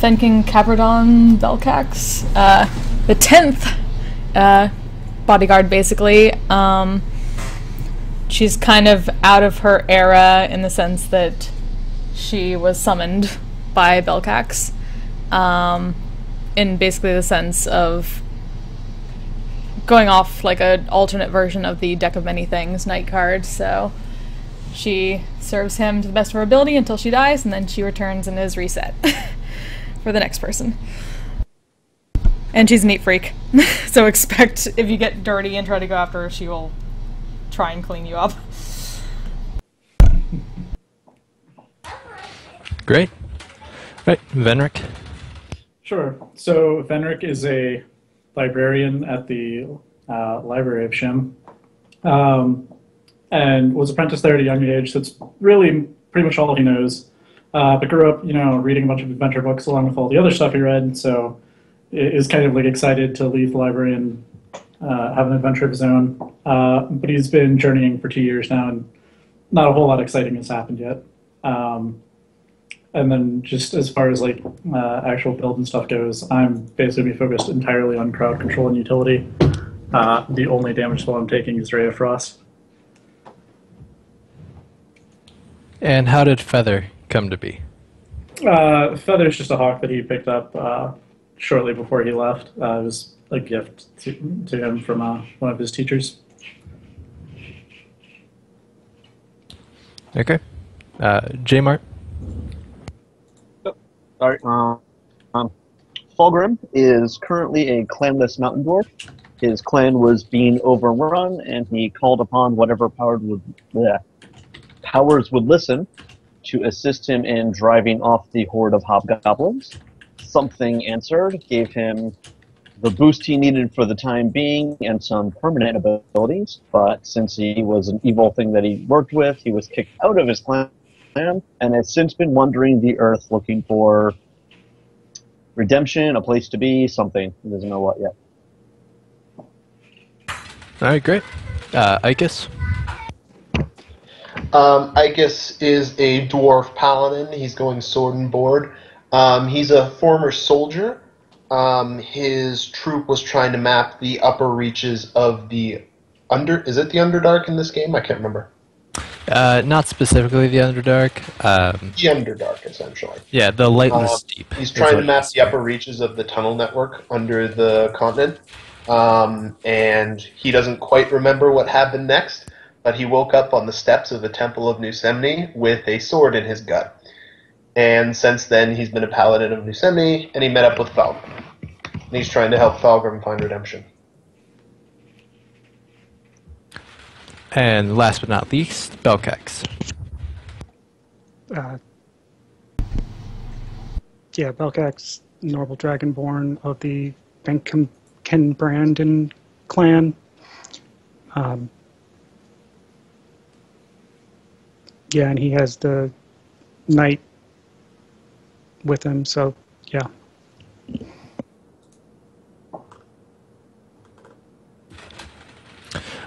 Fenking Capradon Velcax, the 10th bodyguard, basically. She's kind of out of her era in the sense that she was summoned by Velcax, in basically the sense of going off like an alternate version of the Deck of Many Things Knight card. So she serves him to the best of her ability until she dies, and then she returns and is reset for the next person. And she's a neat freak, so expect if you get dirty and try to go after her, she will try and clean you up. Great. Right, Venric. Sure. So Venric is a librarian at the Library of Shim, and was apprenticed there at a young age. So it's really pretty much all he knows. But grew up, reading a bunch of adventure books along with all the other stuff he read. So is kind of like excited to leave the library and have an adventure of his own. But he's been journeying for 2 years now, and not a whole lot exciting has happened yet. And then just as far as like actual build and stuff goes, I'm basically focused entirely on crowd control and utility. The only damage spell I'm taking is Ray of Frost. And how did Feather come to be? Feather's just a hawk that he picked up shortly before he left. It was a gift to him from one of his teachers. Okay. J-Mart? Sorry. Fulgrim is currently a clanless mountain dwarf. His clan was being overrun, and he called upon whatever powers would listen to assist him in driving off the horde of hobgoblins. Something answered, gave him the boost he needed for the time being and some permanent abilities, but since he was an evil thing that he worked with, he was kicked out of his clan and has since been wandering the earth looking for redemption, a place to be, something. He doesn't know what yet. Alright, great. Ikus? Ikus is a dwarf paladin. He's going sword and board. He's a former soldier. His troop was trying to map the upper reaches of the Is it the Underdark in this game? I can't remember. Not specifically the Underdark. The Underdark, essentially. Yeah, the Lightless Deep. He's trying to map the upper reaches of the tunnel network under the continent. And he doesn't quite remember what happened next, but he woke up on the steps of the Temple of New Semni with a sword in his gut. And since then, he's been a paladin of New Semni, and he met up with Falgrim. And he's trying to help Falgrim find redemption. And last but not least, Belcax. Belcax, Noble Dragonborn of the Brandon clan. And he has the knight with him, so yeah.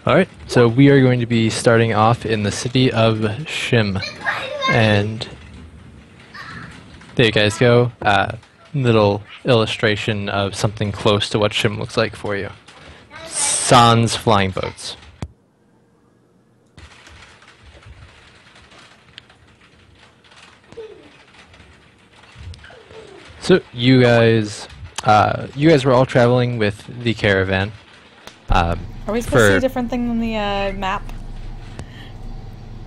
Alright, so we are going to be starting off in the city of Shim. And there you guys go. Little illustration of something close to what Shim looks like for you. Sans flying boats. So you guys were all traveling with the caravan. Are we supposed to see a different thing than the map?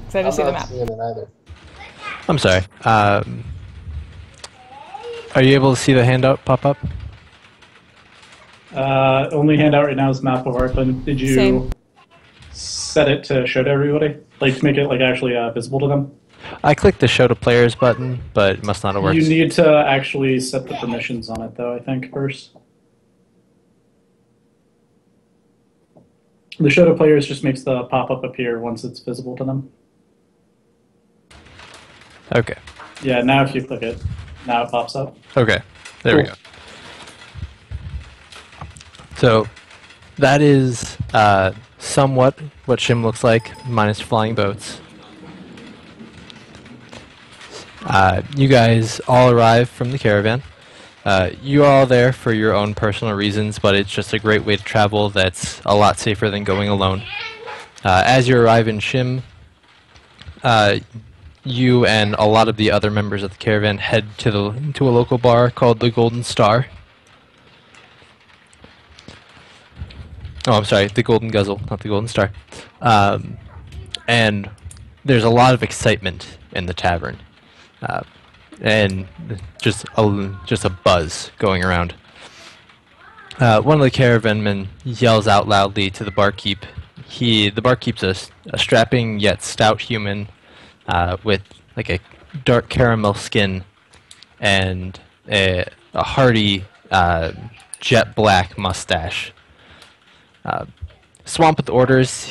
Because I just see the map. Seeing it either. I'm sorry. Are you able to see the handout pop up? Only handout right now is map of Arklan. Did you set it to show to everybody? Like to make it like actually visible to them? I clicked the show to players button, but it must not have worked. You need to actually set the permissions on it though, I think, first. The show to players just makes the pop-up appear once it's visible to them. Okay. Yeah, now if you click it, now it pops up. Okay, there we go. So that is somewhat what Shim looks like, minus flying boats. You guys all arrive from the caravan. You are all there for your own personal reasons, but it's just a great way to travel that's a lot safer than going alone. As you arrive in Shim, you and a lot of the other members of the caravan head to a local bar called the Golden Star. Oh, I'm sorry, the Golden Guzzle, not the Golden Star. And there's a lot of excitement in the tavern, and just a buzz going around. One of the caravanmen yells out loudly to the barkeep. The barkeep's a strapping yet stout human with like a dark caramel skin and a hearty jet black mustache. Swamp with orders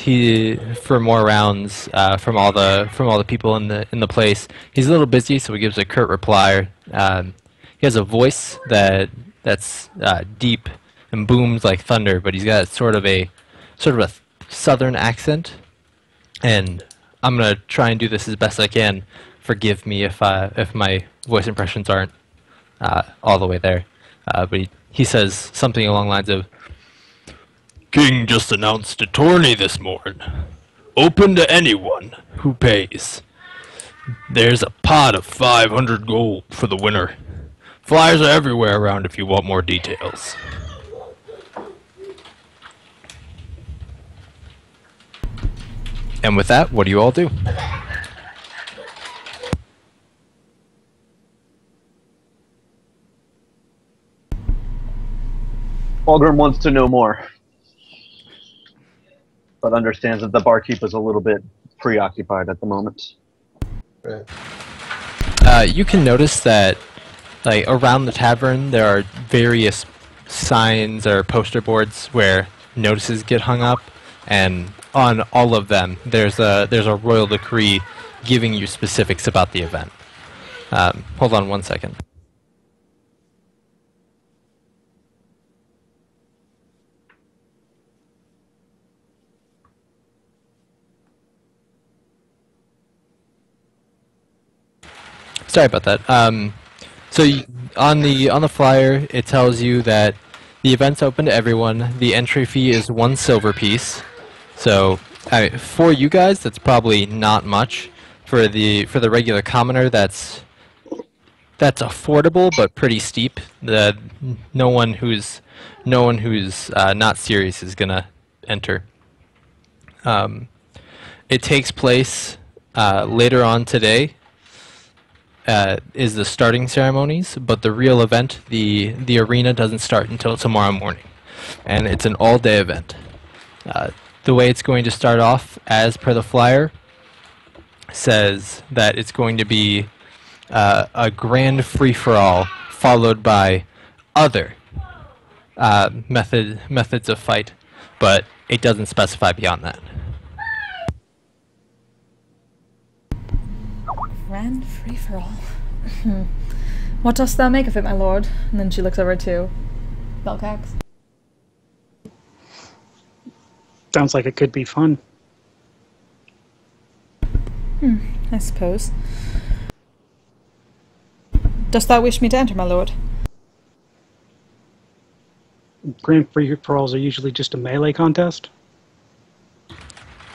for more rounds from all the people in the place. He's a little busy, so he gives a curt reply. He has a voice that's deep and booms like thunder, but he's got sort of a southern accent. And I'm gonna try and do this as best I can. Forgive me if my voice impressions aren't all the way there. But he says something along the lines of, "King just announced a tourney this morning. Open to anyone who pays. There's a pot of 500 gold for the winner. Flyers are everywhere around if you want more details." And with that, what do you all do? Fulgrim wants to know more, but understands that the barkeep is a little bit preoccupied at the moment. Right. You can notice that, like, around the tavern there are various signs or poster boards where notices get hung up, and on all of them there's a royal decree giving you specifics about the event. Hold on one second. Sorry about that. On the flyer, it tells you that the event's open to everyone. The entry fee is 1 silver piece. So for you guys, that's probably not much. For the regular commoner, that's affordable but pretty steep. No one who's not serious is gonna enter. It takes place later on today. Is the starting ceremonies, but the real event, the arena, doesn't start until tomorrow morning, and it's an all-day event. The way it's going to start off, as per the flyer, says that it's going to be a grand free-for-all, followed by other methods of fight, but it doesn't specify beyond that. Grand free-for-all. What dost thou make of it, my lord? And then she looks over to Belcax. Sounds like it could be fun. I suppose. Dost thou wish me to enter, my lord? Grand free-for-alls are usually just a melee contest.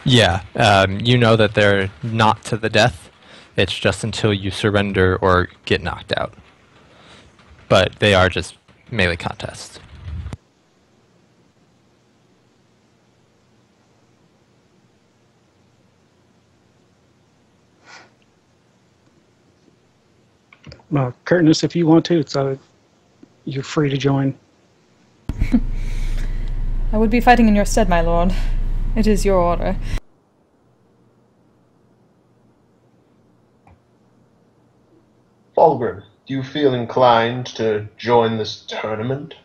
Yeah, you know that they're not to the death. It's just until you surrender or get knocked out. But they are just melee contests. Curtis, if you want to, so you're free to join. I would be fighting in your stead, my lord. It is your order. Fulgrim, do you feel inclined to join this tournament?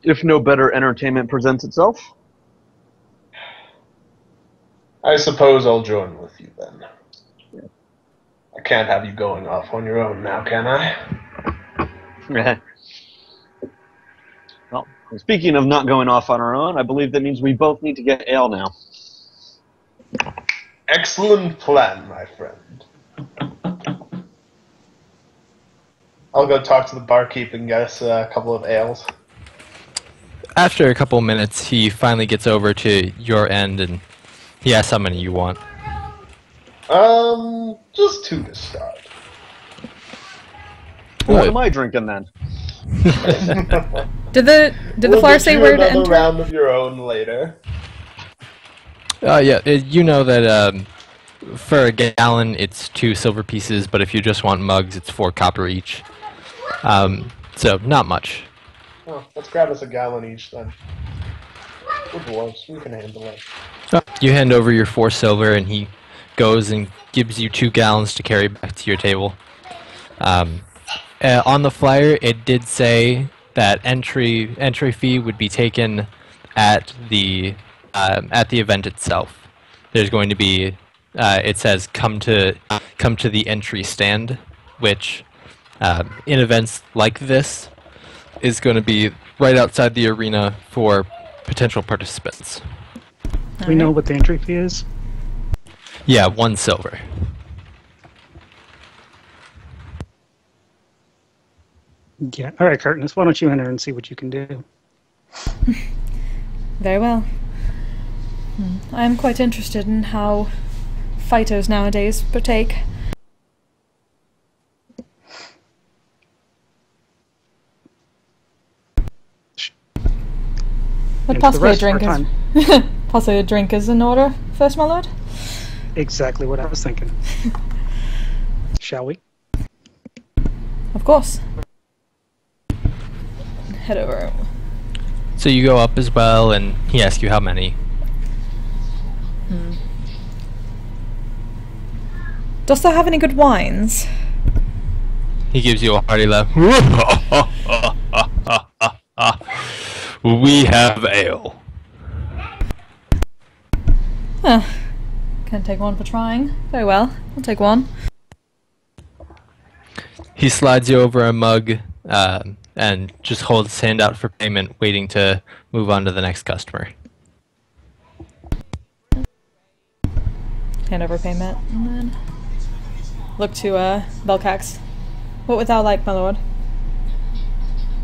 If no better entertainment presents itself. I suppose I'll join with you then. I can't have you going off on your own now, can I? Well, speaking of not going off on our own, I believe that means we both need to get ale now. Excellent plan, my friend. I'll go talk to the barkeep and get us a couple of ales. After a couple minutes, he finally gets over to your end and he asks how many you want. Just 2 to start. What am I drinking then? Did the flyer say where to another enter? round of your own later. Yeah, you know that for a gallon it's 2 silver pieces, but if you just want mugs, it's 4 copper each. So not much. Oh, let's grab us a gallon each then. We're dwarves. We can handle it. You hand over your 4 silver, and he goes and gives you 2 gallons to carry back to your table. On the flyer, it did say that entry fee would be taken at the event itself. There's going to be it says come to the entry stand, which in events like this is going to be right outside the arena for potential participants. We know what the entry fee is? Yeah, 1 silver. Yeah. All right, Curtis, why don't you enter and see what you can do? Very well. I am quite interested in how fighters nowadays partake. But And for the possibly a rest of our drink is time- possibly a drink is in order, first, my lord. Exactly what I was thinking. Shall we? Of course. Head over. So you go up as well, and he asks you how many. Dost thou have any good wines? He gives you a hearty laugh. We have ale. Huh. Can't take one for trying. Very well. I'll take one. He slides you over a mug and just holds his hand out for payment, waiting to move on to the next customer. Hand over payment, and then look to Belcax. What would thou like, my lord?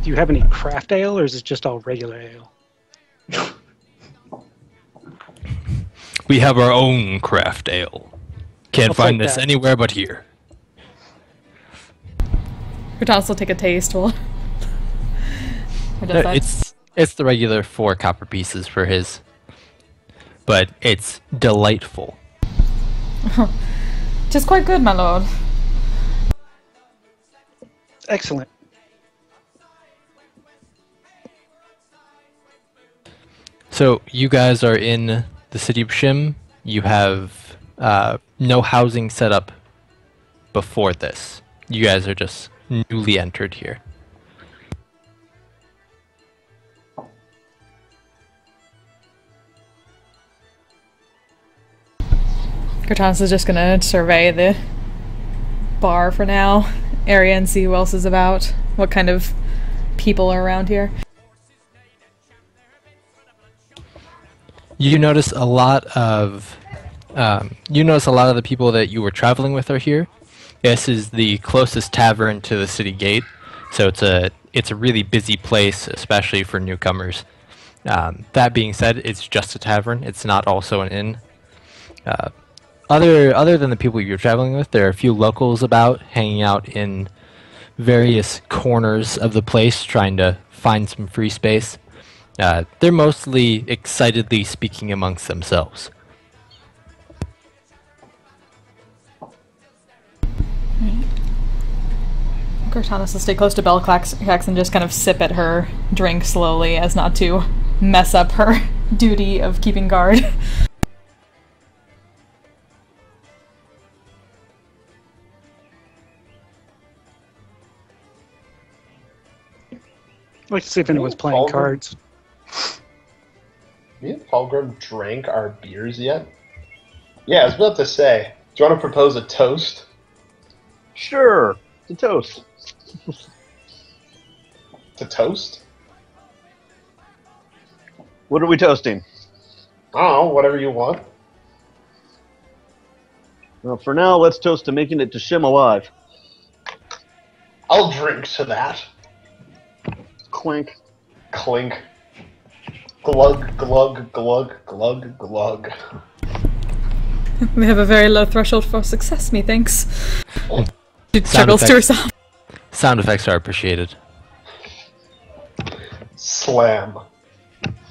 Do you have any craft ale, or is it just all regular ale? We have our own craft ale. Can't I'll find take this that. anywhere but here. Kratos will take a taste while... Or does that? It's the regular 4 copper pieces for his, but it's delightful. Tis quite good, my lord. Excellent. So you guys are in the city of Shim. You have no housing set up before this. You guys are just newly entered here. Kratos is just gonna survey the bar for now, area, and see who else is about. What kind of people are around here. You notice a lot of the people that you were traveling with are here. This is the closest tavern to the city gate, so it's a really busy place, especially for newcomers. That being said, it's just a tavern. It's not also an inn. Other than the people you're traveling with, there are a few locals about, hanging out in various corners of the place, trying to find some free space. They're mostly excitedly speaking amongst themselves. Cortanis will stay close to Belcax and just kind of sip at her drink slowly as not to mess up her duty of keeping guard. I'd like to see if anyone's playing Oliver? cards. Me and Paulgrim drank our beers yet? Yeah, I was about to say. Do you want to propose a toast? Sure. It's a toast. To toast? What are we toasting? I don't know, whatever you want. Well, for now, let's toast to making it to Shim alive. I'll drink to that. Clink. Clink. Glug, glug, glug, glug, glug. We have a very low threshold for success, methinks. She Sound chuckles to effects. herself. Sound effects are appreciated. Slam.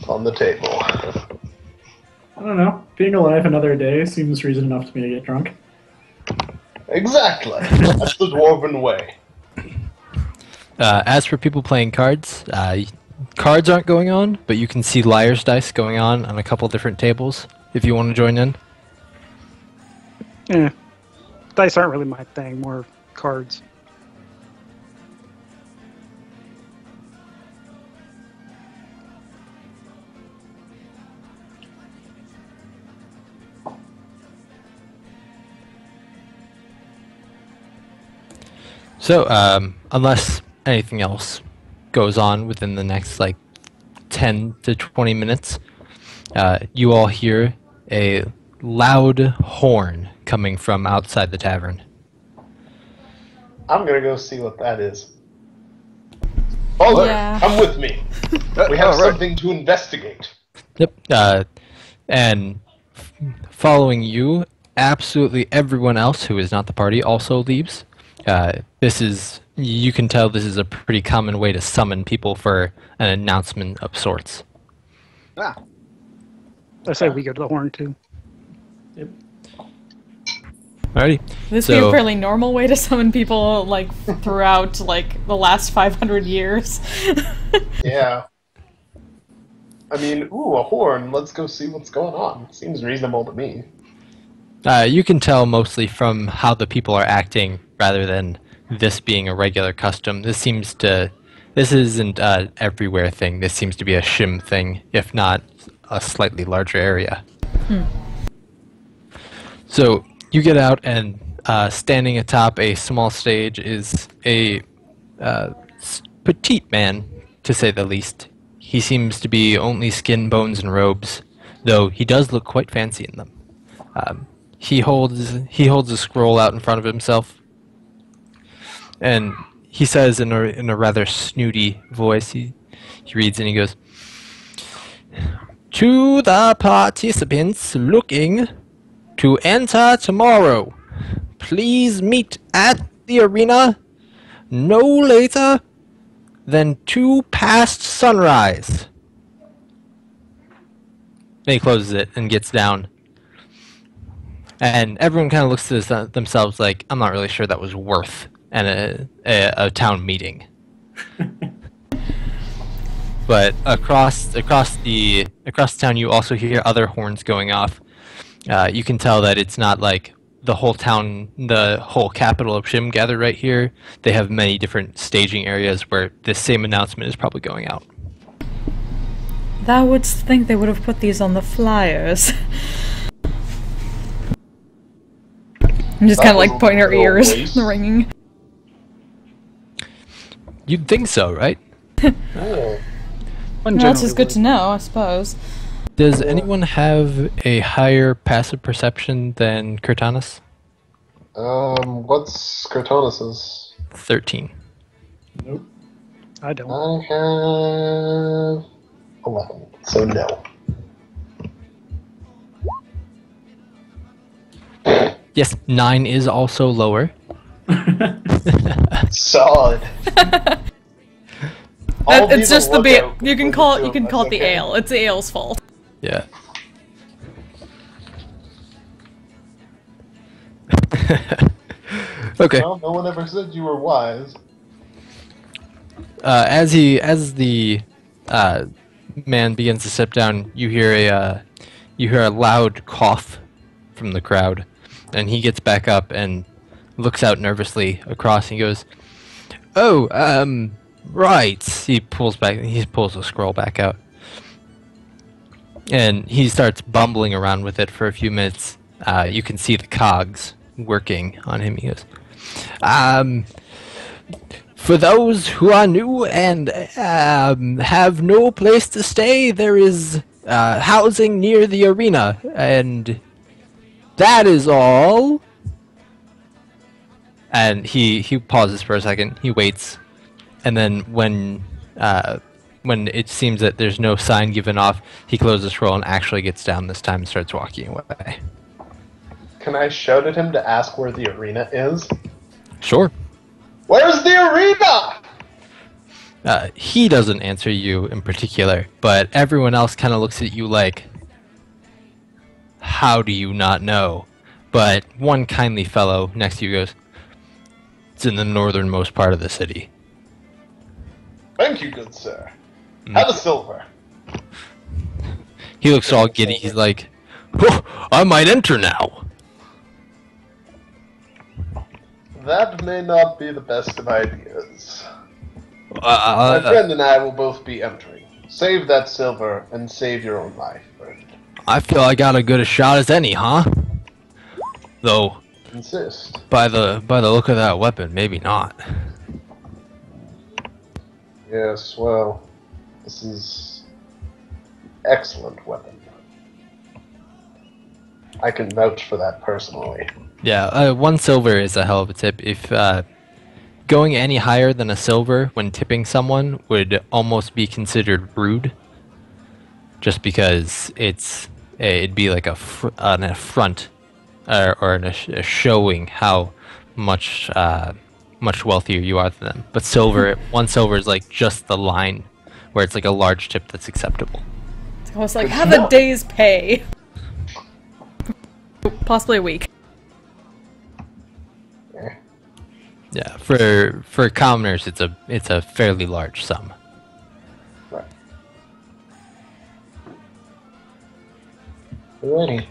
On the table. I don't know. Being alive another day seems reason enough to me to get drunk. Exactly. That's the dwarven way. As for people playing cards, cards aren't going on, but you can see liar's dice going on a couple different tables if you want to join in. Yeah. Dice aren't really my thing, more cards. So, unless anything else goes on within the next, 10 to 20 minutes, you all hear a loud horn coming from outside the tavern. I'm gonna go see what that is. Father, Yeah. come with me. We have something to investigate. Yep. And following you, absolutely everyone else who is not the party also leaves. You can tell this is a pretty common way to summon people for an announcement of sorts. Ah. I say we go to the horn too. Yep. Alrighty. This would be a fairly normal way to summon people, throughout, the last 500 years. Yeah. I mean, ooh, a horn. Let's go see what's going on. Seems reasonable to me. You can tell mostly from how the people are acting rather than this being a regular custom. This isn't an everywhere thing. This seems to be a Shim thing, if not a slightly larger area. So you get out, and standing atop a small stage is a petite man, to say the least. He seems to be only skin, bones, and robes, though he does look quite fancy in them. He holds a scroll out in front of himself, and he says in a rather snooty voice, he reads and he goes, "To the participants looking to enter tomorrow, please meet at the arena no later than 2 past sunrise." And he closes it and gets down. And everyone kind of looks to themselves like, I'm not really sure that was worth a town meeting. But across the town, you also hear other horns going off. You can tell that it's not like the whole town, the whole capital of Shim gathered right here. They have many different staging areas where this same announcement is probably going out. Thou wouldst think they would have put these on the flyers. I'm just kind of pointing her ears, ringing. You'd think so, right? Oh. One Well, that's generally just good would. to know, I suppose. Does anyone have a higher passive perception than Kurtanis? What's Cortonus's? 13. Nope. I don't. I have 11, so no. Yes, 9 is also lower. Solid. I'll It's be just the lookout you can between call the you two can of call us, it the okay? ale. It's the ale's fault. Yeah. Okay. Well, no one ever said you were wise. As the man begins to step down, you hear a loud cough from the crowd, and he gets back up and looks out nervously across. And he goes, "Oh, right." He pulls the scroll back out, and he starts bumbling around with it for a few minutes. You can see the cogs working on him. He goes, "For those who are new and have no place to stay, there is housing near the arena, and that is all." And he pauses for a second. He waits, and then when it seems that there's no sign given off, he closes scroll and actually gets down this time and starts walking away. Can I shout at him to ask where the arena is? Sure. Where's the arena? He doesn't answer you in particular, but everyone else kind of looks at you like, how do you not know? But one kindly fellow next to you goes, it's in the northernmost part of the city. Thank you, good sir. Have a silver. He looks all giddy. He's like, oh, I might enter now. That may not be the best of ideas. My friend and I will both be entering. Save that silver and save your own life, friend. I feel I got as good a shot as any, huh? Though, Insist. by the look of that weapon, maybe not. Yes, well, this is excellent weapon. I can vouch for that personally. Yeah, 1 silver is a hell of a tip. If going any higher than a silver when tipping someone would almost be considered rude, just because it'd be like an affront or a showing how much wealthier you are than them. But silver, 1 silver is like just the line where it's like a large tip that's acceptable. It's almost like, have a day's pay. Possibly a week. Yeah, for commoners, it's a fairly large sum. Right. Alrighty.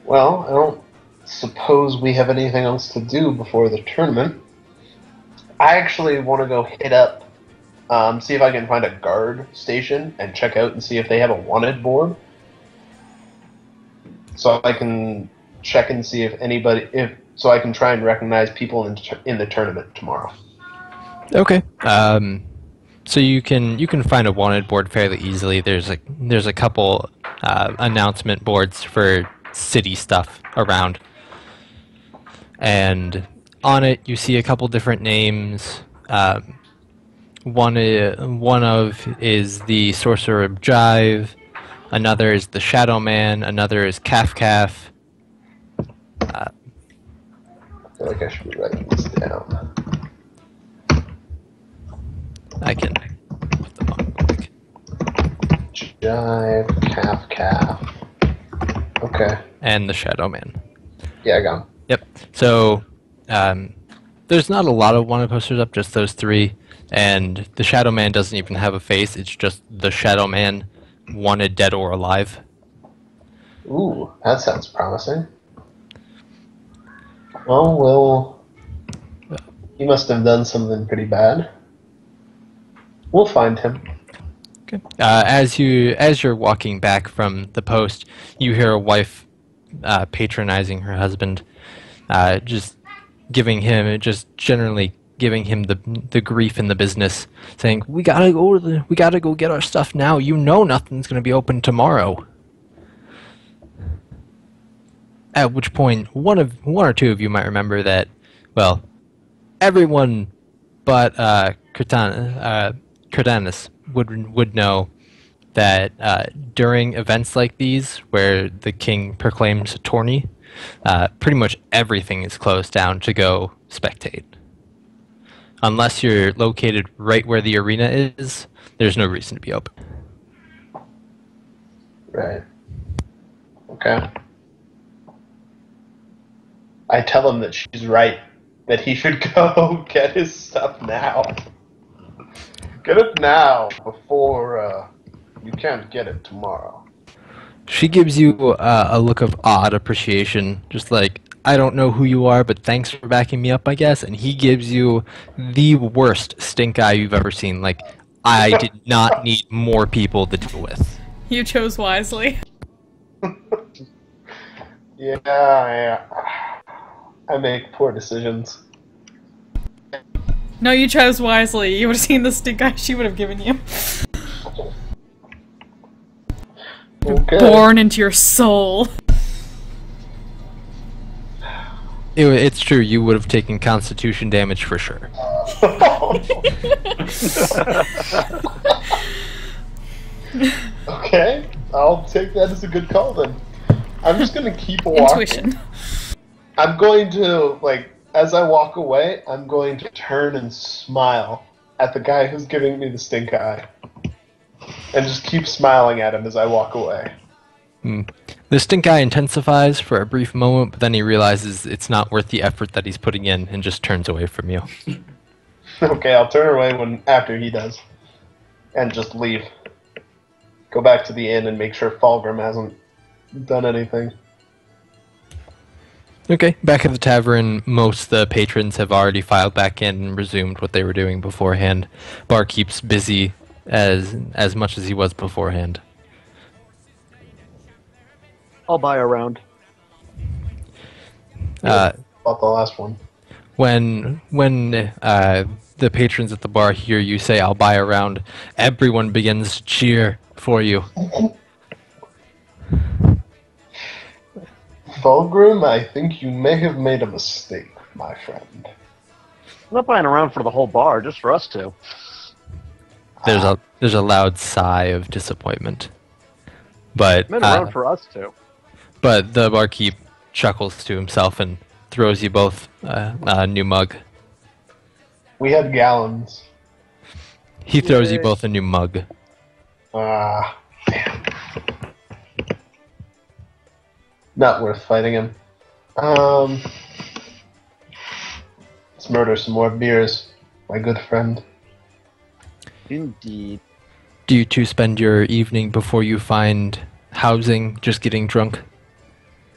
Well, I don't suppose we have anything else to do before the tournament. I actually want to go hit up, see if I can find a guard station and check out and see if they have a wanted board. So I can check and see so I can try and recognize people in the tournament tomorrow. Okay. So you can find a wanted board fairly easily. There's a couple announcement boards for city stuff around, and on it you see a couple different names. One of is the Sorcerer of Jive. Another is the Shadow Man. Another is Kaf. I feel like I should be writing this down. I can put them on quick. Jive, Kaf. Okay. And the Shadow Man. Yeah, I got 'em. Yep. So there's not a lot of wanted posters up, just those 3. And the Shadow Man doesn't even have a face. It's just the Shadow Man, wanted dead or alive. Ooh, that sounds promising. Oh, well, he must have done something pretty bad. We'll find him. Okay. As you're walking back from the post, you hear a wife patronizing her husband, just generally giving him the grief in the business, saying, "We gotta go get our stuff now. You know nothing's gonna be open tomorrow." At which point, one or two of you might remember that, well, everyone but Cardanus would know that during events like these, where the king proclaims a tourney, pretty much everything is closed down to go spectate. Unless you're located right where the arena is, there's no reason to be open. Right. Okay. I tell him that she's right, that he should go get his stuff now. Get it now, before you can't get it tomorrow. She gives you a look of odd appreciation, just like, I don't know who you are, but thanks for backing me up, I guess. And he gives you the worst stink eye you've ever seen. Like, I did not need more people to deal with. You chose wisely. Yeah. I make poor decisions. No, you chose wisely. You would have seen the stink eye she would have given you. Okay. Born into your soul. It's true. You would have taken Constitution damage for sure. Okay, I'll take that as a good call then. I'm just gonna keep walking. Intuition. I'm going to, like, as I walk away, I'm going to turn and smile at the guy who's giving me the stink eye. And just keep smiling at him as I walk away. The stink eye intensifies for a brief moment, but then he realizes it's not worth the effort that he's putting in and just turns away from you. Okay, I'll turn away after he does. And just leave. Go back to the inn and make sure Fulgrim hasn't done anything. Okay, back at the tavern, most of the patrons have already filed back in and resumed what they were doing beforehand. Barkeep's busy as much as he was beforehand. I'll buy a round. About the last one. When the patrons at the bar hear you say, "I'll buy a round," everyone begins to cheer for you. Fulgrim, I think you may have made a mistake, my friend. I'm not buying a round for the whole bar, just for us two. There's a loud sigh of disappointment. But I made a round for us two. But the barkeep chuckles to himself and throws you both a new mug. We had gallons. He throws you Yay. both a new mug. Ah, damn. Not worth fighting him. Let's murder some more beers, my good friend. Indeed. Do you two spend your evening before you find housing just getting drunk?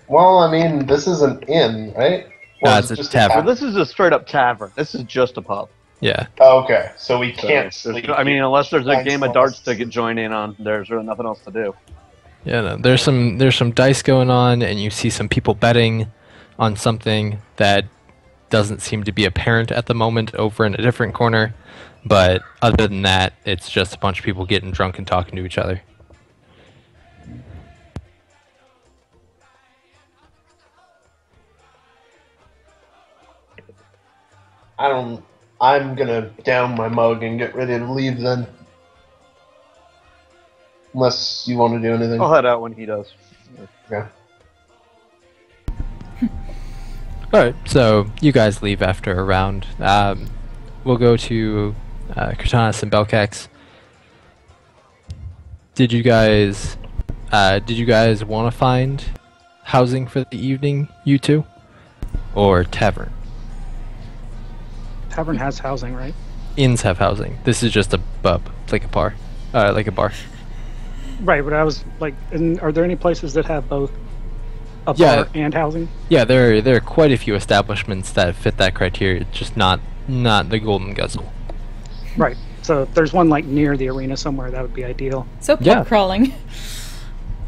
Well, I mean, this is an inn, right? It's a just tavern. Well, this is a straight up tavern. This is just a pub. Yeah. Oh, okay, so we So can't there's- sleep. I mean, unless there's a Thanks, game of Thomas. darts to get joined in on, there's really nothing else to do. Yeah, no, there's some dice going on, and you see some people betting on something that doesn't seem to be apparent at the moment over in a different corner. But other than that, it's just a bunch of people getting drunk and talking to each other. I'm gonna down my mug and get ready to leave then. Unless you want to do anything. I'll head out when he does. Okay. Alright, so you guys leave after a round. We'll go to Cortanis and Belcax. Did you guys want to find housing for the evening, you two? Or tavern? Tavern has housing, right? Inns have housing. This is just a pub, like a bar. Like a bar. Right, but I was like, are there any places that have both a Yeah. bar and housing? Yeah, there are quite a few establishments that fit that criteria, just not the Golden Guzzle. Right. So if there's one like near the arena somewhere, that would be ideal. So pub Yeah. crawling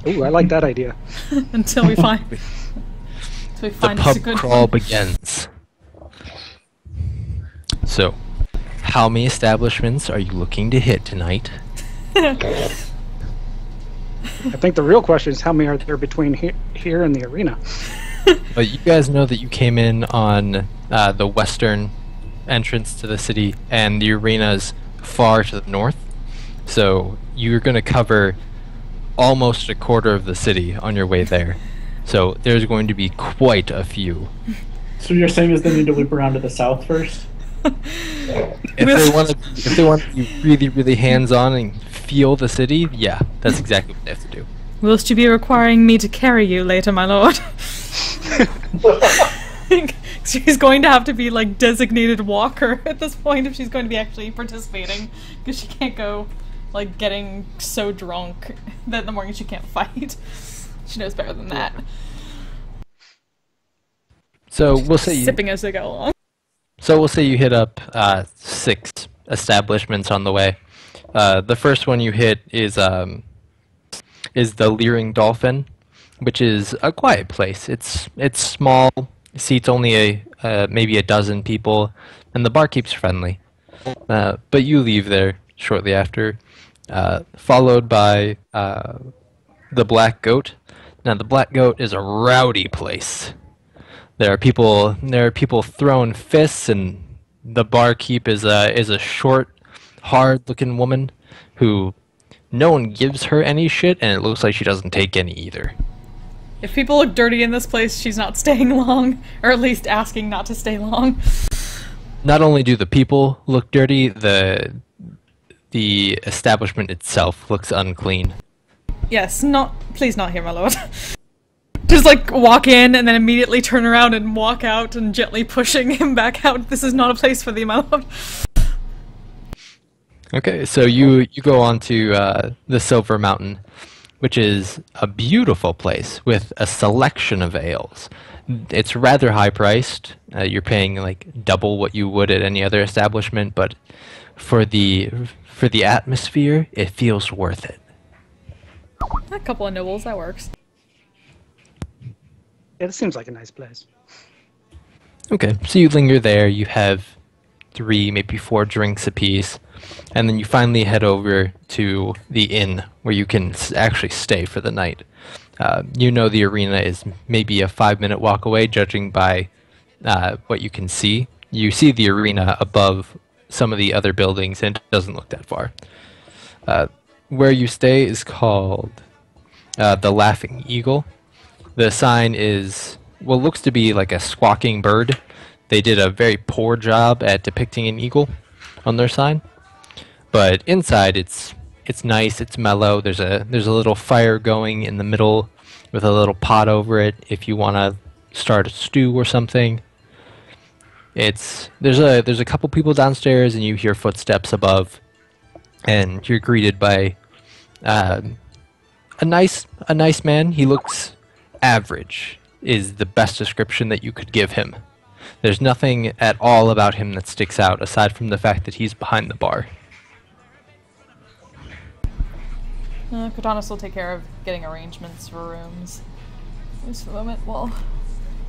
Ooh, I like that idea. until we find The it's a pub good crawl one. begins. So, how many establishments are you looking to hit tonight? I think the real question is how many are there between here and the arena? But you guys know that you came in on the western entrance to the city, and the arena's far to the north. So you're going to cover almost a quarter of the city on your way there. So there's going to be quite a few. So you're saying is they need to loop around to the south first? If they want to be really, really hands-on and feel the city, yeah, that's exactly what they have to do. Whilst you be requiring me to carry you later, my lord? She's going to have to be like designated walker at this point if she's going to be actually participating, because she can't go like getting so drunk that in the morning she can't fight. She knows better than that. So we'll say you, Sipping as they go along. So we'll say you hit up 6 establishments on the way. The first one you hit is the Leering Dolphin, which is a quiet place. It's small, seats only maybe a dozen people, and the barkeep's friendly. But you leave there shortly after, followed by the Black Goat. Now the Black Goat is a rowdy place. There are people throwing fists, and the barkeep is a short, hard-looking woman who no one gives her any shit, and it looks like she doesn't take any either. If people look dirty in this place, she's not staying long, or at least asking not to stay long. Not only do the people look dirty, the establishment itself looks unclean. Yes, please not here, my lord. Just like walk in and then immediately turn around and walk out and gently pushing him back out. This is not a place for thee, my lord. Okay, so you go on to the Silver Mountain, which is a beautiful place with a selection of ales. It's rather high priced. You're paying like double what you would at any other establishment, but for the atmosphere, it feels worth it. A couple of nobles, that works. Yeah, it seems like a nice place. Okay, so you linger there. You have 3, maybe 4 drinks apiece, and then you finally head over to the inn where you can actually stay for the night. You know the arena is maybe a 5-minute walk away, judging by what you can see. You see the arena above some of the other buildings, and it doesn't look that far. Where you stay is called the Laughing Eagle. The sign is what looks to be like a squawking bird. They did a very poor job at depicting an eagle on their sign. But inside it's nice, it's mellow. There's a little fire going in the middle with a little pot over it if you want to start a stew or something. There's a couple people downstairs, and you hear footsteps above, and you're greeted by a nice man. He looks average is the best description that you could give him. There's nothing at all about him that sticks out aside from the fact that he's behind the bar. Cortanis will take care of getting arrangements for rooms. Just for a moment, well...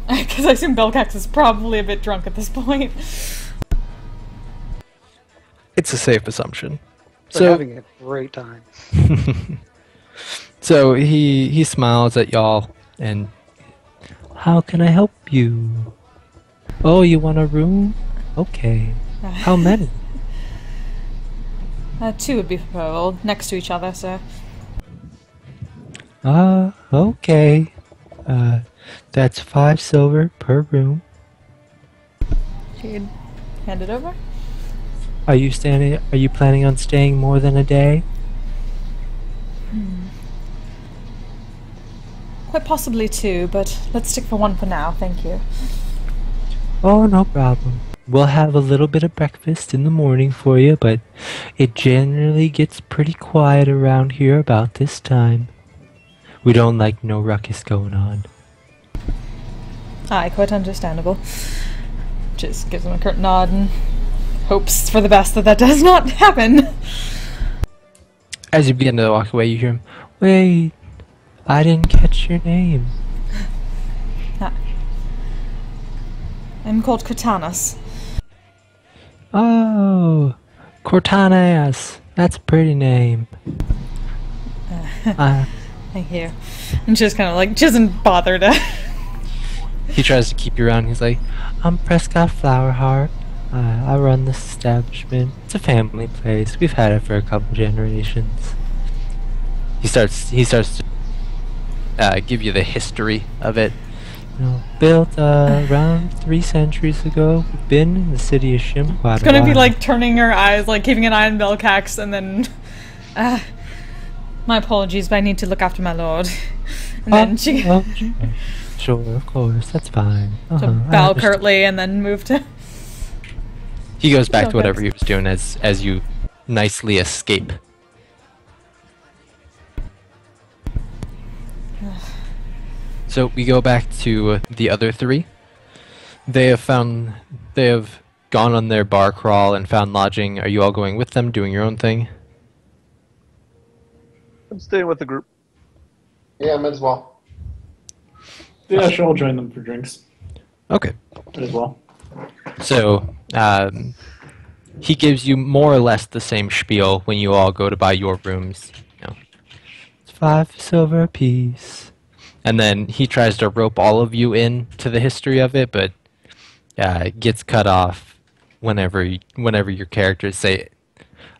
Because I assume Belcax is probably a bit drunk at this point. It's a safe assumption. We're having a great time. So he smiles at y'all, and... How can I help you? Oh, you want a room? Okay. How many? 2 would be preferable, next to each other, sir. Okay. That's 5 silver per room. She'd hand it over. Are you planning on staying more than a day? Quite possibly 2, but let's stick for 1 for now, thank you. Oh, no problem. We'll have a little bit of breakfast in the morning for you, but it generally gets pretty quiet around here about this time. We don't like no ruckus going on. Aye, quite understandable. Just gives him a curt nod and hopes for the best that does not happen. As you begin to walk away, you hear him, "Wait, I didn't catch your name." I'm called Cortanis. Oh, Cortanis. That's a pretty name. Thank you. And she just kind of like, she doesn't bother to... He tries to keep you around. He's like, "I'm Prescott Flowerheart. I run this establishment. It's a family place. We've had it for a couple generations." He starts to give you the history of it. You know, built around 3 centuries ago. We've been in the city of Shim quite It's gonna a while. be like turning her eyes, like keeping an eye on Belcax, and then... my apologies, but I need to look after my lord. And then she... Sure, of course, that's fine. to bow curtly and then move to... He goes back to Belcax. whatever he was doing as you nicely escape. So we go back to the other 3. They have gone on their bar crawl and found lodging. Are you all going with them, doing your own thing? I'm staying with the group. Yeah, might as well. Yeah, sure, I'll join them for drinks Okay. as well. So he gives you more or less the same spiel when you all go to buy your rooms. You know, it's 5 silver apiece. And then he tries to rope all of you in to the history of it, but gets cut off whenever your characters say,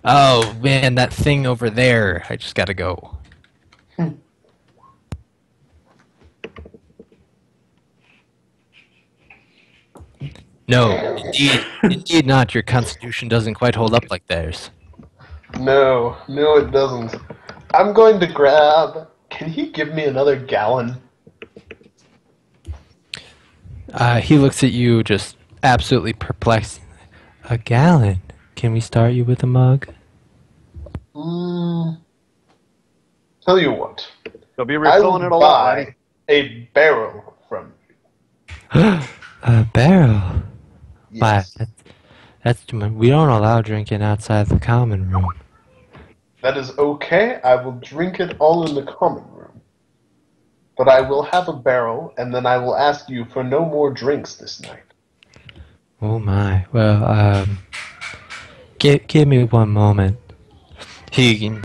"Oh man, that thing over there! I just gotta go." No, indeed not. Your constitution doesn't quite hold up like theirs. No, it doesn't. I'm going to grab... Can he give me another gallon? He looks at you just absolutely perplexed. A gallon? Can we start you with a mug? Tell you what. You'll be I refilling will it a lot. buy a barrel from A barrel? you. Why? Yes. That's too much. We don't allow drinking outside the common room. That is okay. I will drink it all in the common room. But I will have a barrel, and then I will ask you for no more drinks this night. Oh my. Well, give me one moment. The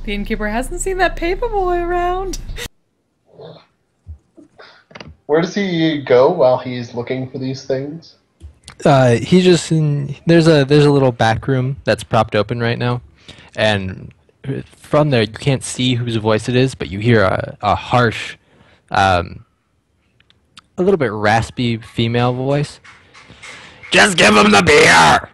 innkeeper hasn't seen that paper boy around. Where does he go while he's looking for these things? He's just in. There's a little back room that's propped open right now, and from there you can't see whose voice it is, but you hear a harsh, a little bit raspy female voice. Just give him the beer.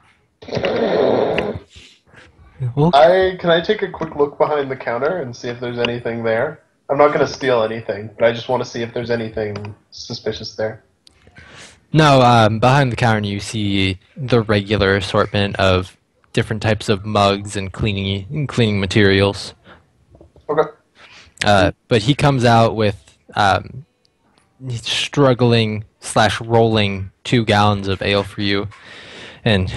Okay. Can I take a quick look behind the counter and see if there's anything there? I'm not going to steal anything, but I just want to see if there's anything suspicious there. No, behind the counter you see the regular assortment of different types of mugs and cleaning materials. Okay. But he comes out with he's struggling / rolling 2 gallons of ale for you, and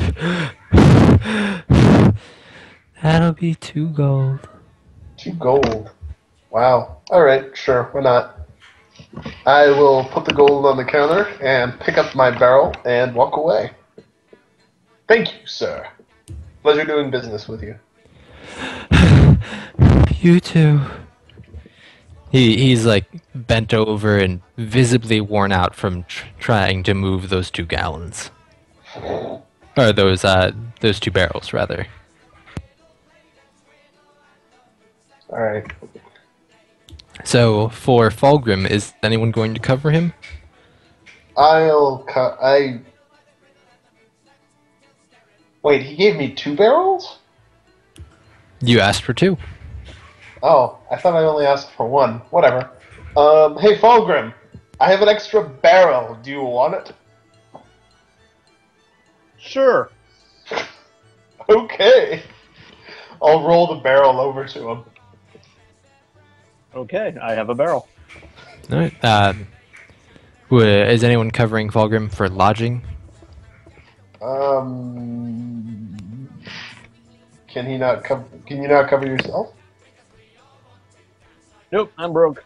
that'll be 2 gold. 2 gold. Wow. Alright, sure, why not? I will put the gold on the counter and pick up my barrel and walk away. Thank you, sir. Pleasure doing business with you. You too. He's like bent over and visibly worn out from trying to move those 2 gallons. Or those 2 barrels, rather. Alright. So, for Fulgrim, is anyone going to cover him? Wait, he gave me 2 barrels? You asked for 2. Oh, I thought I only asked for 1. Whatever. Hey, Fulgrim, I have an extra barrel. Do you want it? Sure. Okay. I'll roll the barrel over to him. Okay, I have a barrel. Alright. Is anyone covering Fulgrim for lodging? Can you not cover yourself? Nope, I'm broke.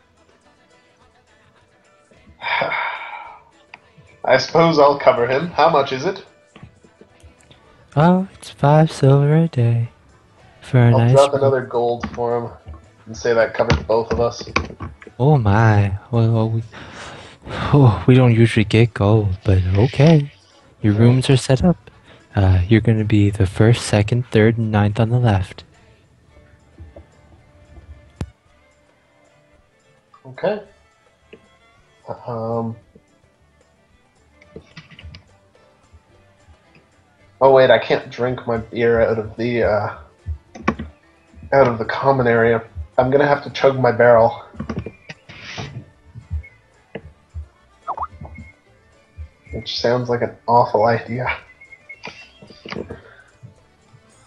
I suppose I'll cover him. How much is it? Oh, it's 5 silver a day. For a I'll nice drop room. another gold for him and say that covers both of us. Oh my. Well, we don't usually get gold, but okay. Your rooms are set up. You're going to be the 1st, 2nd, 3rd, and 9th on the left. Okay. Oh wait, I can't drink my beer out of the common area. I'm gonna have to chug my barrel. Which sounds like an awful idea.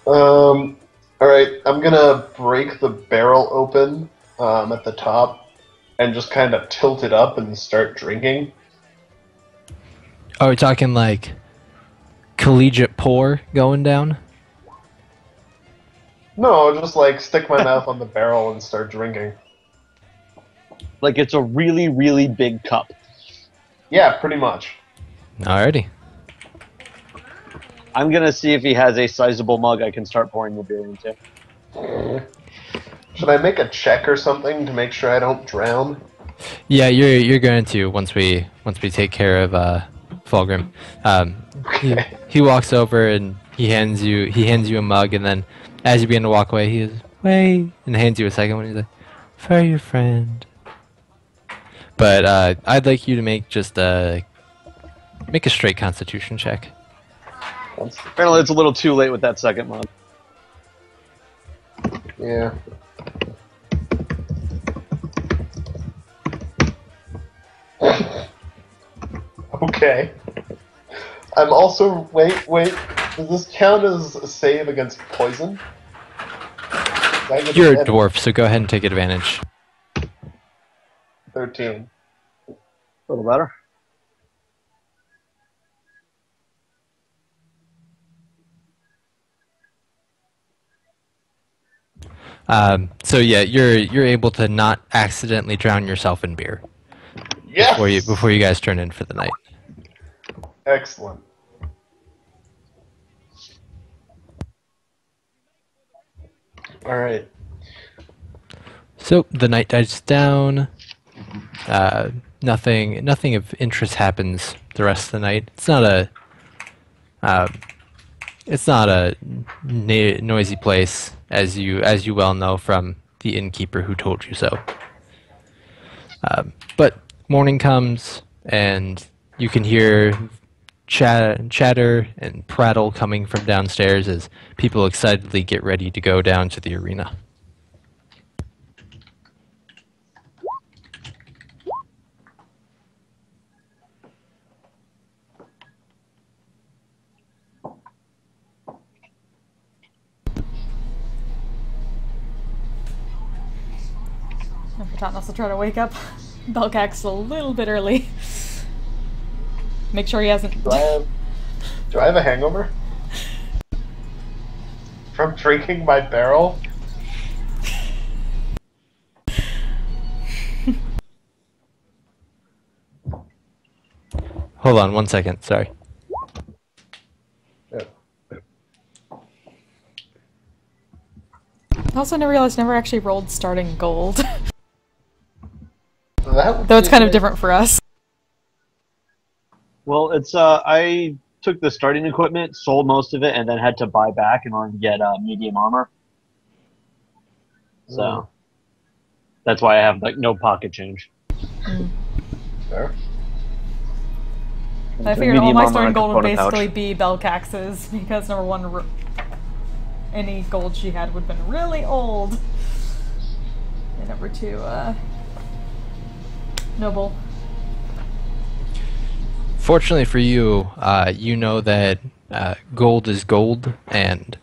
Alright, I'm gonna break the barrel open at the top and just kind of tilt it up and start drinking. Are we talking like collegiate pour going down? No, just like stick my mouth on the barrel and start drinking. Like it's a really, really big cup. Yeah, pretty much. Alrighty. I'm gonna see if he has a sizable mug I can start pouring the beer into. Should I make a check or something to make sure I don't drown? Yeah, you're going to once we take care of Fulgrim. He walks over and he hands you a mug, and then as you begin to walk away, he goes, "Wait," and hands you a second one. He's like, "For your friend." But I'd like you to make make a straight Constitution check. Apparently, it's a little too late with that second mug. Yeah. Okay. I'm also wait. Does this count as a save against poison? You're a dwarf, so go ahead and take advantage. 13. A little better. So yeah, you're able to not accidentally drown yourself in beer. Yes! Before you guys turn in for the night. Excellent. All right. So the night dies down. Nothing of interest happens the rest of the night. It's not a noisy place, as you well know from the innkeeper who told you so. But morning comes, and you can hear chatter and prattle coming from downstairs as people excitedly get ready to go down to the arena. Fortanos will try to wake up Belcax a little bit early. Make sure he hasn't... Do I have a hangover? From drinking my barrel? Hold on 1 second, sorry. Yeah. I also never realized never actually rolled starting gold. That Though it's kind of different for us. Well, it's I took the starting equipment, sold most of it, and then had to buy back in order to get medium armor. So that's why I have like no pocket change. Fair. I figured all my starting gold would basically be Belcax's, because number one, any gold she had would have been really old. And number two, noble. Fortunately for you, you know that gold is gold, and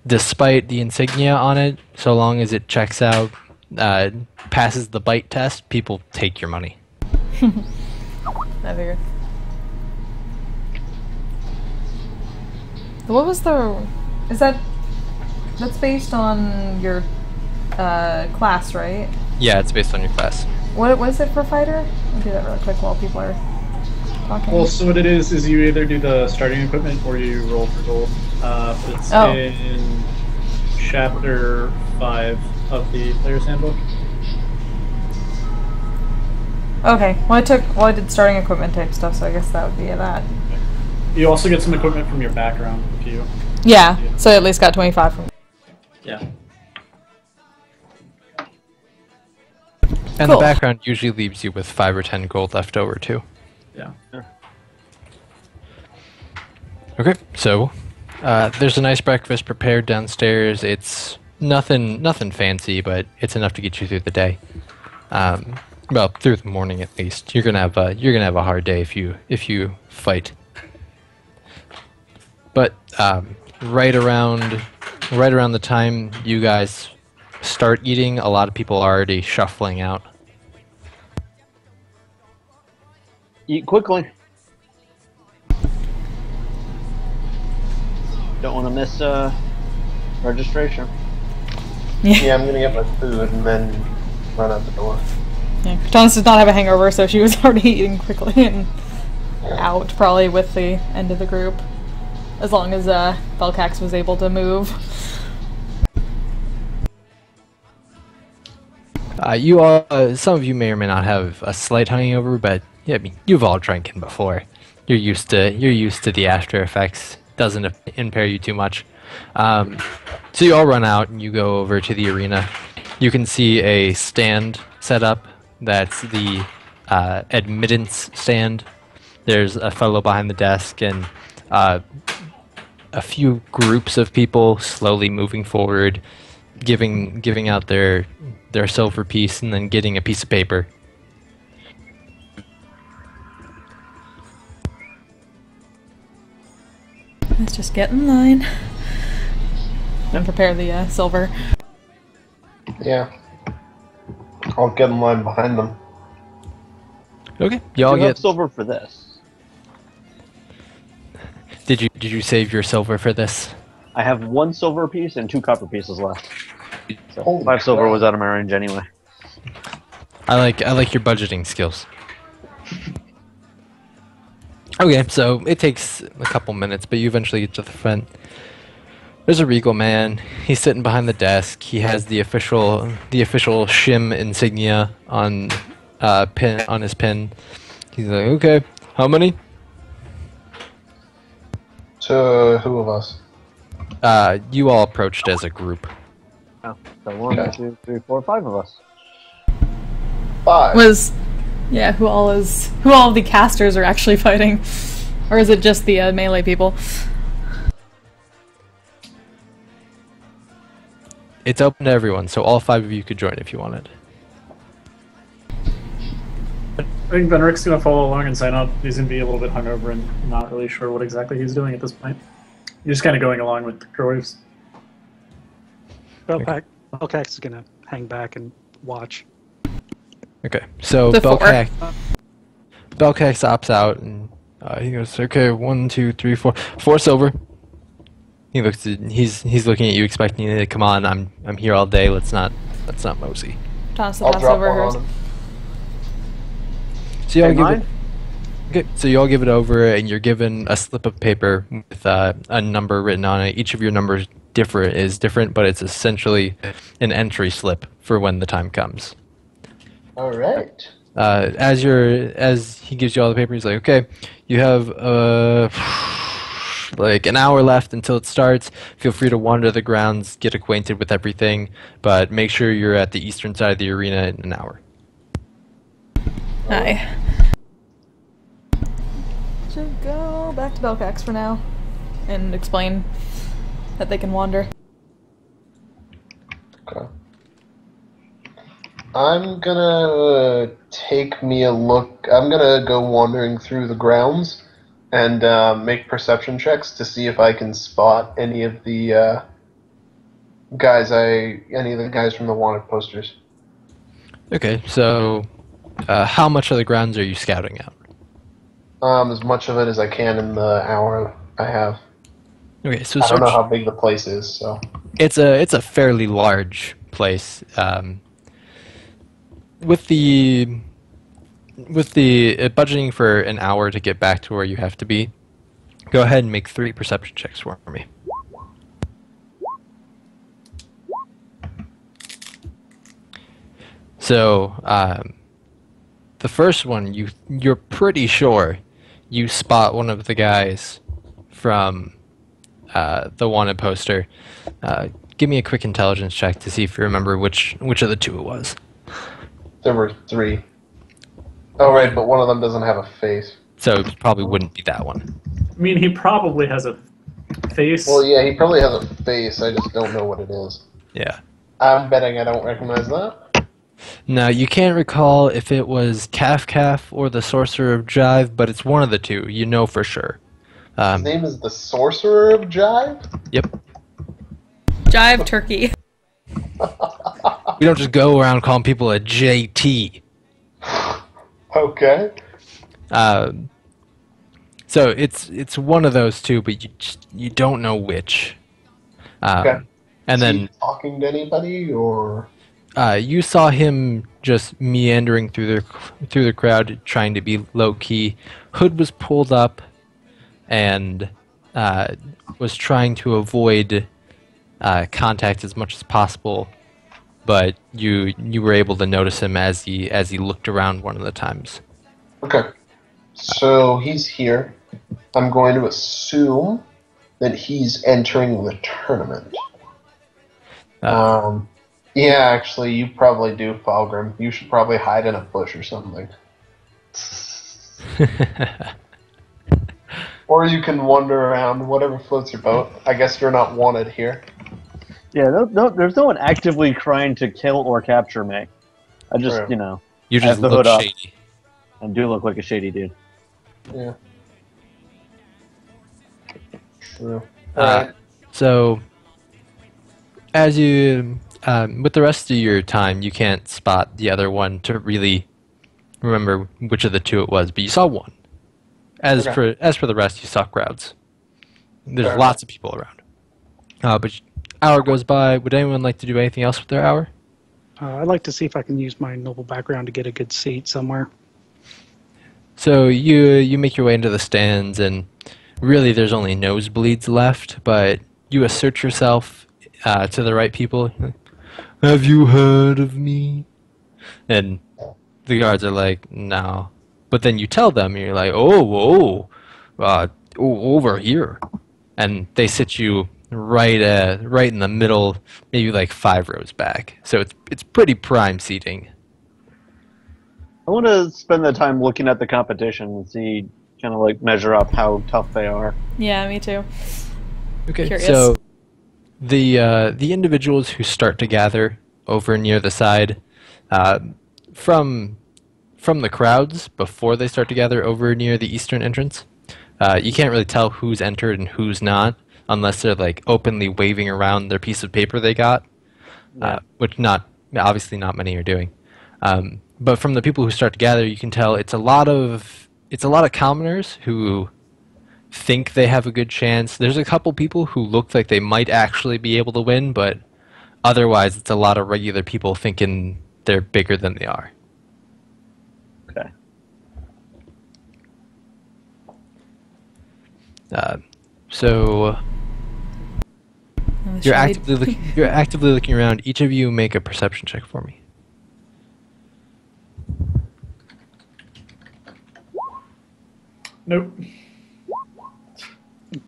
despite the insignia on it, so long as it checks out, passes the bite test, people take your money. I figured. What was the... That's based on your class, right? Yeah, it's based on your class. What was it for fighter? I'll do that really quick while people are talking. Well, so what it is you either do the starting equipment or you roll for gold. It's in chapter 5 of the player's handbook. Okay, well I did starting equipment type stuff, so I guess that would be that. You also get some equipment from your background if you... Yeah, so I at least got 25 from... Yeah. And Cool. the background usually leaves you with 5 or 10 gold left over too. Yeah. Okay, so there's a nice breakfast prepared downstairs. It's nothing fancy, but it's enough to get you through the day. Well, through the morning at least. You're gonna have a hard day if you fight. But right around the time you guys start eating, a lot of people are already shuffling out. Eat quickly. Don't want to miss registration. Yeah, I'm gonna get my food and then run out the door. Yeah, Thomas does not have a hangover, so she was already eating quickly and out, probably with the end of the group. As long as Belcax was able to move. You all, some of you may or may not have a slight hangover, but yeah, I mean, you've all drinking before. You're used to the after effects. Doesn't impair you too much. So you all run out and you go over to the arena. You can see a stand set up. That's the admittance stand. There's a fellow behind the desk and a few groups of people slowly moving forward, giving out their silver piece and then getting a piece of paper. Let's just get in line and prepare the silver. Yeah. I'll get in line behind them. Okay, y'all Do you have get. silver for this? Did you save your silver for this? I have 1 silver piece and 2 copper pieces left. So Holy 5 silver crap. was out of my range anyway. I like your budgeting skills. Okay, so it takes a couple minutes, but you eventually get to the front. There's a regal man. He's sitting behind the desk. He has the official Shim insignia on his pin. He's like, okay, how many? To who of us? You all approached as a group. Oh, so 1, Okay. 2, 3, 4, 5 of us. 5. Who all of the casters are actually fighting? Or is it just the melee people? It's open to everyone, so all 5 of you could join if you wanted. I think Benrick's going to follow along and sign up. He's going to be a little bit hungover and not really sure what exactly he's doing at this point. He's just kind of going along with the Crowwaves. Belcax is gonna hang back and watch. Okay, so The 4. Belcax opts out and he goes, okay, 1, 2, 3, 4, 4 silver. He looks at, he's looking at you, expecting you to come on. I'm here all day. Let's not mosey. Toss the I'll pass drop over one hers. on him. So you all Hey, give mine? it. Okay, so you all give it over, and you're given a slip of paper with a number written on it. Each of your numbers is different, but it's essentially an entry slip for when the time comes. All right. As he gives you all the paper, he's like, okay, you have like an hour left until it starts. Feel free to wander the grounds, get acquainted with everything, but make sure you're at the eastern side of the arena in an hour. Aye. Should go back to Belcax for now and explain that they can wander. Okay. I'm gonna take me a look. I'm gonna go wandering through the grounds and make perception checks to see if I can spot any of the guys from the wanted posters. Okay, so how much of the grounds are you scouting out? As much of it as I can in the hour I have. Okay, so I don't know how big the place is, so. it's a fairly large place. With the budgeting for an hour to get back to where you have to be, go ahead and make 3 perception checks for me. So the first one, you're pretty sure you spot one of the guys from the wanted poster. Give me a quick intelligence check to see if you remember which of the 2 it was. There were 3. Oh, right, but one of them doesn't have a face. So it probably wouldn't be that one. I mean, he probably has a face. Well, yeah, he probably has a face. I just don't know what it is. Yeah. I'm betting I don't recognize that. Now, you can't recall if it was Kaf or the Sorcerer of Jive, but it's one of the 2. You know for sure. His name is the Sorcerer of Jive? Yep. Jive turkey. We don't just go around calling people a JT. Okay. So it's one of those 2, but you don't know which. Okay. And Is then he talking to anybody, or? you saw him just meandering through the crowd, trying to be low key. Hood was pulled up, and was trying to avoid contact as much as possible. but you were able to notice him as he looked around one of the times. Okay. So he's here. I'm going to assume that he's entering the tournament. Yeah, actually, you probably do, Falgrim. You should probably hide in a bush or something. Or you can wander around, whatever floats your boat. I guess you're not wanted here. Yeah, no, there's no one actively trying to kill or capture me. I just, True. You I just have the look hood up. shady. I do look like a shady dude. Yeah. True. So, as you, with the rest of your time, you can't spot the other one to really remember which of the two it was, but you saw one. As for the rest, you saw crowds. There's lots of people around. But hour goes by. Would anyone like to do anything else with their hour? I'd like to see if I can use my noble background to get a good seat somewhere. So you make your way into the stands, and really there's only nosebleeds left, but you assert yourself to the right people. Have you heard of me? And the guards are like, no. But then you tell them, and you're like, over here. And they sit you right in the middle, maybe like 5 rows back. So it's pretty prime seating. I want to spend the time looking at the competition and see, kind of like measure up how tough they are. Yeah, me too. Okay, Curious. so the individuals who start to gather over near the side, from the crowds before they start to gather over near the eastern entrance, you can't really tell who's entered and who's not unless they're like openly waving around their piece of paper they got, which obviously not many are doing. But from the people who start to gather, you can tell it's a lot of commoners who think they have a good chance. There's a couple people who look like they might actually be able to win, but otherwise it's a lot of regular people thinking they're bigger than they are. Okay. So you're actively looking around. Each of you make a perception check for me. Nope.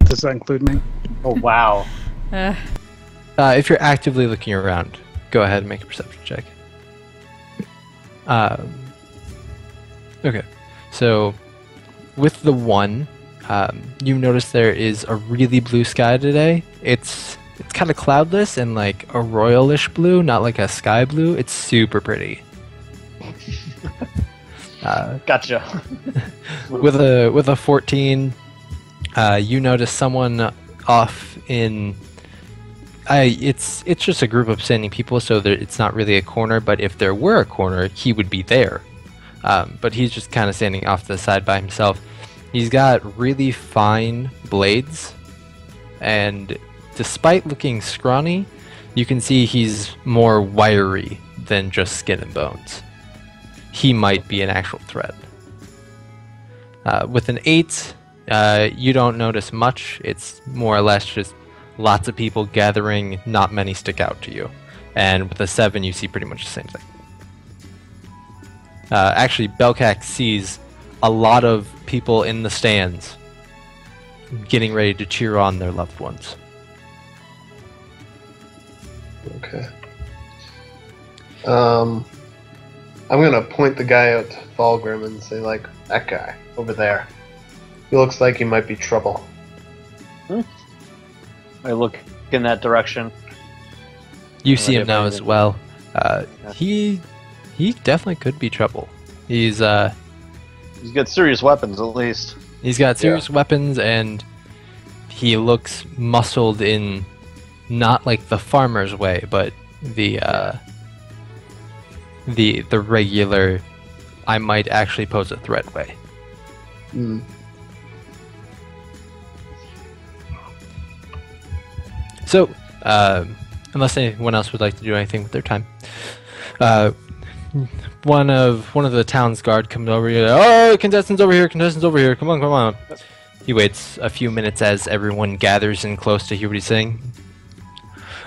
Does that include me? Oh, wow. If you're actively looking around, go ahead and make a perception check. Okay, so with the 1, you notice there is a really blue sky today. It's kind of cloudless and like a royalish blue, not like a sky blue. It's super pretty. Gotcha. With a 14, you notice someone off in. It's just a group of standing people, so it's not really a corner. But if there were a corner, he would be there. But he's just kind of standing off to the side by himself. He's got really fine blades, and despite looking scrawny, you can see he's more wiry than just skin and bones. He might be an actual threat. With an 8, you don't notice much. It's more or less just lots of people gathering, not many stick out to you. And with a 7, you see pretty much the same thing. Actually, Belkak sees a lot of people in the stands getting ready to cheer on their loved ones. Okay. I'm gonna point the guy out to Falgrim and say, like, that guy over there. He looks like he might be trouble. I look in that direction. You see him now as well. He definitely could be trouble. He's got serious weapons, at least. He's got serious weapons, and he looks muscled in not like the farmer's way, but the regular, I might actually pose a threat way. Mm. So, unless anyone else would like to do anything with their time, one of the town's guard comes over here. Oh, contestants over here! Contestants over here! Come on! He waits a few minutes as everyone gathers in close to hear what he's saying.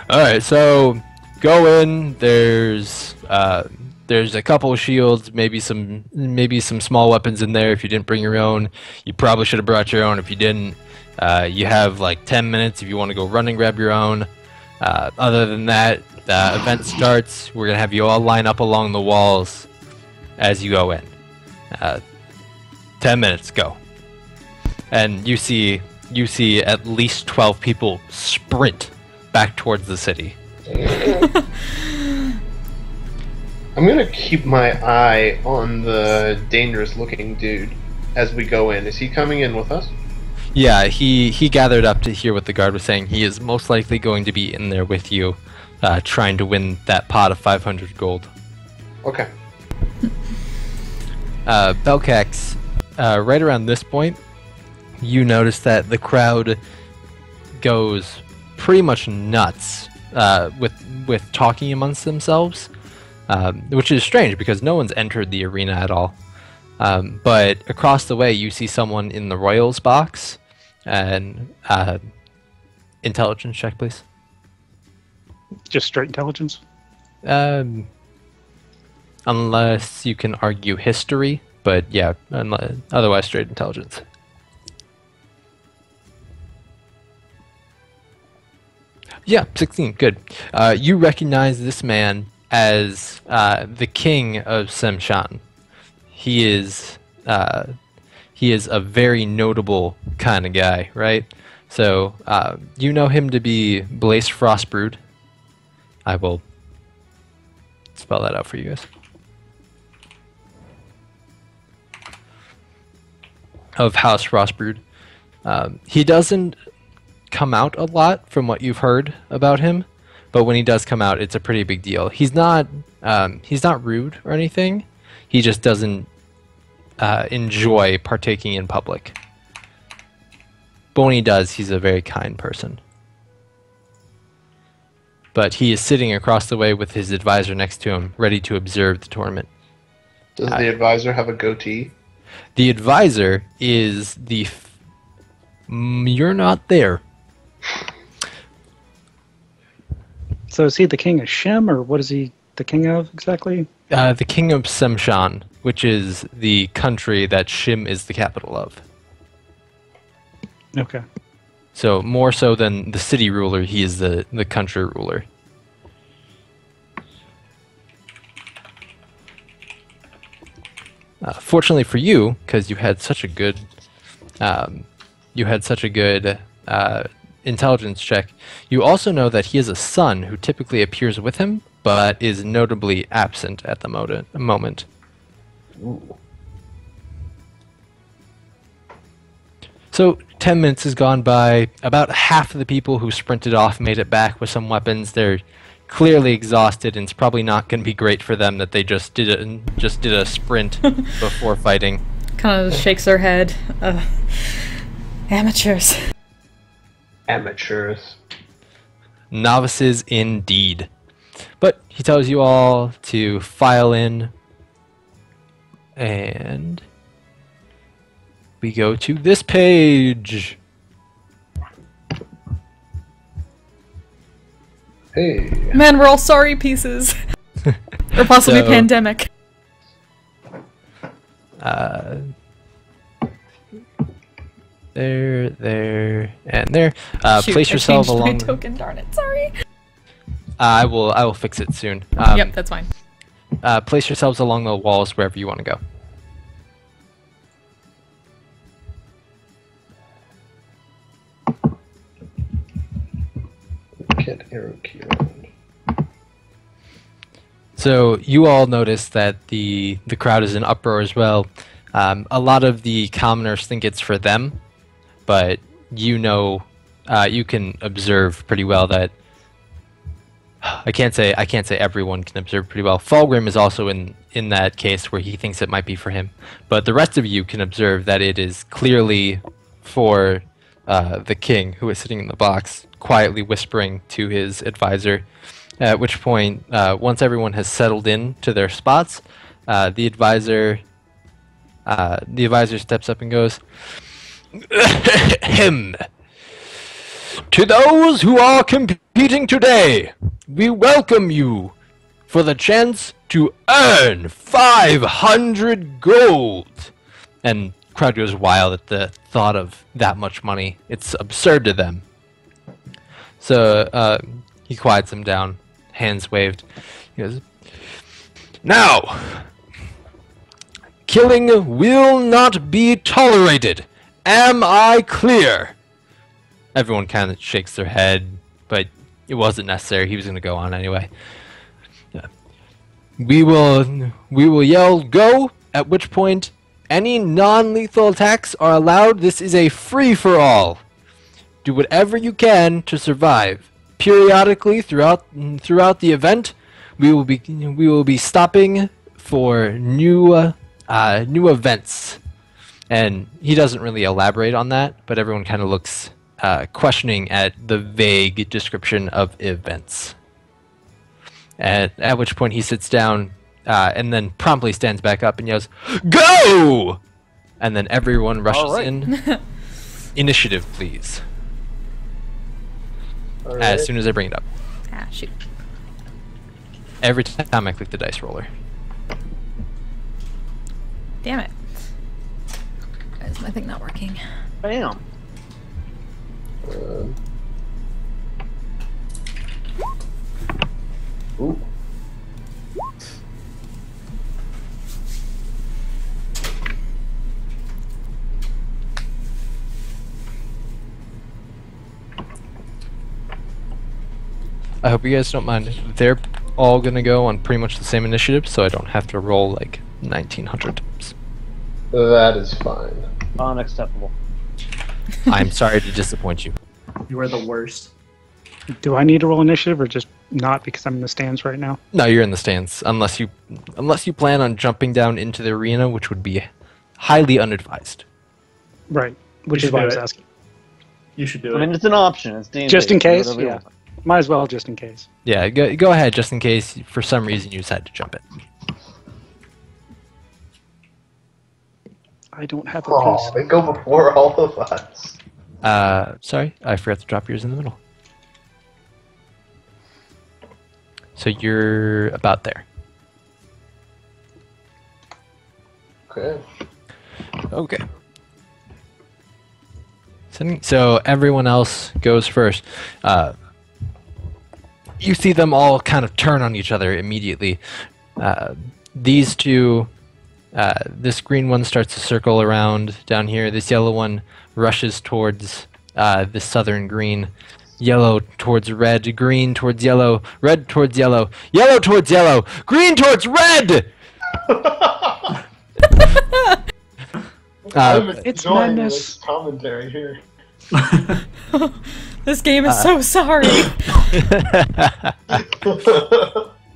All right, so go in. There's a couple of shields, maybe some small weapons in there. If you didn't bring your own, you probably should have brought your own. If you didn't, you have like 10 minutes if you want to go run and grab your own. Other than that, the event starts. We're gonna have you all line up along the walls as you go in. 10 minutes, go. And you see at least 12 people sprint back towards the city. I'm gonna keep my eye on the dangerous-looking dude as we go in. Is he coming in with us? Yeah, he gathered up to hear what the guard was saying. He is most likely going to be in there with you, trying to win that pot of 500 gold. Okay. Belcax, right around this point, you notice that the crowd goes pretty much nuts with talking amongst themselves. Which is strange because no one's entered the arena at all. But across the way, you see someone in the Royals box. And intelligence check, please. Just straight intelligence? Unless you can argue history, but yeah, otherwise straight intelligence. Yeah, 16, good. You recognize this man as the king of Semshan. He is a very notable kind of guy, right? So you know him to be Blaze Frostbrood. I will spell that out for you guys. Of House Frostbrood. He doesn't come out a lot from what you've heard about him. But when he does come out, it's a pretty big deal. He's not rude or anything. He just doesn't enjoy partaking in public. But when he does, he's a very kind person. But he is sitting across the way with his advisor next to him, ready to observe the tournament. Does the advisor have a goatee? The advisor is the... you're not there. So is he the king of Shem, or what is he the king of exactly? The king of Semshan, which is the country that Shim is the capital of. Okay. So more so than the city ruler, he is the country ruler. Fortunately for you, because you had such a good, intelligence check, you also know that he has a son who typically appears with him, but is notably absent at the moment. Ooh. So 10 minutes has gone by. About half of the people who sprinted off made it back with some weapons. They're clearly exhausted, and it's probably not going to be great for them that they just did a sprint before fighting. Kind of shakes her head. Amateurs. Amateurs. Novices indeed. But he tells you all to file in, and we go to this page. Hey. Man, we're all sorry pieces. Or possibly So- pandemic. There, and there. Shoot, Place I yourself changed along. my token, darn it, sorry. I will fix it soon. Yep, that's fine. Place yourselves along the walls wherever you want to go. Get arrow key around. So you all notice that the crowd is in uproar as well. A lot of the commoners think it's for them, but you know, you can observe pretty well that I can't say everyone can observe pretty well. Fulgrim is also in that case where he thinks it might be for him, but the rest of you can observe that it is clearly for the king, who is sitting in the box, quietly whispering to his advisor. At which point, once everyone has settled in to their spots, the advisor steps up and goes, "Him. To those who are competing Competing today, we welcome you for the chance to earn 500 gold. And crowd goes wild at the thought of that much money. It's absurd to them. So he quiets him down, hands waved. He goes, "Now, killing will not be tolerated. Am I clear?" Everyone kind of shakes their head, but it wasn't necessary. He was going to go on anyway. We will yell go, at which point any non-lethal attacks are allowed. This is a free-for-all. Do whatever you can to survive. Periodically throughout the event, we will be stopping for new events. And he doesn't really elaborate on that, but everyone kind of looks questioning at the vague description of events. At which point he sits down and then promptly stands back up and yells, "Go!" And then everyone rushes in. Initiative, please. All As right. soon as I bring it up. Ah, shoot. Every time I click the dice roller. Damn it. Why is my thing not working? Bam. Ooh. I hope you guys don't mind. They're all gonna go on pretty much the same initiative, so I don't have to roll like 1900 times. That is fine. Unacceptable. I'm sorry to disappoint you. You are the worst. Do I need to roll initiative or just not because I'm in the stands right now? No, you're in the stands, unless you plan on jumping down into the arena, which would be highly unadvised. Right. Which You is why I should was do it. asking. You should do I it. mean, it's an option. It's D&D. Just in Do case? whatever you Yeah. want. Might as well, just in case. Yeah, go ahead, just in case for some reason you decide to jump it. I don't have a Oh, piece. they go before all of us. Sorry, I forgot to drop yours in the middle. So you're about there. Okay. Okay. So everyone else goes first. You see them all kind of turn on each other immediately. These two, this green one starts to circle around down here. This yellow one rushes towards this southern green. Yellow towards red, green towards yellow, red towards yellow, yellow towards yellow, green towards red! I'm It's enjoying madness. this commentary here. This game is so sorry.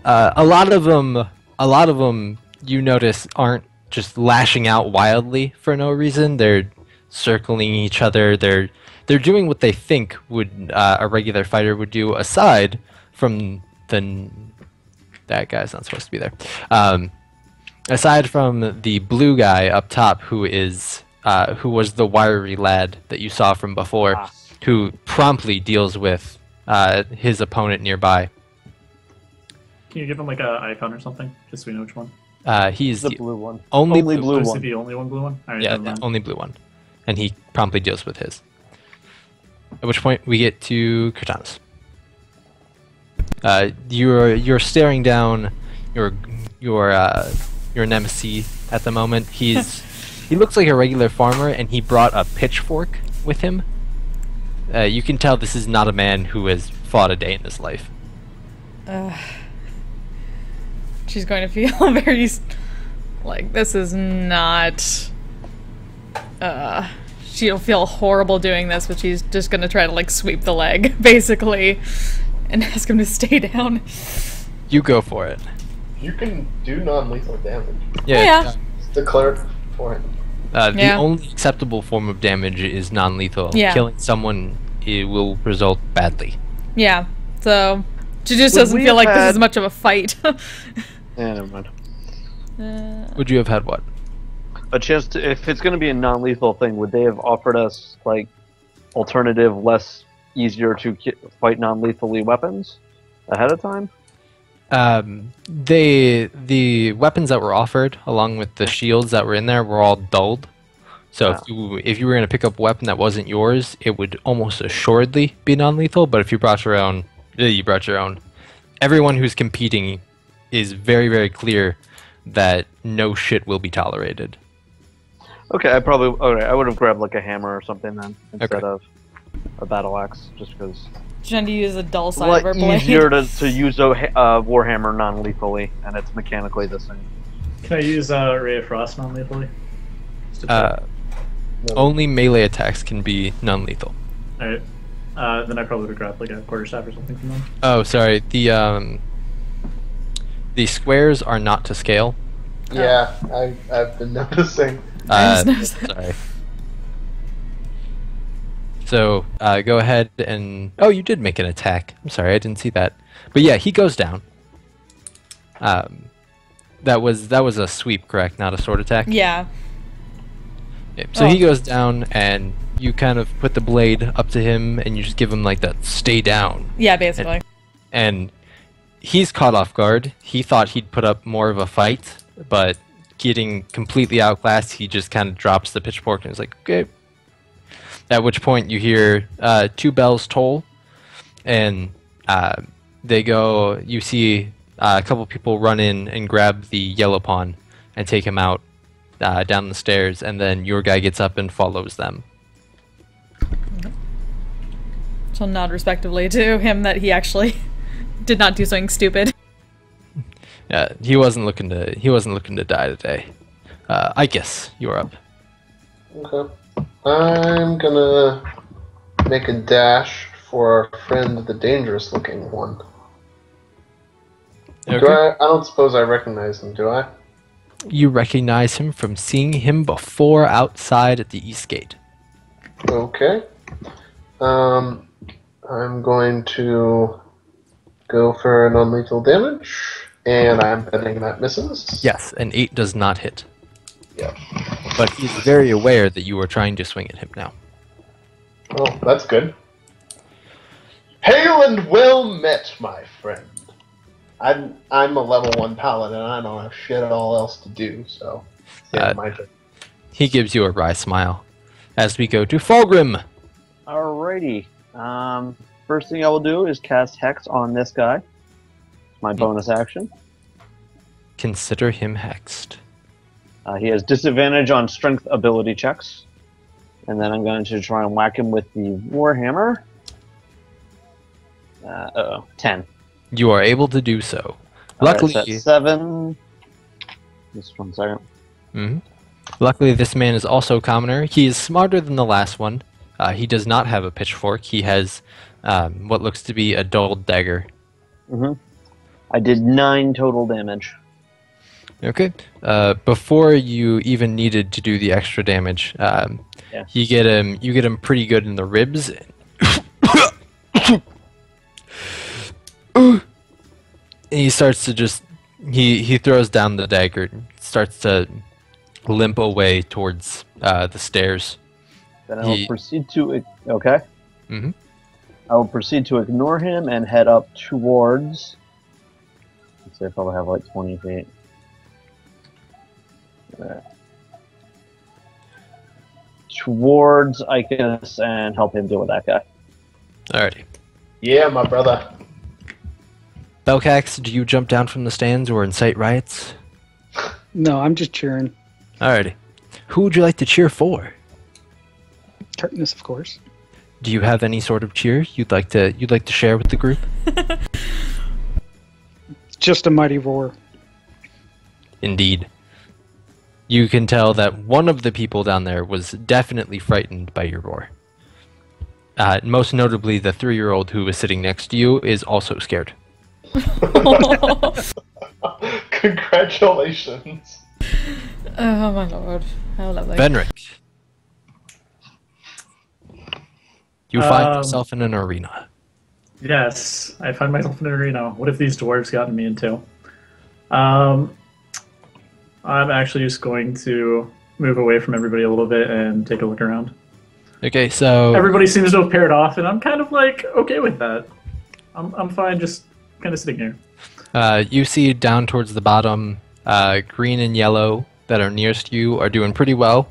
A lot of them, you notice, aren't just lashing out wildly for no reason. They're circling each other. They're doing what they think would a regular fighter would do, aside from that guy's not supposed to be there. Aside from the blue guy up top, who was the wiry lad that you saw from before, who promptly deals with his opponent nearby. Can you give him like a icon or something, just so we know which one? He's The the blue one. only Only blue. blue Is one. he the only one blue one? All right, Yeah, never the mind. only blue one, and he promptly deals with his. At which point we get to Cortanas. You're staring down your nemesis at the moment. He looks like a regular farmer, and he brought a pitchfork with him. You can tell this is not a man who has fought a day in his life. She's going to feel very like this is not. She'll feel horrible doing this, but she's just going to try to like sweep the leg, basically, and ask him to stay down. You go for it. You can do non-lethal damage. Yeah. Declare it for him. The Yeah. only acceptable form of damage is non-lethal. Yeah. Killing someone, it will result badly. Yeah. So she just Would doesn't we feel have like this had- is much of a fight. Yeah, never mind. Would you have had what? A chance to, if it's going to be a non-lethal thing, would they have offered us like alternative, less easier to fight non-lethally weapons ahead of time? The weapons that were offered, along with the shields that were in there, were all dulled. So if you were going to pick up a weapon that wasn't yours, it would almost assuredly be non-lethal. But if you brought your own, you brought your own. Everyone who's competing is very, very clear that no shit will be tolerated. Okay, I would have grabbed like a hammer or something then instead of a battle axe, just because. Trying to use a dull side of her blade. Easier to use a warhammer non-lethally, and it's mechanically the same. Can I use Ray of Frost non-lethally? Only melee attacks can be non-lethal. Alright. Then I probably would have grabbed like a quarterstaff or something from them. Oh, sorry. The squares are not to scale. Yeah, I've been noticing. Sorry. So go ahead and you did make an attack. I'm sorry, I didn't see that. But yeah, he goes down. That was a sweep, correct? Not a sword attack. Yeah. So he goes down, and you kind of put the blade up to him, and you just give him like that "stay down." Yeah, basically. And he's caught off guard. He thought he'd put up more of a fight, but getting completely outclassed, he just kind of drops the pitchfork and is like, "Okay." At which point you hear 2 bells toll, and they go. You see a couple people run in and grab the yellow pawn and take him out down the stairs, and then your guy gets up and follows them. So nod respectively to him that he actually did not do something stupid. Yeah, he wasn't looking to die today. I guess you're up. Okay. I'm gonna make a dash for our friend, the dangerous-looking one. Okay. I don't suppose I recognize him, do I? You recognize him from seeing him before outside at the East Gate. Okay. I'm going to go for non-lethal damage, and I'm betting that misses. Yes, an 8 does not hit. Yeah. But he's very aware that you are trying to swing at him now. Oh, that's good. Hail and well met, my friend. I'm a level 1 paladin, and I don't have shit all else to do, so my turn. He gives you a wry smile. As we go to Fulgrim. Alrighty. First thing I will do is cast Hex on this guy. My bonus action. Consider him hexed. He has disadvantage on strength ability checks. And then I'm going to try and whack him with the Warhammer. 10. You are able to do so. Luckily, Luckily, 7. Just 1 second. Luckily, this man is also a commoner. He is smarter than the last one. He does not have a pitchfork. He has what looks to be a dulled dagger. I did 9 total damage. Okay. Before you even needed to do the extra damage, you get him pretty good in the ribs. And he starts to he throws down the dagger, starts to limp away towards the stairs. Then I will proceed to I will proceed to ignore him and head up towards. Let's say I probably have like 20 feet. Towards Icus and help him deal with that guy. Alrighty. Yeah, my brother. Belcax, do you jump down from the stands or incite riots? No, I'm just cheering. Alrighty. Who would you like to cheer for? Tartness, of course. Do you have any sort of cheer you'd like to share with the group? Just a mighty roar. Indeed. You can tell that one of the people down there was definitely frightened by your roar. Most notably, the 3-year-old who was sitting next to you is also scared. Congratulations. Oh my lord. How lovely. Benric. You find yourself in an arena. Yes, I find myself in an arena. What have these dwarves gotten me into? I'm actually just going to move away from everybody a little bit and take a look around. Okay, so Everybody seems to have paired off, and I'm kind of like okay with that. I'm fine just kind of sitting here. you see down towards the bottom, green and yellow that are nearest you are doing pretty well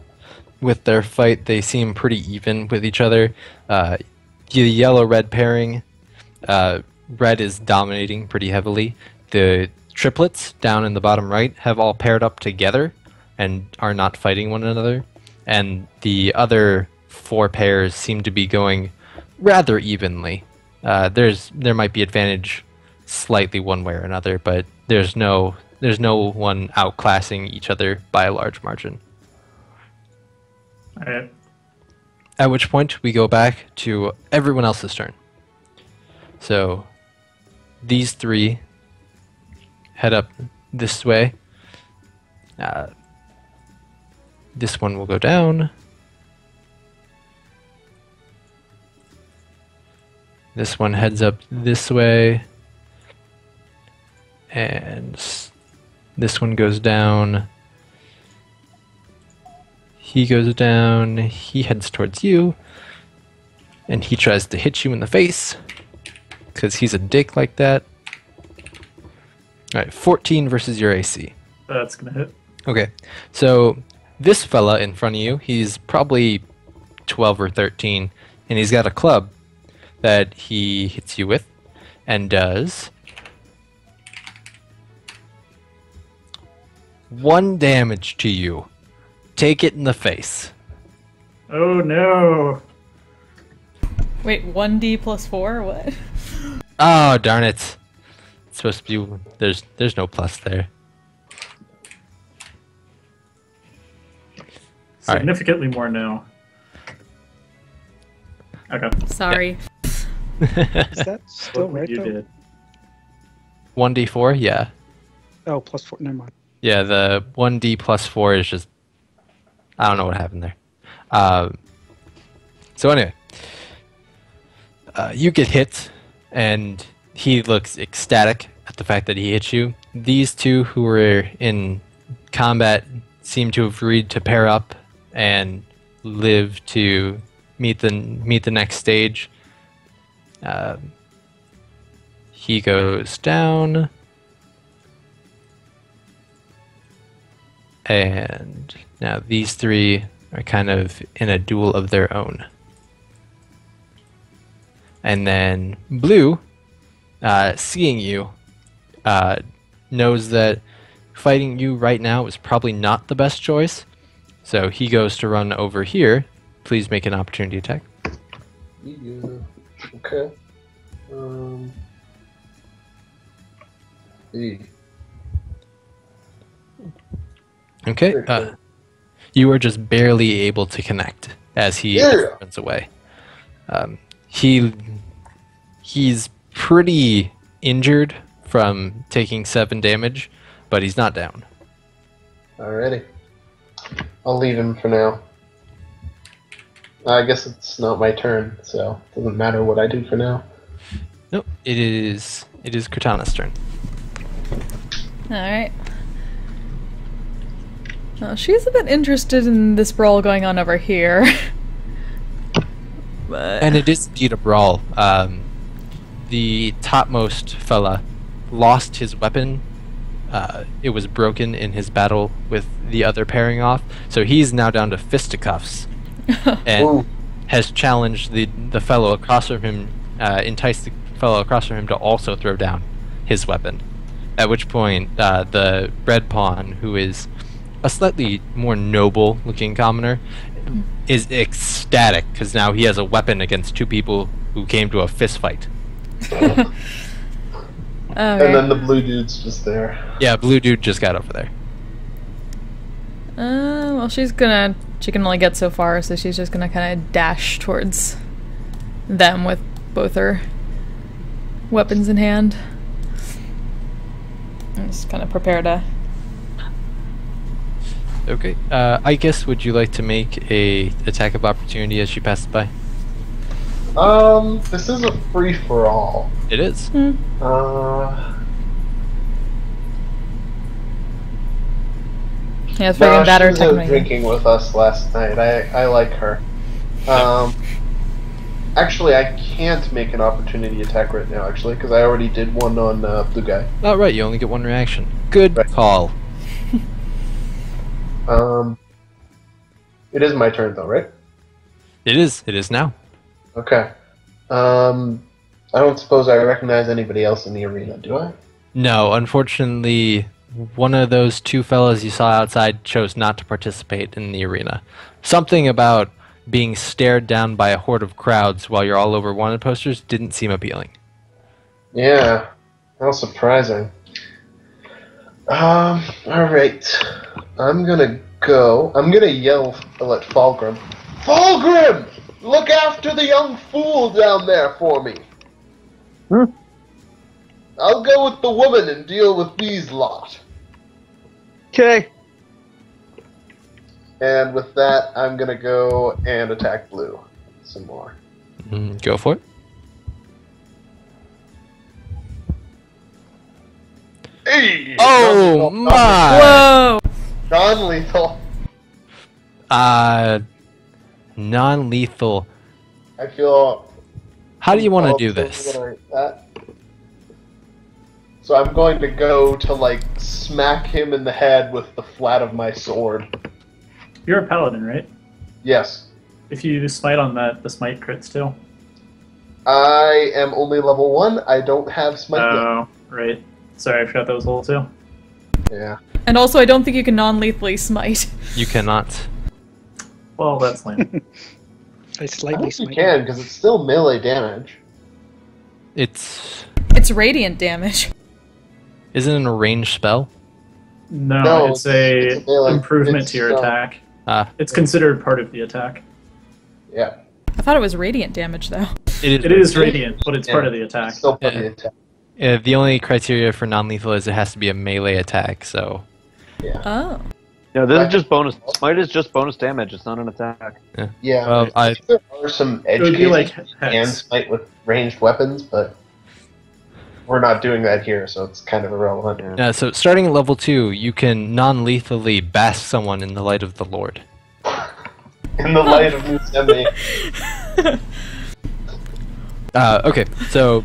with their fight. They seem pretty even with each other. The yellow-red pairing, red is dominating pretty heavily. The triplets down in the bottom right have all paired up together and are not fighting one another. And the other 4 pairs seem to be going rather evenly. There might be advantage slightly one way or another, but there's no one outclassing each other by a large margin. All right. At which point we go back to everyone else's turn. So these 3 head up this way. This one will go down. This one heads up this way. And this one goes down. He goes down. He heads towards you. And he tries to hit you in the face. Because he's a dick like that. Alright, 14 versus your AC. That's gonna hit. Okay, so this fella in front of you, he's probably 12 or 13, and he's got a club that he hits you with, and does 1 damage to you. Take it in the face. Oh no! Wait, 1d plus 4? What? Oh, darn it. It's supposed to be... There's no plus there. All right. Significantly more now. Okay. Sorry. Is that still What right you though? did. 1d4, yeah. Oh, plus 4. Never mind. Yeah, the 1d plus 4 is just... I don't know what happened there. So anyway. You get hit, and he looks ecstatic at the fact that he hit you. These 2 who were in combat seem to have agreed to pair up and live to meet the next stage. He goes down, and now these 3 are kind of in a duel of their own. And then Blue, seeing you, knows that fighting you right now is probably not the best choice. So he goes to run over here. Please make an opportunity attack. Yeah. Okay. E. Okay. You are just barely able to connect as he runs away. He's pretty injured from taking 7 damage, but he's not down. Alrighty. I'll leave him for now. I guess it's not my turn, so it doesn't matter what I do for now. Nope. It is Cortana's turn. Alright. Well, she's a bit interested in this brawl going on over here. But... And it is indeed a brawl. The topmost fella lost his weapon. It was broken in his battle with the other pairing off, so he's now down to fisticuffs, and has challenged the fellow across from him, enticed the fellow across from him to also throw down his weapon. At which point, the red pawn, who is a slightly more noble-looking commoner, is ecstatic because now he has a weapon against 2 people who came to a fist fight. Okay. And then the blue dude's just there. Yeah, blue dude just got over there. Well, she can only get so far, so she's just gonna kind of dash towards them with both her weapons in hand. I'm just kind of prepare to... Okay. I guess, would you like to make a attack of opportunity as she passes by? This is a free-for-all. It is. Hmm. No, Yeah, it's freaking she better was out technically. drinking with us last night. I like her. Actually, I can't make an opportunity attack right now, actually, because I already did one on Blue Guy. Oh, right, you only get one reaction. Good Right. call. It is my turn, though, right? It is now. Okay. I don't suppose I recognize anybody else in the arena, do I? No, unfortunately, one of those two fellas you saw outside chose not to participate in the arena. Something about being stared down by a horde of crowds while you're all over wanted posters didn't seem appealing. Yeah. How surprising. Alright. I'm gonna yell at Fulgrim. Fulgrim! Look after the young fool down there for me! I'll go with the woman and deal with these lot. Okay. And with that, I'm gonna go and attack Blue some more. Go for it. Hey! Oh my! Whoa! Non-lethal. Non-lethal. I feel... How do you want to Oh, do so this? we're gonna- that. So I'm going to go to, like, smack him in the head with the flat of my sword. You're a paladin, right? Yes. If you smite on that, the smite crits too. I am only level 1. I don't have smite yet. Oh, right. Sorry, I forgot that was level 2. Yeah. And also, I don't think you can non-lethally smite. You cannot. Well, that's lame. I I slightly think you smite. can, because it's still melee damage. It's... It's radiant damage. Isn't it a ranged spell? No, No, it's a it's a melee. improvement It's to your still- attack. Ah, It's considered part of the attack. Yeah. I thought it was radiant damage, though. It is radiant, but it's Yeah. part of the attack. Still part of Yeah. the attack. the only criteria for non-lethal is it has to be a melee attack, so... Yeah. Oh. No, this is just bonus. Smite is just bonus damage. It's not an attack. Yeah. Well, I think there are some edge It would be cases like you can Hex. smite with ranged weapons, but we're not doing that here, so it's kind of irrelevant. So starting at level 2, you can non-lethally bask someone in the light of the Lord. In the light of Yosemite. Okay, so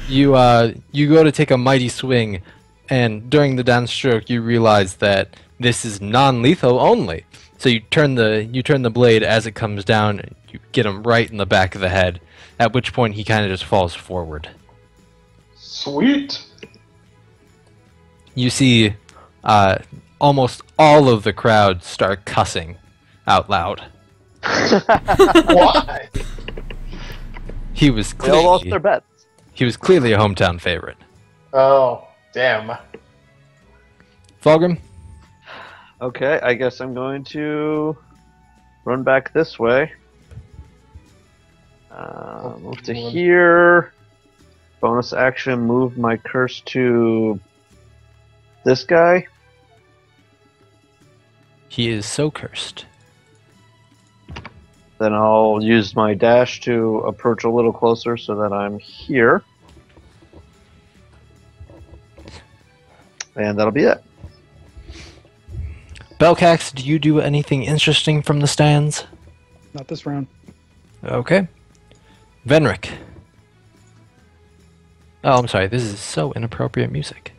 you go to take a mighty swing, and during the downstroke you realize that this is non-lethal only. So you turn the blade as it comes down, and you get him right in the back of the head. At which point he kind of just falls forward. Sweet. You see, almost all of the crowd start cussing out loud. Why? He was They all lost clearly, their bets. he was clearly a hometown favorite. Oh, damn. Fulgrim? Okay, I guess I'm going to run back this way. Move to here. Bonus action, move my curse to this guy. He is so cursed. Then I'll use my dash to approach a little closer so that I'm here. And that'll be it. Belcax, do you do anything interesting from the stands? Not this round. Okay. Venric. Oh, I'm sorry. This is so inappropriate music.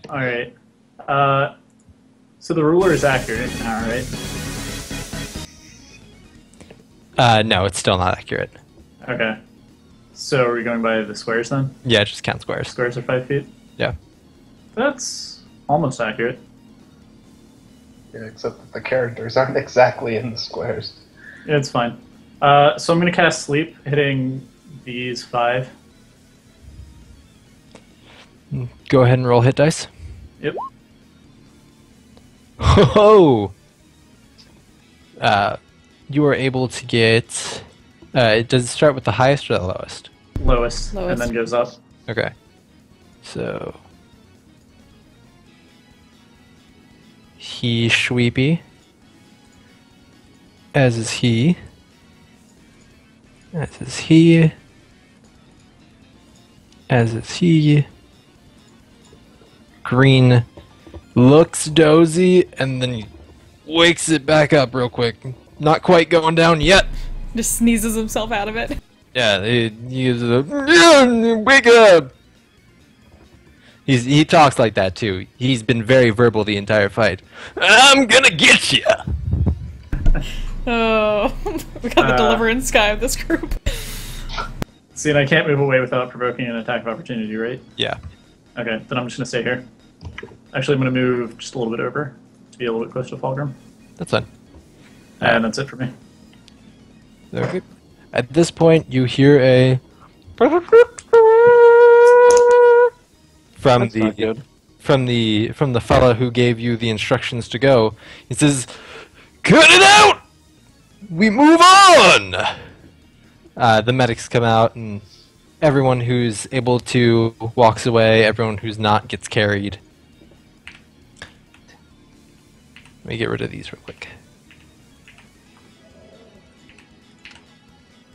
Alright. So the ruler is accurate now, right? No, it's still not accurate. Okay. So are we going by the squares then? Yeah, just count squares. Squares are 5 feet? Yeah. That's almost accurate. Yeah, except that the characters aren't exactly in the squares. Yeah, it's fine. So I'm going to cast Sleep, hitting these 5. Go ahead and roll hit dice. Yep. Ho you are able to get... does it start with the highest or the lowest? Lowest, Lowest. and then goes up. Okay. So... He Shweepy. As is he. As is he. As is he. Green looks dozy and then he wakes it back up real quick. Not quite going down yet. Just sneezes himself out of it. Yeah, he is wake up. He talks like that too. He's been very verbal the entire fight. I'm gonna get you. Oh, we got the deliverance guy of this group. See, and I can't move away without provoking an attack of opportunity, right? Yeah. Okay, then I'm just gonna stay here. Actually, I'm gonna move just a little bit over to be a little bit close to Fulgrim. That's fine. And that's it for me. Okay. At this point, you hear a from That's not good. from the fella who gave you the instructions to go. He says, "Cut it out! We move on!" The medics come out, and everyone who's able to walks away. Everyone who's not gets carried. Let me get rid of these real quick.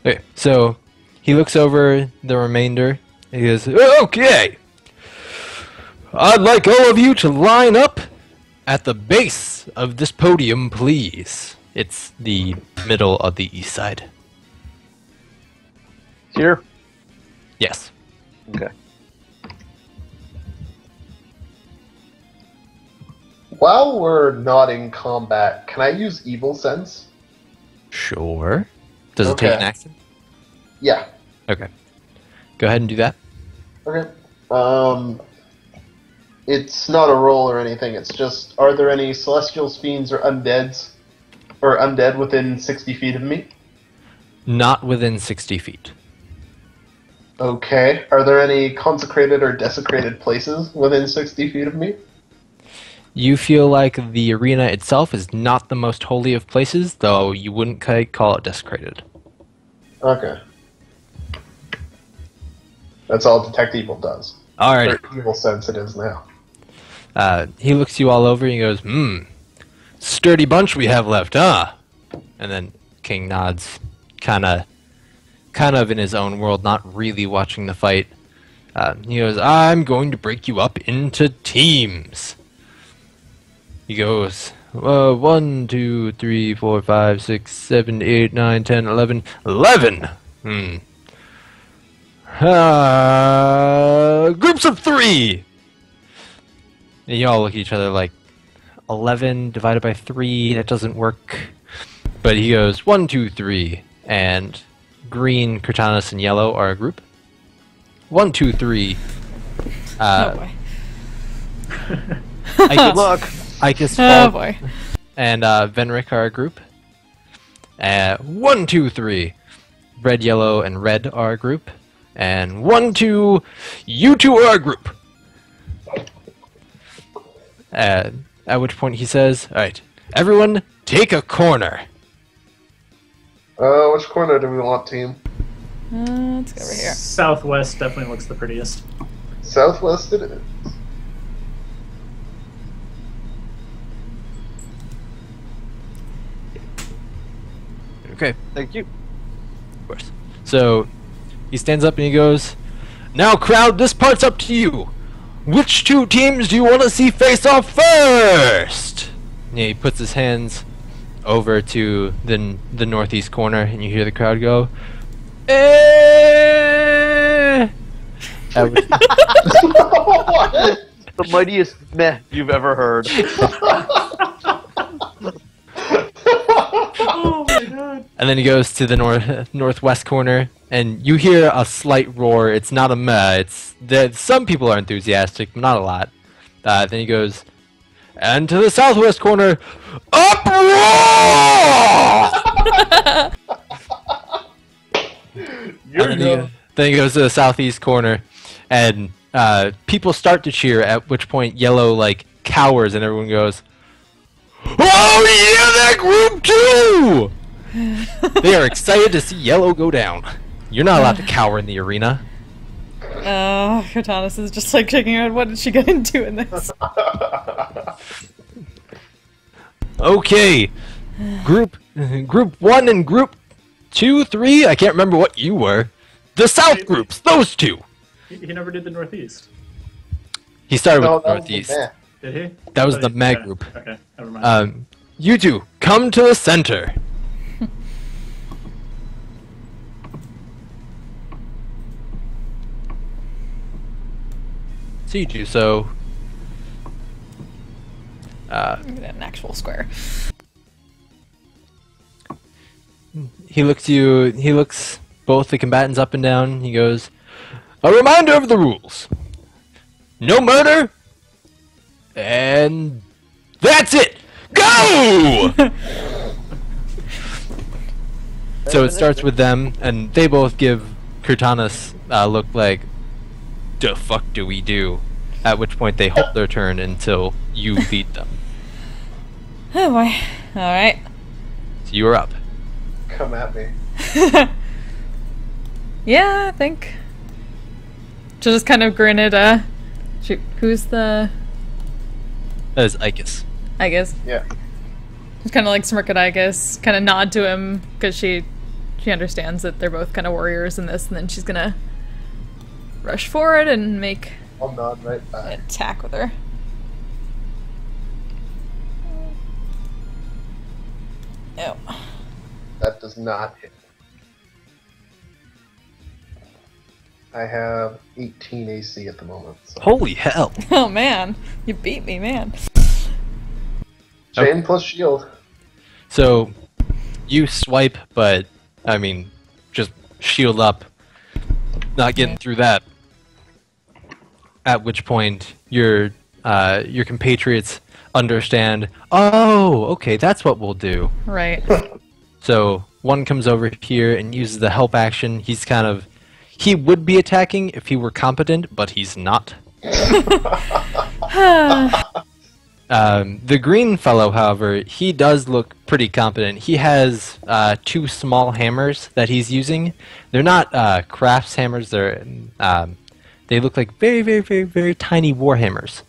Okay, so he looks over the remainder. And he goes, "Okay, I'd like all of you to line up at the base of this podium, please." It's the middle of the east side. Here? Yes. Okay. While we're not in combat, can I use Evil Sense? Sure. Does it take an Okay. action? Yeah. Okay. Go ahead and do that. Okay. It's not a roll or anything. It's just, are there any celestials, fiends, or undead within 60 feet of me? Not within 60 feet. Okay. Are there any consecrated or desecrated places within 60 feet of me? You feel like the arena itself is not the most holy of places, though you wouldn't call it desecrated. Okay. That's all Detect Evil does. Alright. Or Evil Sense it is now. He looks you all over and he goes, sturdy bunch we have left, huh? And then King nods, kind of in his own world, not really watching the fight. He goes, I'm going to break you up into teams. He goes, 1, 2, 3, 4, 5, 6, 7, 8, 9, 10, 11. 11! Groups of 3! And you all look at each other like, 11 divided by 3, that doesn't work. But he goes, 1, 2, 3. And green, Cortanus, and yellow are a group. 1, 2, 3. Oh boy. Good luck. Icus, Oh boy. and Venric are a group. 1, 2, 3. Red, yellow, and red are a group. And 1, 2, you two are a group. At which point he says, alright, everyone take a corner. Which corner do we want, team? Let's go over here. Southwest definitely looks the prettiest. Southwest it is. Okay, Thank you. of course. So, he stands up and he goes, now crowd, this part's up to you. Which two teams do you want to see face off first? And he puts his hands over to the northeast corner, and you hear the crowd go, eh! At which- The mightiest meh you've ever heard. Oh my god. And then he goes to the northwest corner, and you hear a slight roar. It's not a meh. It's that some people are enthusiastic, but not a lot. Then he goes, and to the southwest corner, uproar! Then he goes to the southeast corner, and people start to cheer. At which point, yellow like cowers, and everyone goes, "Oh yeah, that group too!" They are excited to see yellow go down. You're not allowed to cower in the arena. Cortanus is just like shaking her head. What did she get into in this? Okay, group 1 and group 2, 3. I can't remember what you were. The south groups, those two. He never did the Northeast. He started No, with the that was the northeast. meh. Did he? That was Oh, the he- Mag okay. group. Okay, never mind. You two, come to the center. So you do so. An actual square. He looks both the combatants up and down. He goes, "A reminder of the rules. No murder. And that's it. Go!" So it starts with them, and they both give Kurtanis a look like, "The fuck do we do?" At which point they hold their turn until you lead them. Oh boy. Alright. So you are up. Come at me. Yeah, I think. She'll just kind of grin at, who's the... That is Icus. I guess. Yeah. Just kind of like smirk at Igus, kind of nod to him, because she understands that they're both kind of warriors in this, and then she's gonna rush forward and make I'll nod right back. an attack with her. Oh. That does not hit. I have 18 AC at the moment. So. Holy hell. Oh man, you beat me, man. Chain plus shield. So you swipe, but I mean, just shield up, not getting through that. At which point your compatriots understand. Oh, okay, that's what we'll do. Right. So one comes over here and uses the help action. He would be attacking if he were competent, but he's not. The green fellow, however, he does look pretty competent. He has 2 small hammers that he's using. They're not crafts hammers. They look like very, very, very, very tiny war hammers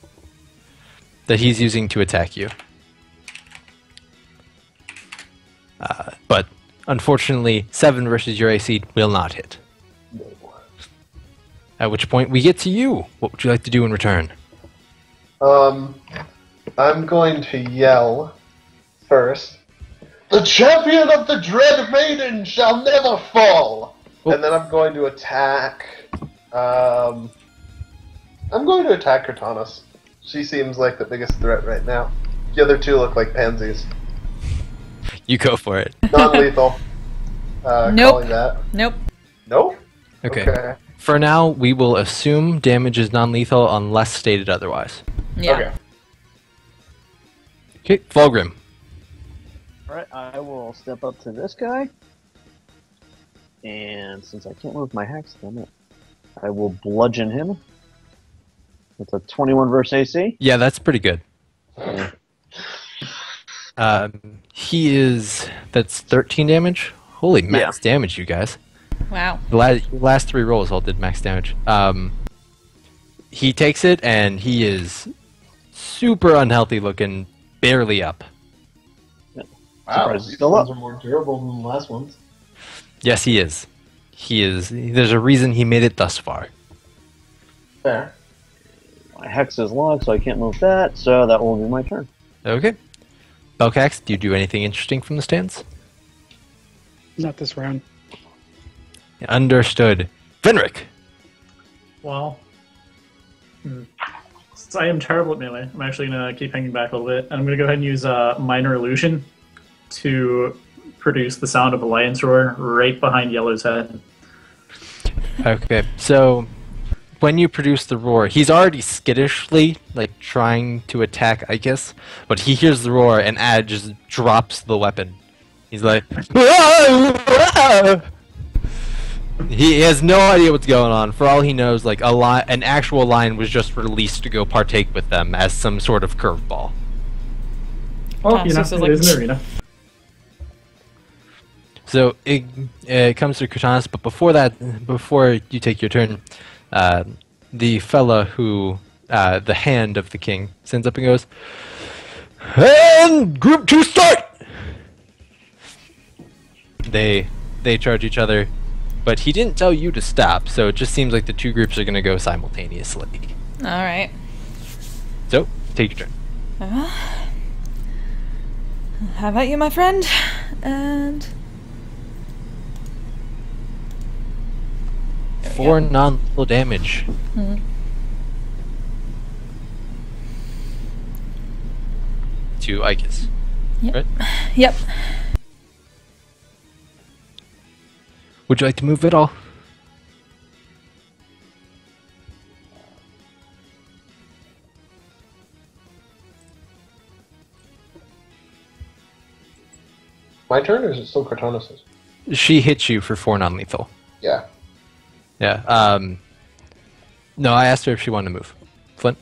that he's using to attack you. But unfortunately, 7 versus your AC will not hit. No. At which point we get to you. What would you like to do in return? I'm going to yell first. The champion of the Dread Maiden shall never fall! Oh. And then I'm going to attack... I'm going to attack Kurtanis. She seems like the biggest threat right now. The other 2 look like pansies. You go for it. Non-lethal. Nope. Calling that. Nope. Nope? Okay. For now, we will assume damage is non-lethal unless stated otherwise. Yeah. Okay. Okay, Fulgrim. Alright, I will step up to this guy. And since I can't move my hex, damn it, I will bludgeon him. It's a 21 versus AC. Yeah, that's pretty good. Yeah. That's 13 damage. Holy max damage, you guys. Wow. The last 3 rolls all did max damage. He takes it, and he is super unhealthy looking, barely up. Wow, Surprised these still ones up. are more durable than the last ones. Yes, he is. He is. There's a reason he made it thus far. Fair. My hex is locked, so I can't move that, so that will be my turn. Okay. Belcax, do you do anything interesting from the stance? Not this round. Understood. Fenric! Well, since I am terrible at melee, I'm actually going to keep hanging back a little bit, and I'm going to go ahead and use Minor Illusion to produce the sound of a lion's roar right behind Yellow's head. Okay, so when you produce the roar, he's already skittishly, like, trying to attack Icus, but he hears the roar and Ad just drops the weapon. He's like, he has no idea what's going on. For all he knows, like, an actual lion was just released to go partake with them as some sort of curveball. Well, you know, so it like- is an arena. So it comes to Kurtanis, but before you take your turn, the fella who, the hand of the king, stands up and goes, "And group 2 start!" They charge each other, but he didn't tell you to stop, so it just seems like the 2 groups are going to go simultaneously. Alright. So, take your turn. How about you, my friend? And... 4 non-lethal damage. to Icus. Yep. Right? Yep. Would you like to move at all? My turn, or is it still Cortonus's? She hits you for 4 non-lethal. Yeah. Yeah. No, I asked her if she wanted to move. Flint?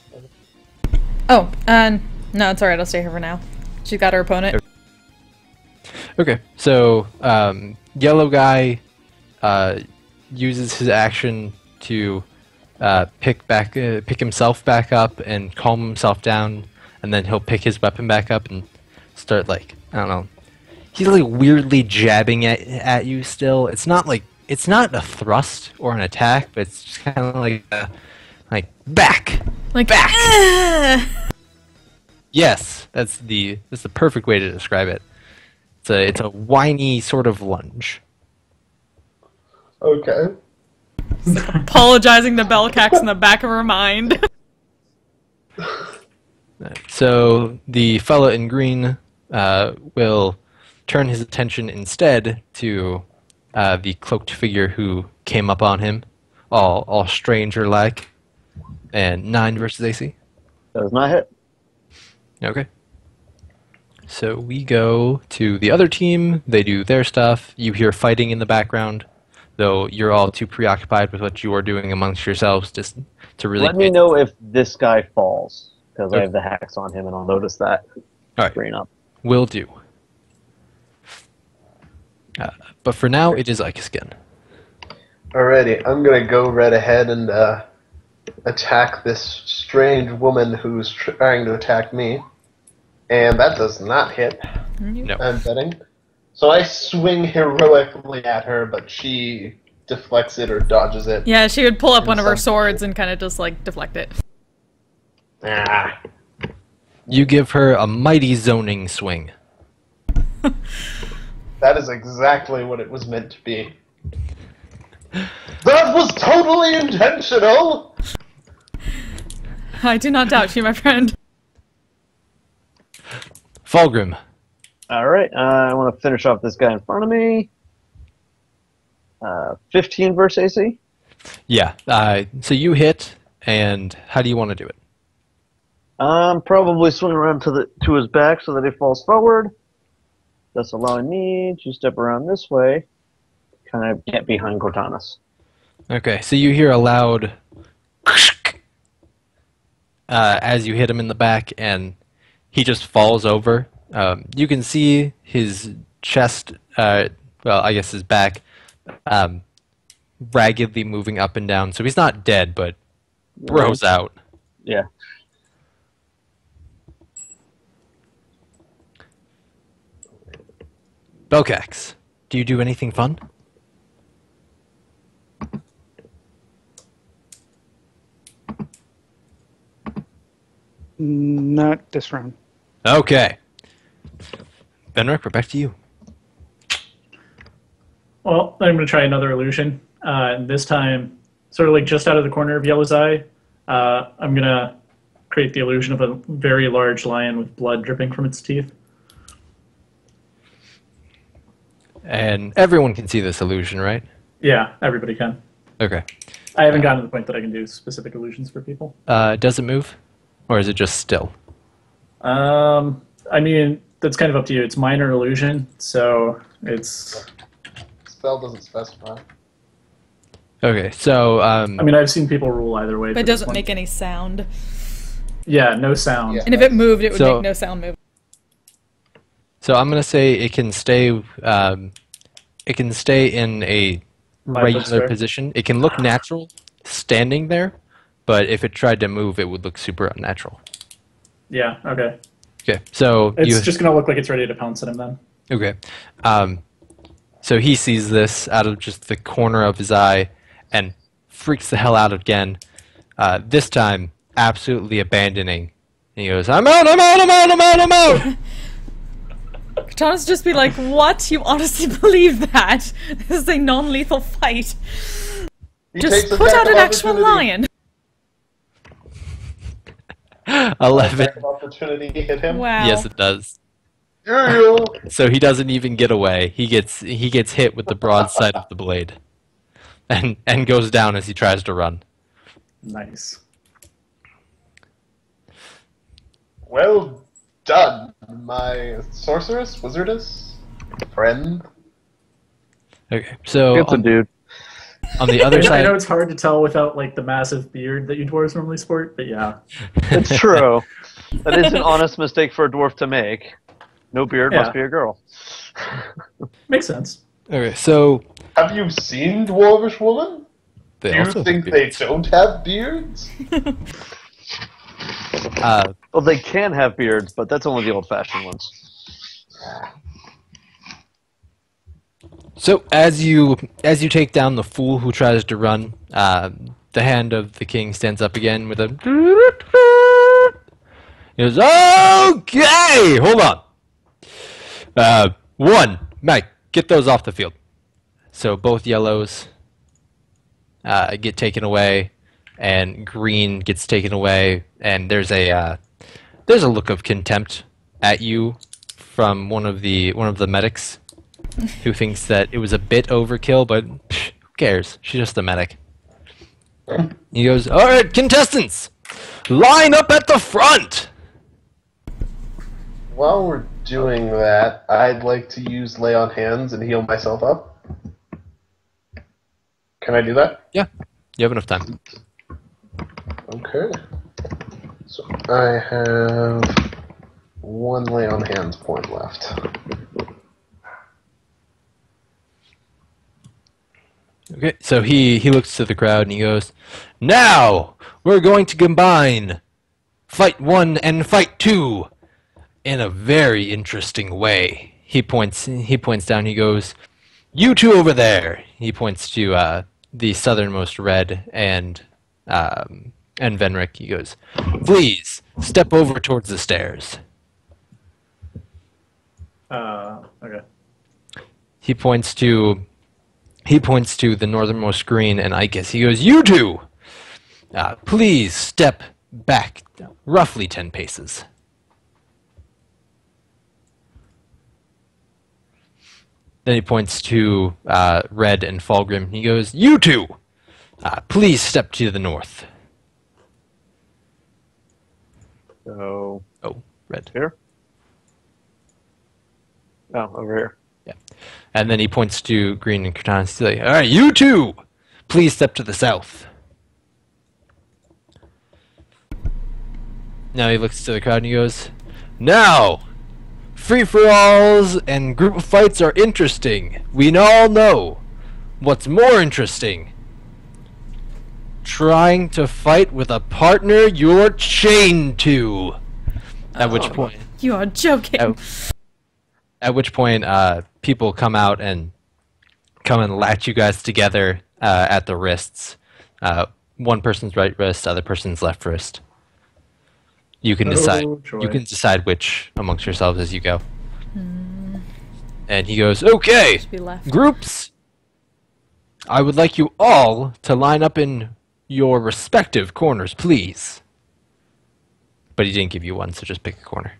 Oh, no, it's alright, I'll stay here for now. She's got her opponent. Okay, so yellow guy uses his action to pick himself back up and calm himself down, and then he'll pick his weapon back up and start, like, I don't know. He's like weirdly jabbing at you still. It's not a thrust or an attack, but it's just kind of like back, Like, back. Yes, that's the perfect way to describe it. It's a whiny sort of lunge. Okay. apologizing to Belcax in the back of her mind. So the fella in green will turn his attention instead to the cloaked figure who came up on him, all stranger-like, and 9 versus AC. Does not hit. Okay. So we go to the other team. They do their stuff. You hear fighting in the background, though you're all too preoccupied with what you are doing amongst yourselves just to really. Let me know if this guy falls, because I Okay. have the hacks on him, and I'll notice that. All right. Bring up. Will do. But for now, it is Ike again. Alrighty, I'm gonna go right ahead and attack this strange woman who's trying to attack me. And that does not hit, No. I'm betting. So I swing heroically at her, but she deflects it or dodges it. Yeah, she would pull up one of her Some- swords and kind of just, like, deflect it. Ah. You give her a mighty zoning swing. That is exactly what it was meant to be. That was totally intentional! I do not doubt you, my friend. Fulgrim. Alright, I want to finish off this guy in front of me. 15 versus AC? Yeah. So you hit, and how do you want to do it? Probably swing around to his back so that he falls forward. That's allowing me to step around this way, kind of get behind Cortanus. Okay, so you hear a loud as you hit him in the back, and he just falls over. You can see his chest, well, I guess his back, raggedly moving up and down. So he's not dead, but throws out. Yeah. Belcax, do you do anything fun? Not this round. Okay. Benrick, we're back to you. Well, I'm going to try another illusion. This time, sort of like just out of the corner of Yellow's eye, I'm going to create the illusion of a very large lion with blood dripping from its teeth. And everyone can see this illusion, right? Yeah, everybody can. Okay. I haven't gotten to the point that I can do specific illusions for people. Does it move? Or is it just still? I mean, that's kind of up to you. It's minor illusion, so it's... Spell doesn't specify. Okay, so... I mean, I've seen people rule either way. But it doesn't make any sound. Yeah, no sound. Yeah. And if it moved, it would So- make no sound move. So I'm gonna say it can stay. It can stay in a 5 foot regular square. position. It can look natural standing there, but if it tried to move, it would look super unnatural. Yeah, okay. Okay, so It's just going to look like it's ready to pounce at him then. okay. So he sees this out of just the corner of his eye and freaks the hell out again. This time, absolutely abandoning. And he goes, "I'm out! I'm out! I'm out! I'm out! I'm out!" Katana's just be like, what? You honestly believe that? This is a non-lethal fight. He Just takes put attack out an of actual opportunity. lion. 11. Attack of opportunity hit him. Wow. Yes, it does. Yeah. So he doesn't even get away. He gets hit with the broadside of the blade, and goes down as he tries to run. Nice. Well done, my sorceress, wizardess, friend. Okay, so It's a dude. on the other I side, know it's hard to tell without like the massive beard that you dwarves normally sport, but yeah. It's true. That is an honest mistake for a dwarf to make. No beard Yeah. must be a girl. Makes sense. okay, so Have you seen Dwarvish Woman? they Do you also think they don't have beards? Well, they can have beards, but that's only the old-fashioned ones. So as you take down the fool who tries to run, the hand of the king stands up again with a. He goes, "Okay, hold on. One, Mike, get those off the field." So both yellows get taken away, and green gets taken away, and there's a look of contempt at you from one of the medics, who thinks that it was a bit overkill, but who cares? She's just a medic. He goes, "All right, contestants, line up at the front." While we're doing that, I'd like to use Lay on Hands and heal myself up. Can I do that? Yeah, you have enough time. Okay. So I have one Lay on Hands point left. Okay, so he looks to the crowd and he goes, "Now we're going to combine fight 1 and fight 2 in a very interesting way." He points down. He goes, "You two over there." He points to the southernmost red and Venric. He goes, "Please step over towards the stairs." Okay. He points to the northernmost green and Icus. He goes, "You two, please step back roughly 10 paces." Then he points to Red and Falgrim. He goes, "You two, please step to the north." So, Oh, Red. here? Oh, over here. Yeah. And then he points to Green and Cortana. He's like, "All right, you two, please step to the south." Now he looks to the crowd and he goes, "Now, free-for-alls and group fights are interesting. We all know. What's more interesting? Trying to fight with a partner you're chained to." At which point... You are joking. At which point, people come out and latch you guys together at the wrists. One person's right wrist, other person's left wrist. You can decide. joy. You can decide which amongst yourselves as you go. And he goes, "Okay, Should be left. groups. I would like you all to line up in your respective corners, please." But he didn't give you one, so just pick a corner.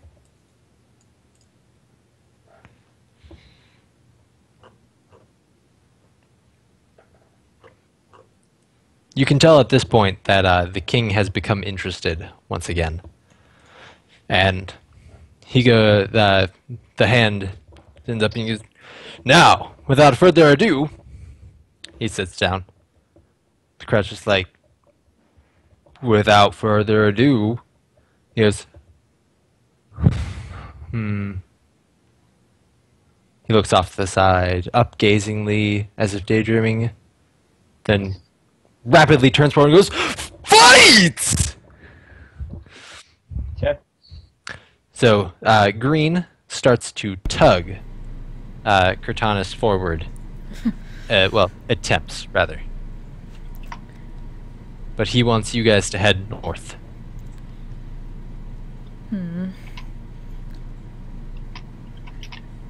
You can tell at this point that the king has become interested once again, and the hand ends up being. "Now, without further ado," he sits down. The crowd's just like, "Without further ado," he goes, He looks off to the side, upgazingly, as if daydreaming, then rapidly turns forward and goes, "Fight!" Okay. So, Green starts to tug Cortanus forward. Well, attempts, rather. But he wants you guys to head north.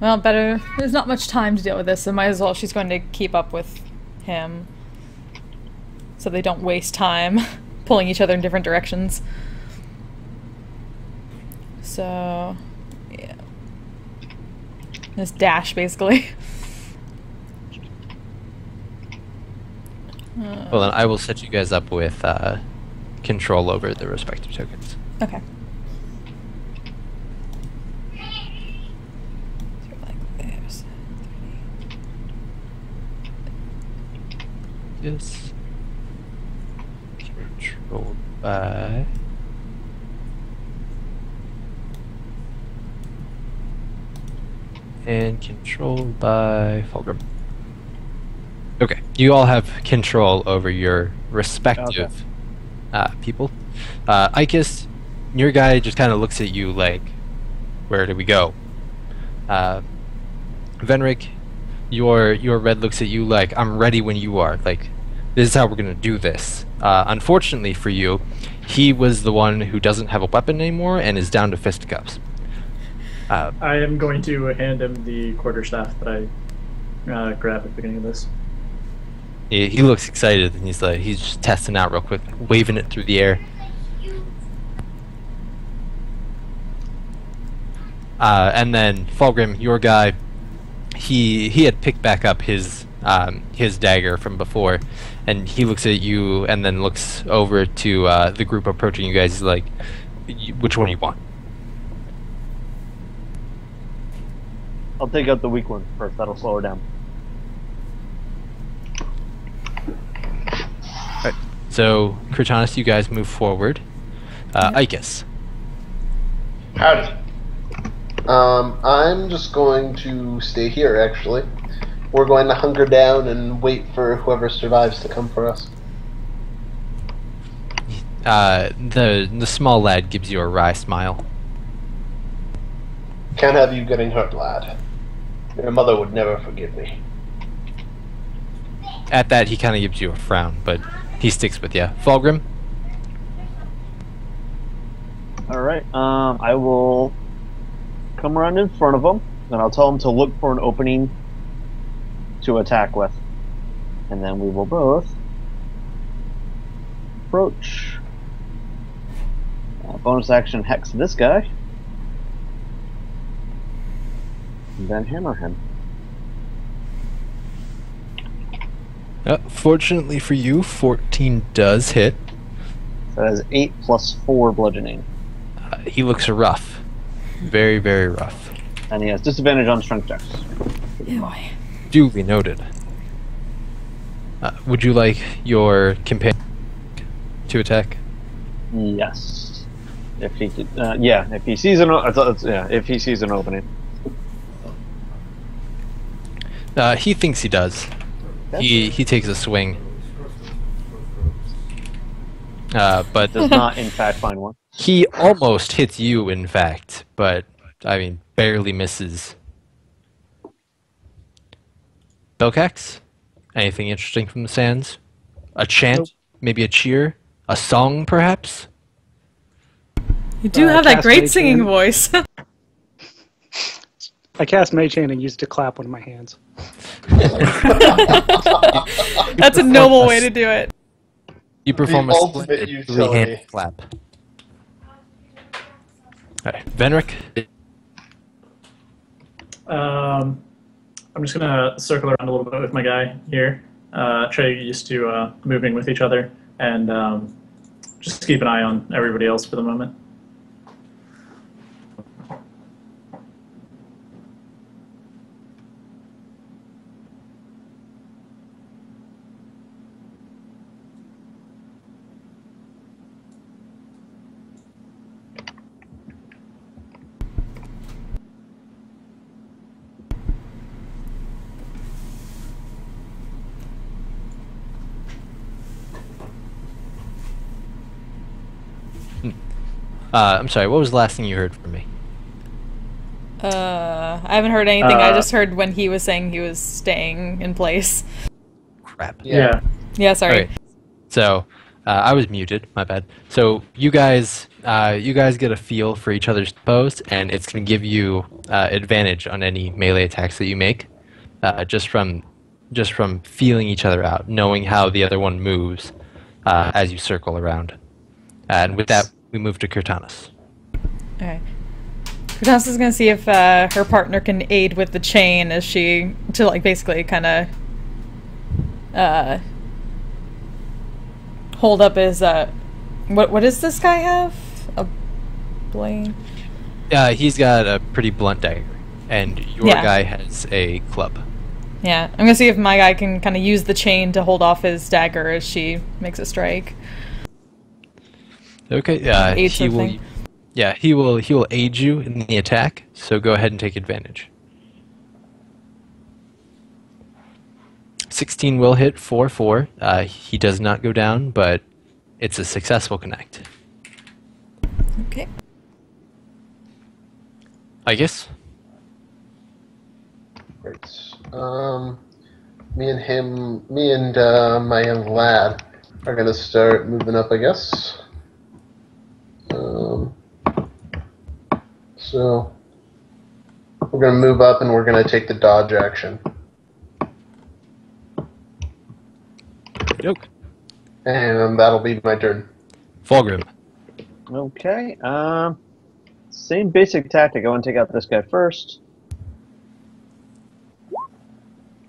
Well, better. There's not much time to deal with this, so might as well. She's going to keep up with him, so they don't waste time pulling each other in different directions. So, yeah. Just dash, basically. Well, then I will set you guys up with control over the respective tokens. Okay. So like there's Yes. Controlled by... And controlled by Fulgrim. Okay, you all have control over your respective people. Ikis, your guy just kind of looks at you like, where do we go? Venric, your red looks at you like, I'm ready when you are. Like, this is how we're gonna do this. Unfortunately for you, he was the one who doesn't have a weapon anymore and is down to fisticuffs. I am going to hand him the quarterstaff that I grabbed at the beginning of this. He looks excited, and he's just testing out real quick, waving it through the air. And then Fulgrim, your guy, he had picked back up his dagger from before, and he looks at you and then looks over to the group approaching you guys. He's like, "Which one do you want?" I'll take out the weak one first. That'll slow her down. Alright, so Kritanis, you guys move forward. Ikis. Howdy. I'm just going to stay here, actually. We're going to hunker down and wait for whoever survives to come for us. The small lad gives you a wry smile. Can't have you getting hurt, lad. Your mother would never forgive me. At that, he kind of gives you a frown, but he sticks with you. Fulgrim? Alright, I will come around in front of him, and I'll tell him to look for an opening to attack with. And then we will both approach. Bonus action hex this guy. And then hammer him. Fortunately for you, 14 does hit. So that is 8 plus 4 bludgeoning. He looks rough. Very, very rough. And he has disadvantage on strength checks. Duly noted. Would you like your companion to attack? Yes. If he could, yeah, if he sees if he sees an opening. He thinks he does. He takes a swing. But Does not, in fact, find one. he almost hits you, in fact, but, I mean, barely misses. Belcax? Anything interesting from the sands? A chant? Nope. Maybe a cheer? A song, perhaps? You do have that cast great Mage singing Hand. voice. I cast Mage Hand and used it to clap one of my hands. That's a noble way to do it. You perform The a ultimate splendid utility. three-handed clap. Alright, Venric? I'm just gonna circle around a little bit with my guy here. Try to get used to moving with each other, and just keep an eye on everybody else for the moment. I'm sorry, what was the last thing you heard from me? I haven't heard anything. I just heard when he was saying he was staying in place. Crap. Yeah. Yeah, sorry. Okay. So, I was muted, my bad. So, you guys get a feel for each other's pose, and it's going to give you advantage on any melee attacks that you make, just from feeling each other out, knowing how the other one moves as you circle around. And with that, we move to Kurtanis. Okay. Vanessa's gonna see if her partner can aid with the chain as she to like basically kind of hold up his what does this guy have? A blade? He's got a pretty blunt dagger, and your guy has a club. Yeah, I'm gonna see if my guy can kind of use the chain to hold off his dagger as she makes a strike. Okay. He will. Yeah, he will aid you in the attack. So go ahead and take advantage. 16 will hit 4/4. He does not go down, but it's a successful connect. Okay. I guess. Great. Me and my young lad are gonna start moving up, I guess. So we're gonna move up and we're gonna take the dodge action. Joke. And that'll be my turn. Fulgrim. Okay. Same basic tactic. I want to take out this guy first.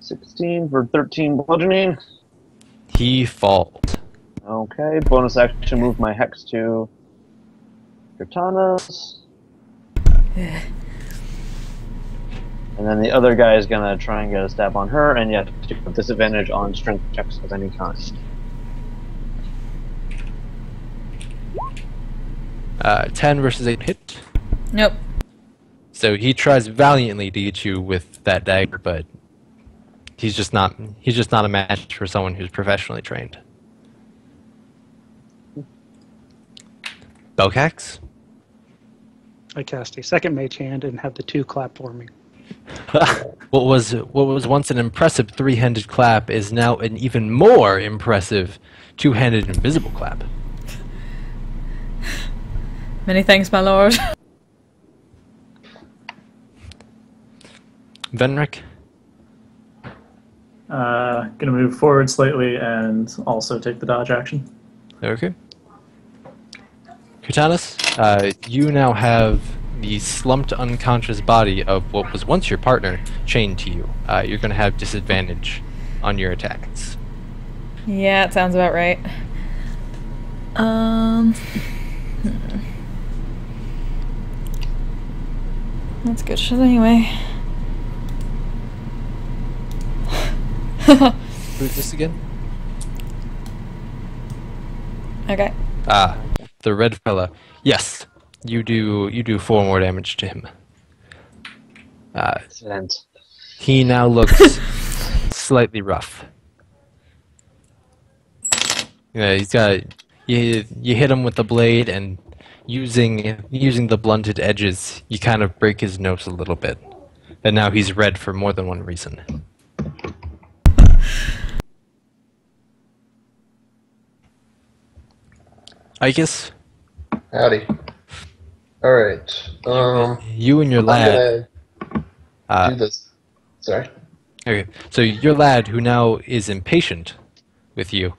16 for 13 bludgeoning. He falls. Okay. Bonus action, move my hex to Katana's. And then the other guy is gonna try and get a stab on her, and yet to put disadvantage on strength checks of any kind. 10 versus 8 hit. Nope. So he tries valiantly to get you with that dagger, but he's just not a match for someone who's professionally trained. Belcax? I cast a second mage hand and have the two clap for me. What was once an impressive three-handed clap is now an even more impressive two-handed invisible clap. Many thanks, my lord. Venric? Gonna move forward slightly and also take the dodge action. Okay. Kutanis, you now have the slumped unconscious body of what was once your partner chained to you. You're going to have disadvantage on your attacks. Yeah, it sounds about right. That's good shit anyway. Who's this again? Okay. The red fella. Yes, you do 4 more damage to him. Excellent. He now looks slightly rough. Yeah, he's got you hit him with the blade, and using the blunted edges, you kind of break his nose a little bit, and now he's red for more than one reason. I guess. Howdy. All right. You and your lad. I'm gonna do this. Sorry. Okay, so your lad, who now is impatient with you,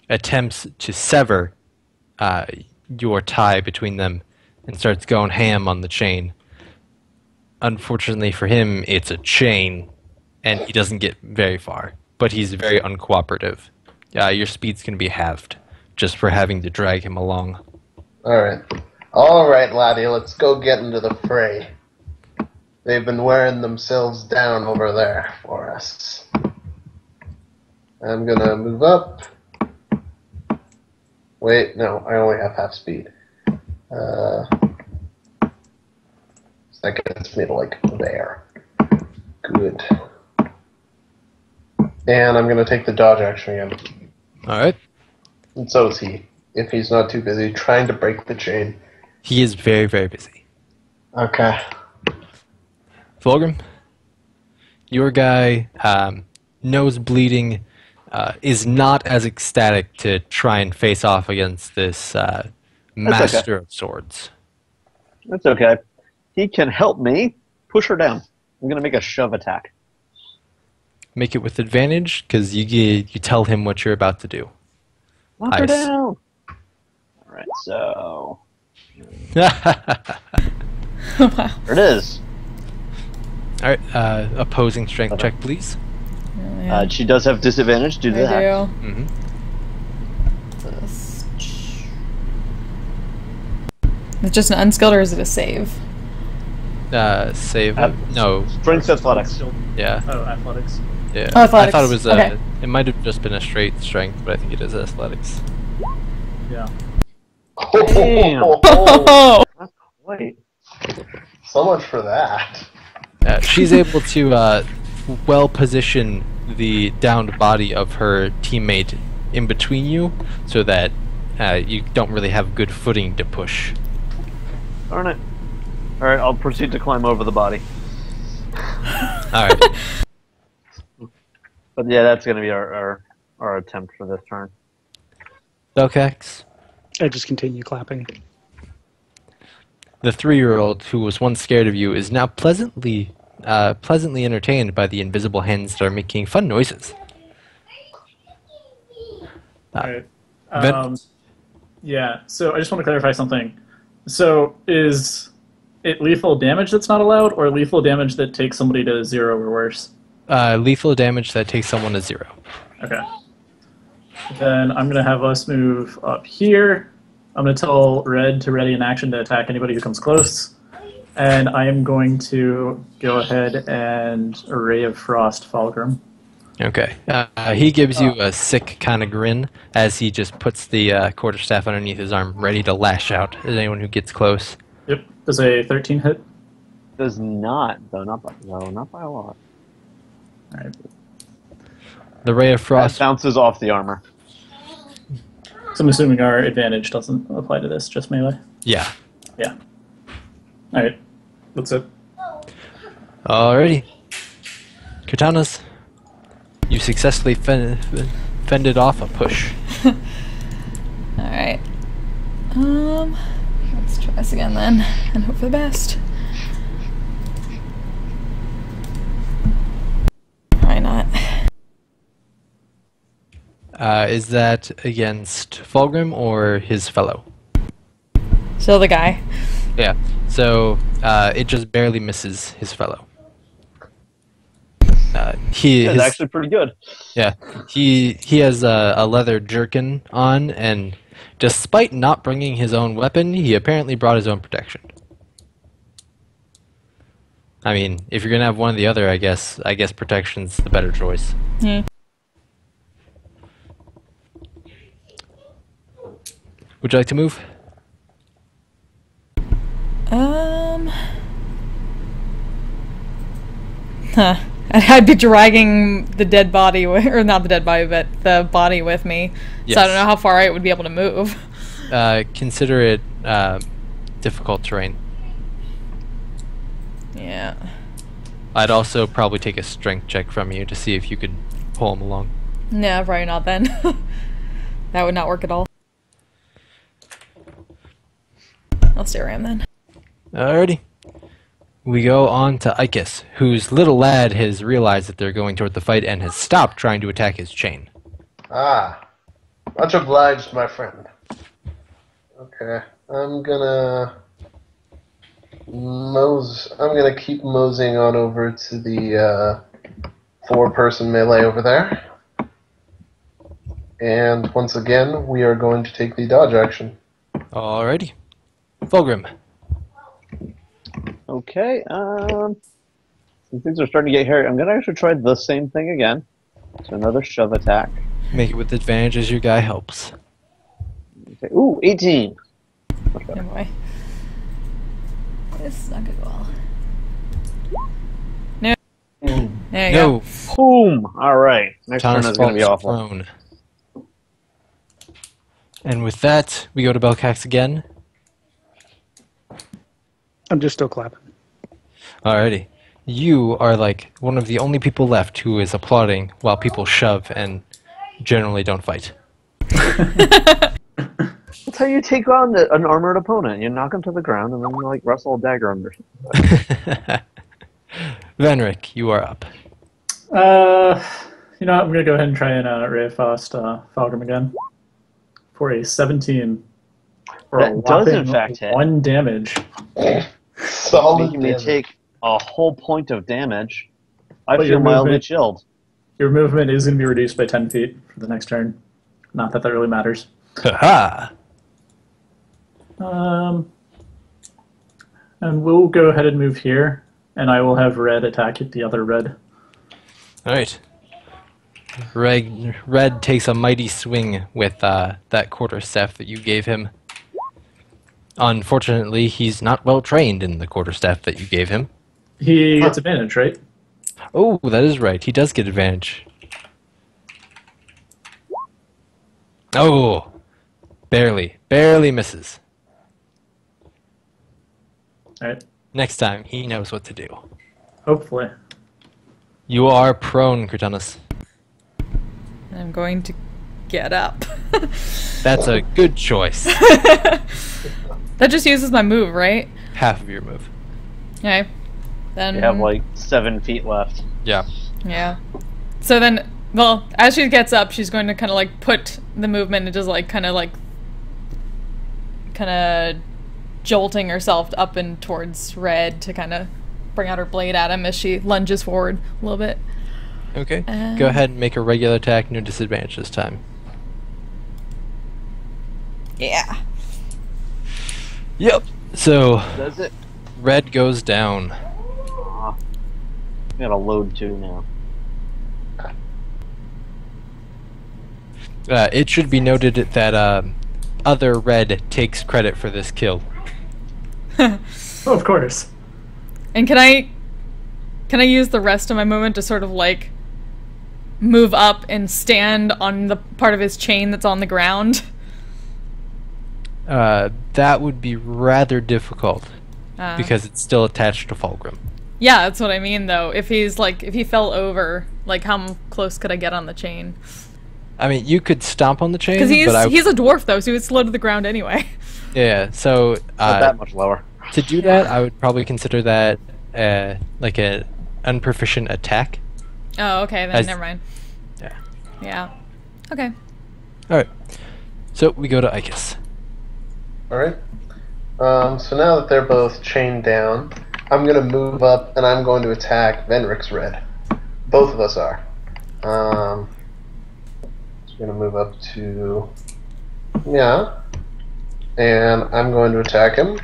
attempts to sever your tie between them and starts going ham on the chain. Unfortunately for him, it's a chain, and he doesn't get very far, but he's very uncooperative. Your speed's going to be halved just for having to drag him along. All right, laddie, let's go get into the fray. They've been wearing themselves down over there for us. I'm gonna move up. Wait, no, I only have half speed. That gets me to, like, there. Good. And I'm gonna take the dodge action again. Alright. And so is he, if he's not too busy trying to break the chain. He is very, very busy. Okay. Fulgrim, your guy, nose bleeding, is not as ecstatic to try and face off against this master of swords. That's okay. He can help me push her down. I'm going to make a shove attack. Make it with advantage, because you tell him what you're about to do. Knock her down! Alright, so... Wow. There it is. All right, opposing strength Okay. check, please. Oh, yeah. She does have disadvantage due to I that. do. Mm-hmm. It's just an unskilled, or is it a save? Save. Uh, No. Strength athletics. Still- Yeah. Oh, athletics. Yeah. Oh, athletics. I thought it was. Okay. It might have just been a straight strength, but I think it is athletics. Yeah. Damn. Oh! Wait. So much for that. She's able to well position the downed body of her teammate in between you, so that you don't really have good footing to push. Darn it. Alright, I'll proceed to climb over the body. All right. But yeah, that's going to be our attempt for this turn. Belcax, I just continue clapping. the 3-year-old who was once scared of you is now pleasantly entertained by the invisible hands that are making fun noises. Alright. Ven- Yeah, so I just want to clarify something. So is it lethal damage that's not allowed, or lethal damage that takes somebody to 0 or worse? Lethal damage that takes someone to 0. Okay. Then I'm going to have us move up here. I'm going to tell Red to ready an action to attack anybody who comes close. And I am going to go ahead and Ray of Frost Fulgrim. Okay. He gives you a sick kind of grin as he just puts the quarterstaff underneath his arm, ready to lash out at anyone who gets close. Yep. Does a 13 hit? Does not, though, not by a lot. All right. The ray of That frost. bounces off the armor. So I'm assuming our advantage doesn't apply to this, just melee? Yeah. Yeah. All right. That's it. Alrighty. Katanas, you successfully fended off a push. Alright. Let's try this again then, and hope for the best. Probably not. Is that against Fulgrim or his fellow? Still the guy. Yeah. So it just barely misses his fellow. He That's his, actually pretty good. yeah. He has a leather jerkin on, and despite not bringing his own weapon, he apparently brought his own protection. I mean, if you're gonna have one or the other, I guess protection's the better choice. Hmm. Would you like to move? Huh. I'd be dragging the dead body, or not the dead body, but the body with me. Yes. So I don't know how far I would be able to move. Consider it difficult terrain. Yeah. I'd also probably take a strength check from you to see if you could pull him along. No, probably not then. That would not work at all. I'll stay where I am then. Alrighty. We go on to Ikis, whose little lad has realized that they're going toward the fight and has stopped trying to attack his chain. Ah, much obliged, my friend. Okay, I'm gonna keep moseying on over to the 4-person melee over there. And once again, we are going to take the dodge action. Alrighty. Fulgrim. Okay, since things are starting to get hairy, I'm going to actually try the same thing again. So another shove attack. Make it with advantage as your guy helps. Okay. Ooh, 18! Much Oh better. boy. This is not good at all. No. There you No. go. Boom! Alright, next turn Thomas is going to be falls awful. prone. And with that, we go to Belcax again. I'm just still clapping. Alrighty. You are like one of the only people left who is applauding while people shove and generally don't fight. That's how you take on an armored opponent. You knock him to the ground and then you like wrestle a dagger under. Venric, you are up. You know what? I'm going to go ahead and try and Ray of Frost Fulgrim again. For a 17. For That a does, in whopping fact, hit. 1 damage. Solid making me damage. take a whole point of damage. I But feel your mildly movement- chilled. Your movement is going to be reduced by 10 feet for the next turn. Not that that really matters. Ha And we'll go ahead and move here, and I will have red attack at the other red. Alright. Red takes a mighty swing with that quarterstaff that you gave him. Unfortunately, he's not well trained in the quarterstaff that you gave him. He gets advantage, right? Oh, that is right. He does get advantage. Oh! Barely misses. Alright. Next time, he knows what to do. Hopefully. You are prone, Krytanis. I'm going to get up. That's a good choice. That just uses my move, right? Half of your move. Okay. Then You have like 7 feet left. Yeah. yeah. So then, well, as she gets up, she's going to kind of like put the movement and just like kind of jolting herself up and towards Red to kind of bring out her blade at him as she lunges forward a little bit. Okay. Go ahead and make a regular attack, no disadvantage this time. Yeah. Yep. So, Does it? Red goes down. I gotta load 2 now. It should be noted that other Red takes credit for this kill. Oh, of course. And can I use the rest of my movement to sort of like move up and stand on the part of his chain that's on the ground? That would be rather difficult Uh, because it's still attached to Fulgrim. Yeah, that's what I mean though. If he fell over, like how close could I get on the chain? I mean, you could stomp on the chain, Because but he's a dwarf though, so he would slow to the ground anyway. yeah. So Not that much lower. to do that, I would probably consider that like an unproficient attack. Oh, okay, then never mind. Yeah. Yeah. Okay. All right. So we go to Ikas. Alright. So now that they're both chained down, I'm going to move up and I'm going to attack Venric's red. Both of us are. Just going to move up to... Yeah. And I'm going to attack him.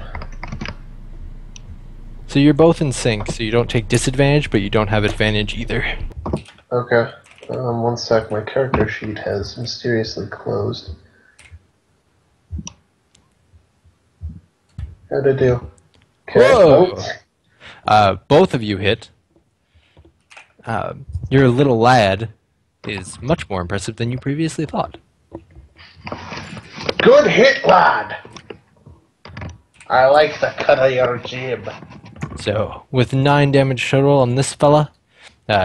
So you're both in sync, so you don't take disadvantage, but you don't have advantage either. Okay. One sec, my character sheet has mysteriously closed. How'd I do? Okay. Whoa! Oh, Both of you hit. Your little lad is much more impressive than you previously thought. good hit, lad! I like the cut of your jib. So, with 9 damage total on this fella,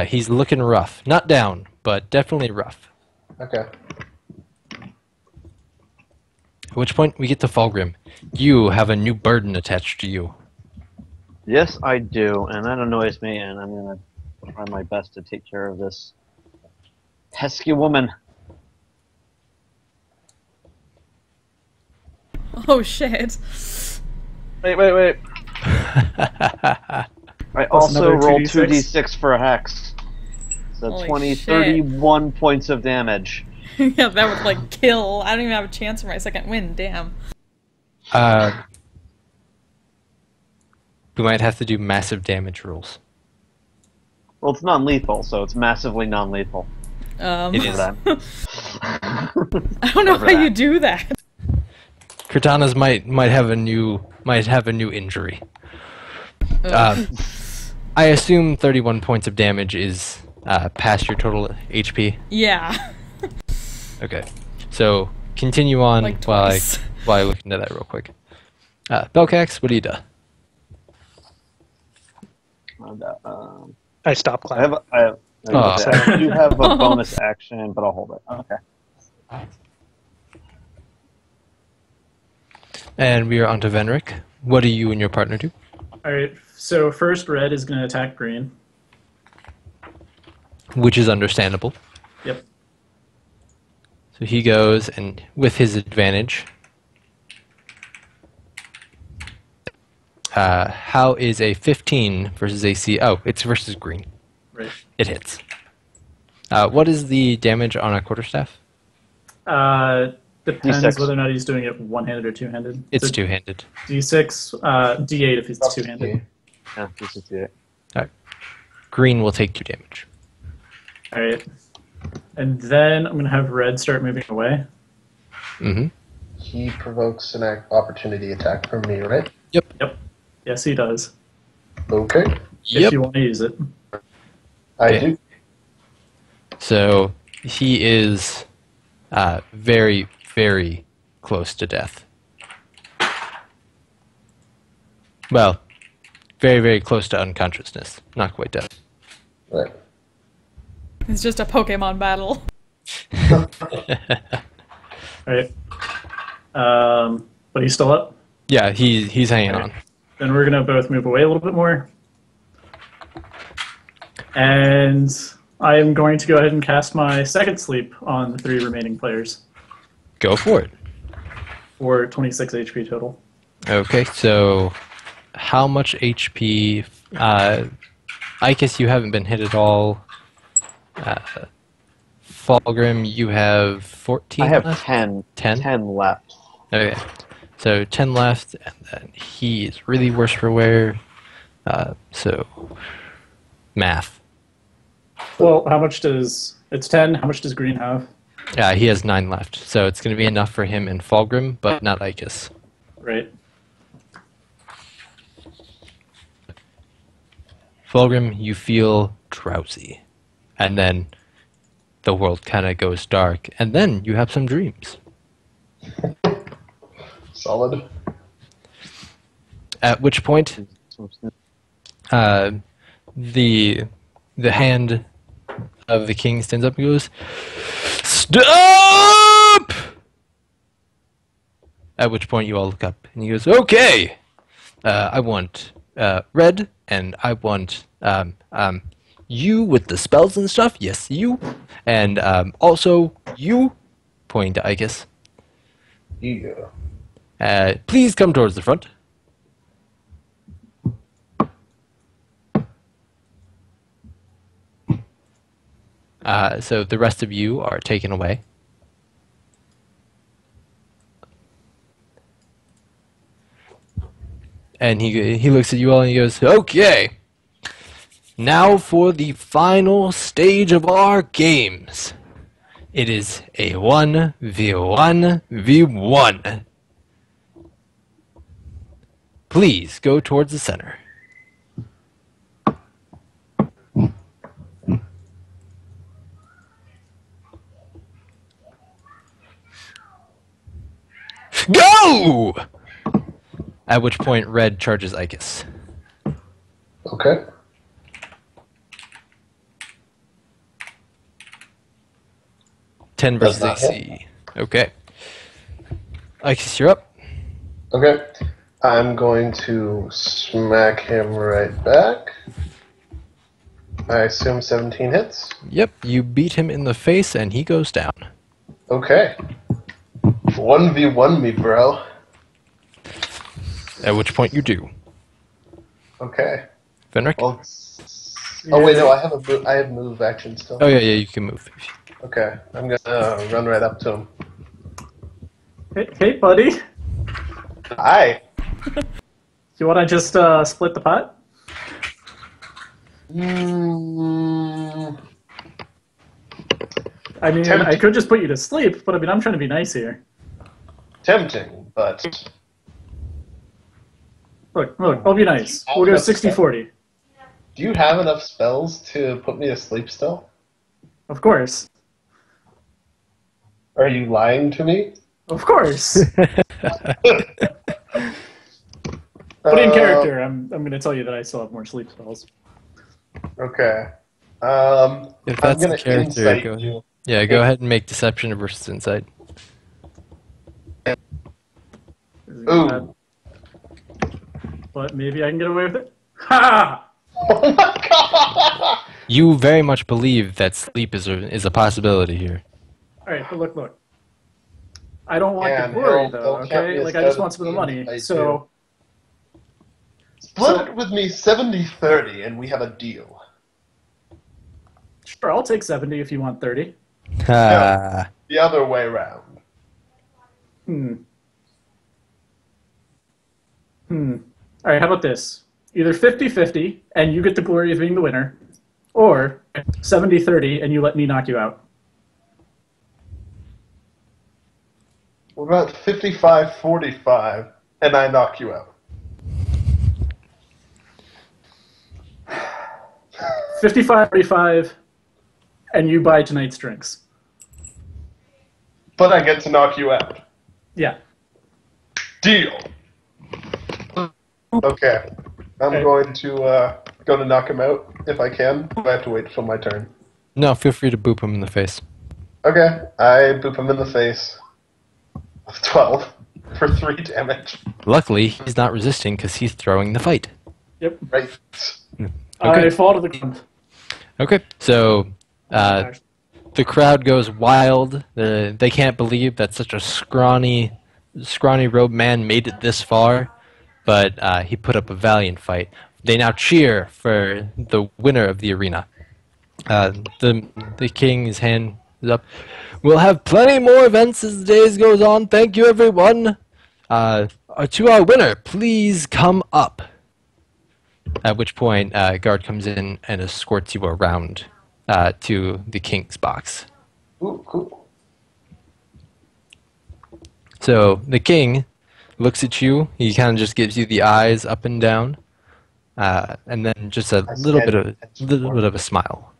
he's looking rough. Not down, but definitely rough. Okay. At which point, we get to Fulgrim. You have a new burden attached to you. Yes, I do, and that annoys me, and I'm gonna try my best to take care of this pesky woman. Oh shit. Wait. I also another rolled 2d6. 2d6 for a hex. So Holy 20, shit. 31 points of damage. Yeah, that would like kill. I don't even have a chance for my second win, damn. We might have to do massive damage rules. Well, it's non-lethal, so it's massively non-lethal. It is. I don't know how that. you do that. Cortanas might have a new injury. I assume 31 points of damage is past your total HP. Yeah. Okay, so continue on Like while twice. I look into that real quick. Belcax, what do you do? I stop I have, clapping. I do have a bonus action, but I'll hold it. Okay. And we are on to Venric. What do you and your partner do? Alright, so first red is going to attack green. Which is understandable. Yep. So he goes, and with his advantage, How is a 15 versus AC? Oh, it's versus green. Right. It hits. What is the damage on a quarterstaff? Depends D6. whether or not he's doing it one-handed or two-handed. It's So two-handed. D6, D8 if he's two-handed. Yeah, this is it. Green will take 2 damage. All right. And then I'm going to have red start moving away. Mm-hmm. He provokes an opportunity attack from me, right? Yep. Yes, he does. Okay. If you want to use it. I Okay. do. So he is very, very close to death. Well, very, very close to unconsciousness. Not quite death. Right. It's just a Pokemon battle. All right. But he's still up. Yeah, he's hanging on. Then we're going to both move away a little bit more. And I am going to go ahead and cast my second sleep on the 3 remaining players Go for it. for 26 HP total. Okay, so how much HP? I guess you haven't been hit at all. Fulgrim, you have 14 I have left? 10. 10? 10 left. Okay, so 10 left, and then he is really worse for wear. So, math. Well, how much does... It's 10. How much does green have? He has 9 left, so it's going to be enough for him and Fulgrim, but not Icus. Right. Fulgrim, you feel drowsy, and then the world kind of goes dark, and then you have some dreams. Solid. At which point, the hand of the king stands up and goes, "Stop!" At which point you all look up, and he goes, "Okay, I want red, and I want you with the spells and stuff. Yes, you, and also you," pointing to Icus. Yeah. Please come towards the front. So the rest of you are taken away. And he looks at you all and he goes, "Okay, now for the final stage of our games. It is a 1v1v1. Please go towards the center." Go! At which point, red charges Icus. Okay. Ten Does versus not AC. Okay. Icus, you're up. Okay. I'm going to smack him right back. I assume 17 hits. Yep, you beat him in the face and he goes down. Okay. 1v1 me, bro. At which point you do. Okay. Fenric? Well, oh wait, no, I have move action still. Oh yeah, you can move. Okay, I'm gonna run right up to him. Hey, buddy. Hi. You want to just split the pot? I mean, I could just put you to sleep, but I mean, I'm trying to be nice here. Tempting, but Look, I'll be nice. We'll go 60-40. do you have enough spells to put me to sleep still? Of course. Are you lying to me? Of course. But in character, I'm going to tell you that I still have more sleep spells. Okay. If I'm that's gonna the character, insight go ahead. you. Yeah, go ahead and make deception versus insight. Ooh. But maybe I can get away with it. Ha! Oh my god! You very much believe that sleep is a possibility here. All right, but look. I don't want Yeah, to worry, they'll though, count me okay? as Like, I just good want some of the as money. I So, Split it with me 70-30 and we have a deal. Sure, I'll take 70 if you want 30. No, the other way around. All right, how about this? Either 50-50 and you get the glory of being the winner, or 70-30 and you let me knock you out. What about 55-45 and I knock you out? 55-45 and you buy tonight's drinks. But I get to knock you out. Yeah. Deal. Okay. I'm going to go to knock him out if I can. Do I have to wait till my turn? No, feel free to boop him in the face. Okay. I boop him in the face. 12 for 3 damage. Luckily, he's not resisting because he's throwing the fight. Right. Okay. I fall to the ground. Okay, so the crowd goes wild. They can't believe that such a scrawny robed man made it this far, but he put up a valiant fight. They now cheer for the winner of the arena. The king's hand is up. We'll have plenty more events as the days goes on. Thank you, everyone. To our winner, please come up. At which point, a guard comes in and escorts you around to the king's box. Ooh, cool. So the king looks at you. He kind of just gives you the eyes up and down, and then just a little bit of a smile.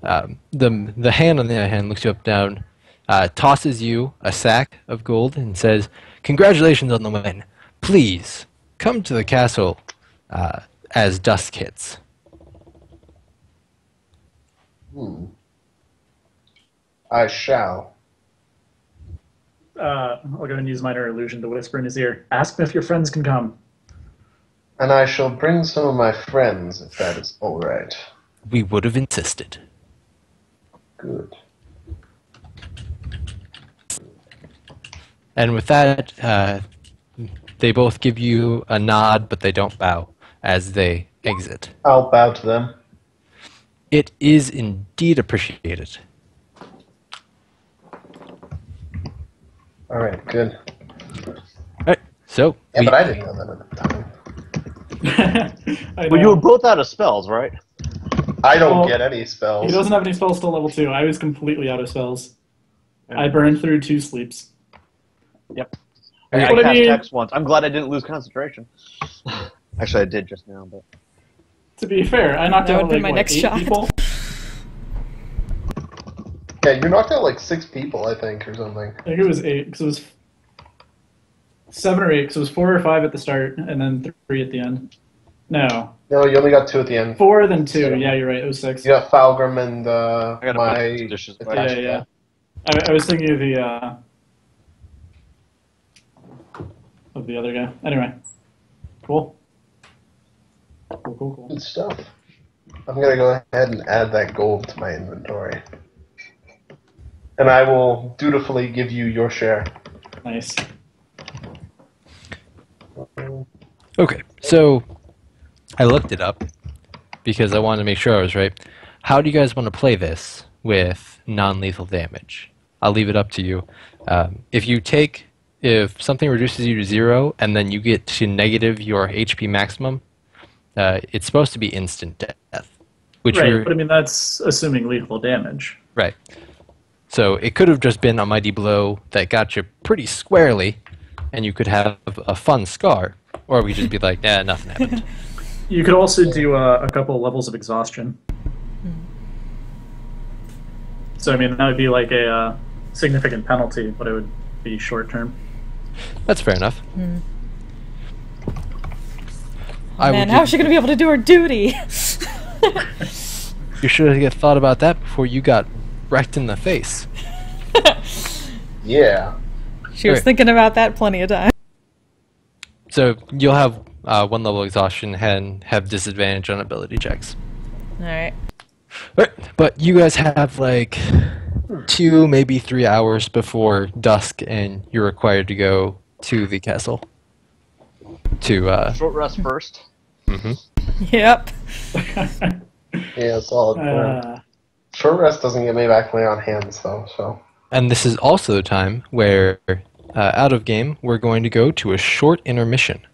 The hand on the other hand looks you up and down, tosses you a sack of gold, and says, "Congratulations on the win. Please come to the castle as dusk hits." I shall. I'll go and use minor illusion to whisper in his ear. Ask him if your friends can come. And I shall bring some of my friends, if that is all right. We would have insisted. Good. And with that, they both give you a nod, but they don't bow as they exit. I'll bow to them. It is indeed appreciated. All right, good. Alright, so Yeah, but I didn't know that at the time. I Well, you know. were both out of spells, right? I don't Well, get any spells. He doesn't have any spells till level 2. I was completely out of spells. I burned through 2 sleeps. Yep. Okay. I What I cast mean- Hex once. I'm glad I didn't lose concentration. Actually, I did just now, but... To be fair, I knocked That out would've been like my next 8 shot. people. Yeah, you knocked out like 6 people, I think, or something. I think it was 8, because it was 7 or 8, because it was 4 or 5 at the start, and then 3 at the end. No, No, you only got 2 at the end. 4 then 2. Yeah, you're right. It was 6. You got Falgrim and I gotta my... put the dishes back. Yeah, yeah. I was thinking of the other guy. Anyway, cool. Cool. Good stuff. I'm going to go ahead and add that gold to my inventory. And I will dutifully give you your share. Nice. Okay, so I looked it up because I wanted to make sure I was right. How do you guys want to play this with non-lethal damage? I'll leave it up to you. If something reduces you to 0 and then you get to negative your HP maximum, it's supposed to be instant death. Which Right, but I mean that's assuming lethal damage. right. So it could have just been a mighty blow that got you pretty squarely, and you could have a fun scar, or we could just be like, nah, nothing happened. You could also do a couple levels of exhaustion. So I mean that would be like a significant penalty, but it would be short term. That's fair enough. Man, how's she gonna be able to do her duty? You should have thought about that before you got wrecked in the face. Yeah. She was Okay. thinking about that plenty of times. So you'll have 1 level exhaustion and have disadvantage on ability checks. Alright. Right, but you guys have like 2, maybe 3 hours before dusk, and you're required to go to the castle. to. Short rest first. Yep. Yeah, solid plan. Short rest doesn't get me back lay on hands, though, so. And this is also the time where, out of game, we're going to go to a short intermission.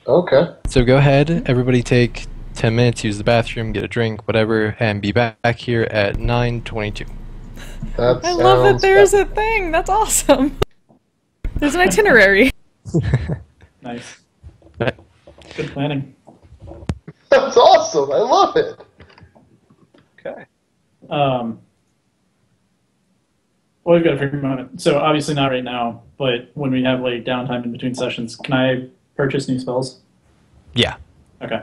Okay. So go ahead, everybody take 10 minutes, use the bathroom, get a drink, whatever, and be back here at 9:22. That I love that sounds there's good. a thing. That's awesome. There's an itinerary. Nice. Right. Good planning. That's awesome. I love it. Okay. Well, we've got a free moment. So obviously not right now, but when we have like downtime in between sessions, can I purchase new spells? Yeah. Okay.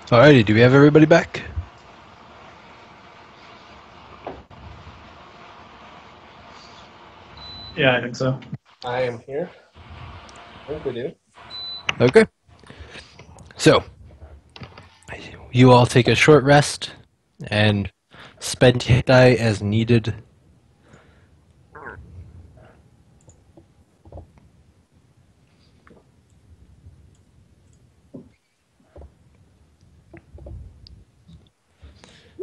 Alrighty, do we have everybody back? Yeah, I think so. I am here. I think we do. Okay. So, you all take a short rest and spend hit die as needed.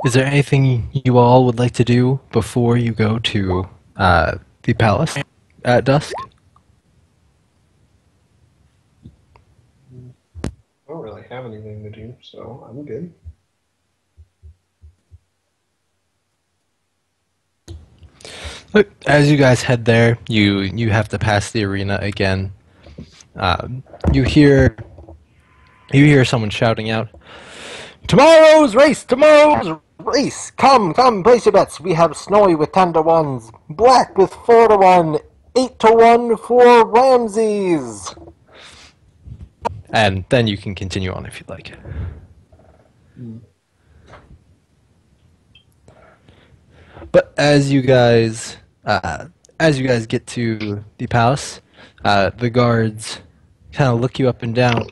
Is there anything you all would like to do before you go to the palace at dusk? I don't really have anything to do, so I'm good. Look, as you guys head there, you have to pass the arena again. Um, you hear someone shouting out, "Tomorrow's race! Tomorrow's race! Come, come, place your bets. We have Snowy with 10 to 1s, Black with 4 to 1, 8 to 1 for Ramses." And then you can continue on if you'd like. But as you guys get to the palace, the guards kind of look you up and down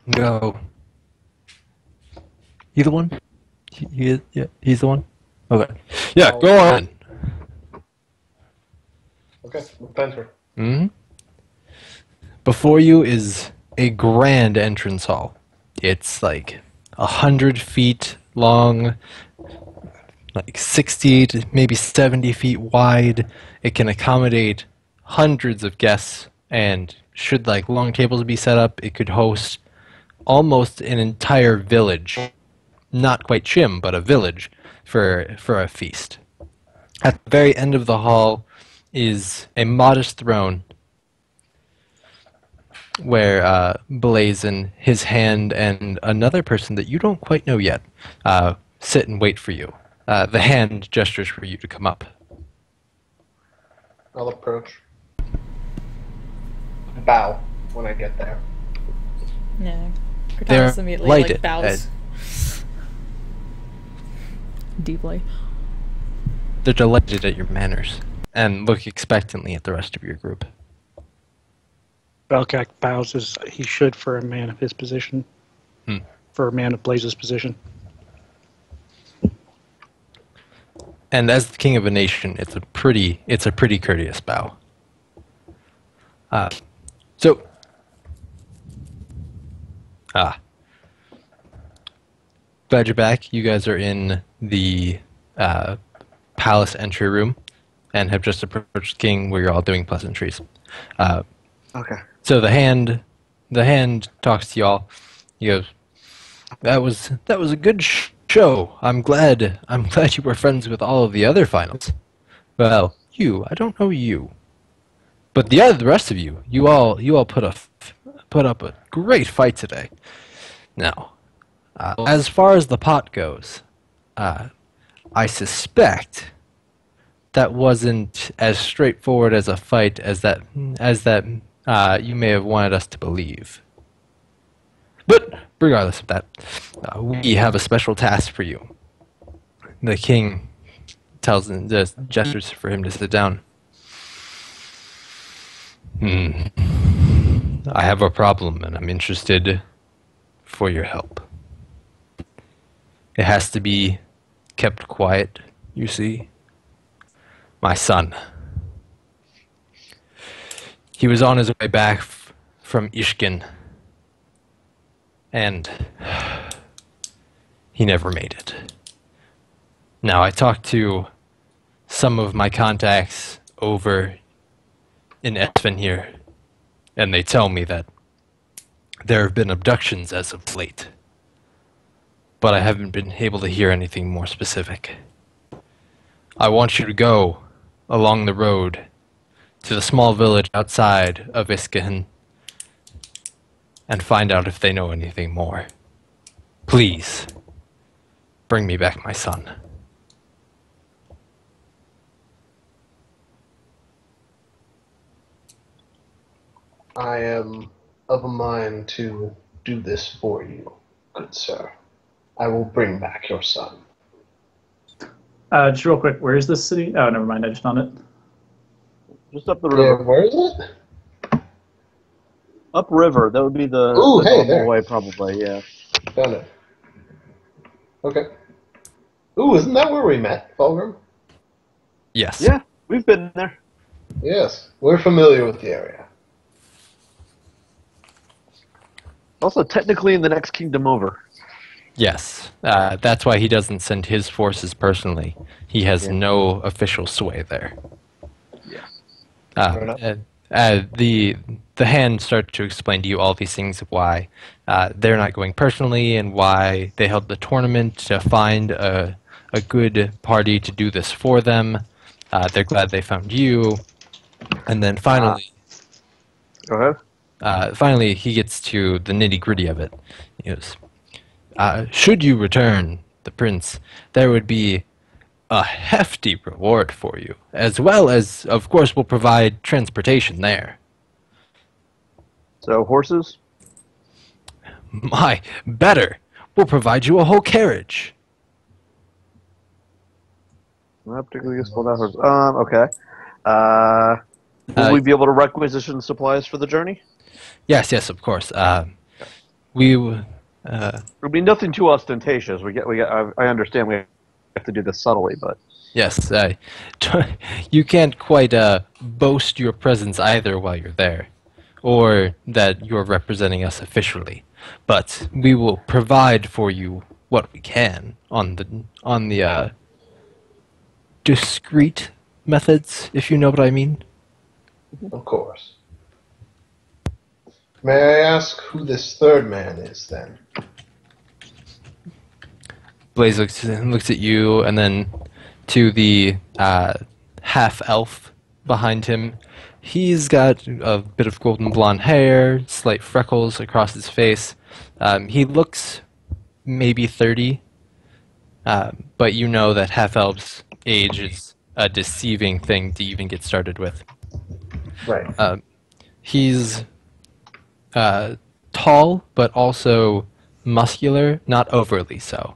and go, "You the one? Yeah, he's the one? Okay. Yeah, go on." Okay, let's enter. Hmm. Before you is a grand entrance hall. It's like 100 feet long, like 60 to maybe 70 feet wide. It can accommodate hundreds of guests, and should like long tables be set up, it could host almost an entire village. Not quite Shim, but a village for a feast. At the very end of the hall is a modest throne where Blazon, his hand, and another person that you don't quite know yet sit and wait for you. The hand gestures for you to come up. I'll approach. Bow when I get there. Yeah. They're Cortalis immediately lighted, bows. Deeply. They're delighted at your manners and look expectantly at the rest of your group. Belkak bows as he should for a man of his position. For a man of Blaze's position. And as the king of a nation, it's a pretty courteous bow. So, glad you're back. You guys are in the palace entry room and have just approached the king, where you're all doing pleasantries. Okay. So the hand talks to y'all. He goes, "That was a good show. I'm glad you were friends with all of the other finals. Well, I don't know you, but the rest of you, you all put up a great fight today. Now, as far as the pot goes, I suspect that wasn't as straightforward as a fight as that you may have wanted us to believe. But regardless of that, we have a special task for you." The king gestures for him to sit down. "I have a problem, and I'm interested for your help. It has to be kept quiet, you see. My son. He was on his way back from Ishkin, and he never made it. Now, I talked to some of my contacts over in Esven here, and they tell me that there have been abductions as of late, but I haven't been able to hear anything more specific. I want you to go along the road to the small village outside of Iskenhun and find out if they know anything more. Please, bring me back my son." I am of a mind to do this for you. Good sir. I will bring back your son. Just real quick, where is this city? Oh, never mind. I just found it. Just up the Yeah, river. where is it? Upriver. That would be the Ooh, hey, normal there. way, probably. Yeah. Found it. Okay. Ooh, isn't that where we met, Fulgrim? Yes. Yeah, we've been there. Yes, we're familiar with the area. Also, technically in the next kingdom over. Yes. That's why he doesn't send his forces personally. He has no official sway there. Yeah. Fair enough. The hand started to explain to you all these things of why they're not going personally and why they held the tournament to find a good party to do this for them. They're glad they found you. And then finally, Go ahead. finally he gets to the nitty-gritty of it. He goes, should you return, the prince, there would be a hefty reward for you, as well as, of course, we'll provide transportation there. So, horses? My, better! We'll provide you a whole carriage. Not particularly useful that horse. Okay. Will we be able to requisition supplies for the journey? Yes, of course. We It'll be nothing too ostentatious. I understand we have to do this subtly, but yes, you can't quite boast your presence either while you're there, or that you're representing us officially. But we will provide for you what we can on the discreet methods, if you know what I mean. Of course. May I ask who this third man is, then? Blaze looks at you, and then to the half-elf behind him. He's got a bit of golden blonde hair, slight freckles across his face. He looks maybe 30, but you know that half-elves' age is a deceiving thing to even get started with. Right. He's tall, but also muscular, not overly so.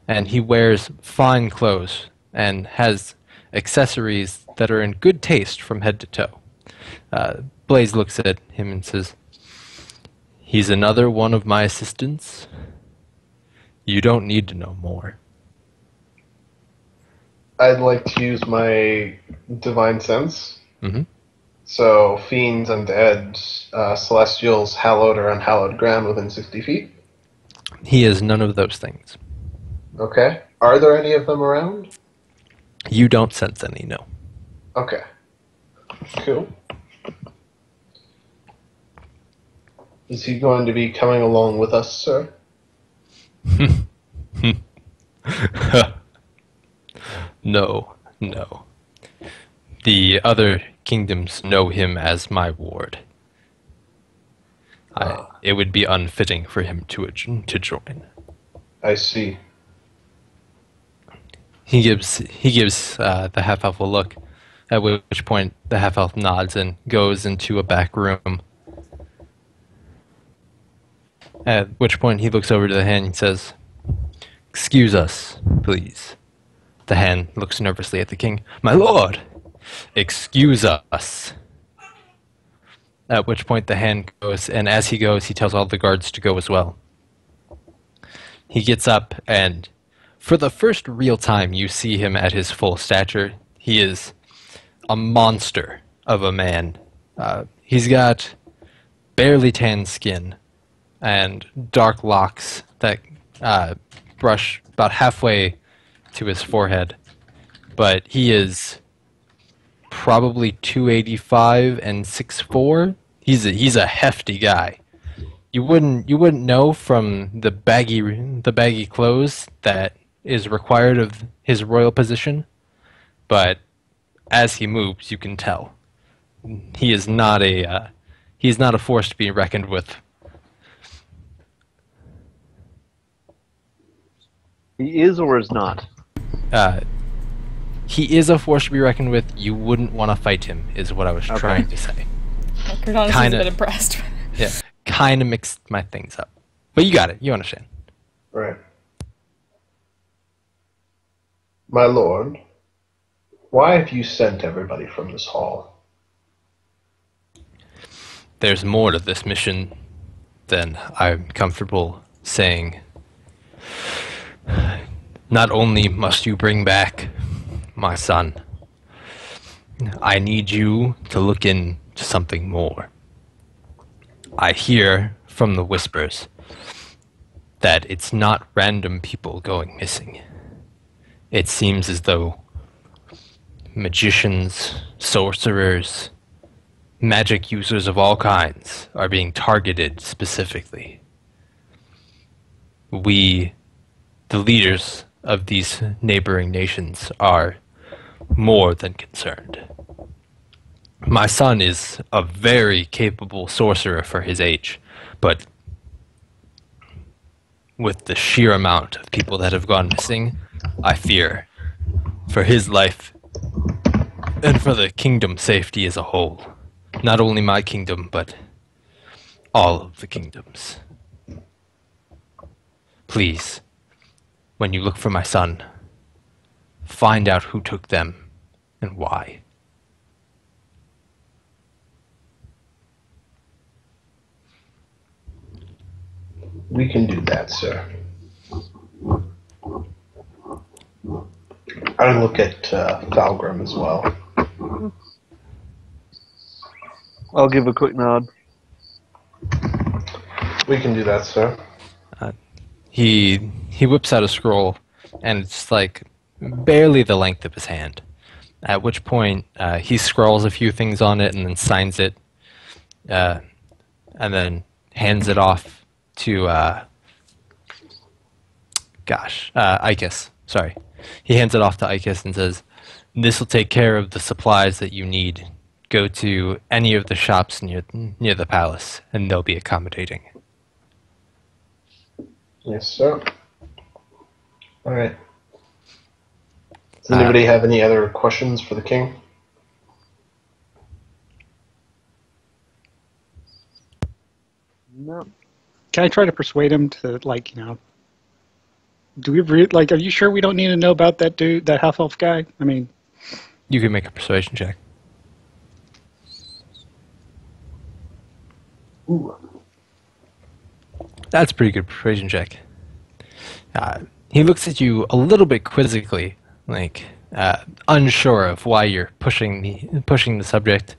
And he wears fine clothes and has accessories that are in good taste from head to toe. Blaze looks at him and says, "He's another one of my assistants. You don't need to know more." I'd like to use my divine sense. Mm-hmm. So, fiends, undead, celestials, hallowed or unhallowed ground within 60 feet. He is none of those things. Okay. Are there any of them around? You don't sense any, no. Okay. Cool. Is he going to be coming along with us, sir? No. The other kingdoms know him as my ward. It would be unfitting for him to join. I see. He gives the half-elf a look, at which point the half-elf nods and goes into a back room. At which point he looks over to the hand and says, "Excuse us, please." The hand looks nervously at the king. "My lord, excuse us." At which point the hand goes, and as he goes, he tells all the guards to go as well. He gets up, and for the first real time you see him at his full stature, he is a monster of a man. He's got barely tan skin and dark locks that brush about halfway to his forehead. But he is probably 285 and 6'4". He's a hefty guy. You wouldn't know from the baggy clothes that is required of his royal position, but as he moves, you can tell he is not a force to be reckoned with. he is or is not. He is a force to be reckoned with. You wouldn't want to fight him, is what I was trying to say. Cardona seems a bit impressed. Yeah, kind of mixed my things up, but you got it. You understand. Right. My lord, why have you sent everybody from this hall? There's more to this mission than I'm comfortable saying. Not only must you bring back my son, I need you to look into something more. I hear from the whispers that it's not random people going missing. It seems as though magicians, sorcerers, magic users of all kinds are being targeted specifically. We, the leaders of these neighboring nations, are more than concerned. My son is a very capable sorcerer for his age, but with the sheer amount of people that have gone missing, I fear for his life and for the kingdom's safety as a whole. Not only my kingdom, but all of the kingdoms. Please, when you look for my son, find out who took them and why. We can do that, sir. I'll look at Falgrim as well. I'll give a quick nod. We can do that, sir. He whips out a scroll, and it's like barely the length of his hand. At which point, he scrawls a few things on it and then signs it, and then hands it off to Icus. Sorry. He hands it off to Icus and says, "This will take care of the supplies that you need. Go to any of the shops near the palace, and they'll be accommodating." Yes, sir. All right. Does anybody have any other questions for the king? No. Can I try to persuade him to, like, you know, do we are you sure we don't need to know about that dude, that half-elf guy? I mean, You can make a persuasion check. Ooh. That's a pretty good persuasion check. He looks at you a little bit quizzically, like unsure of why you're pushing the subject.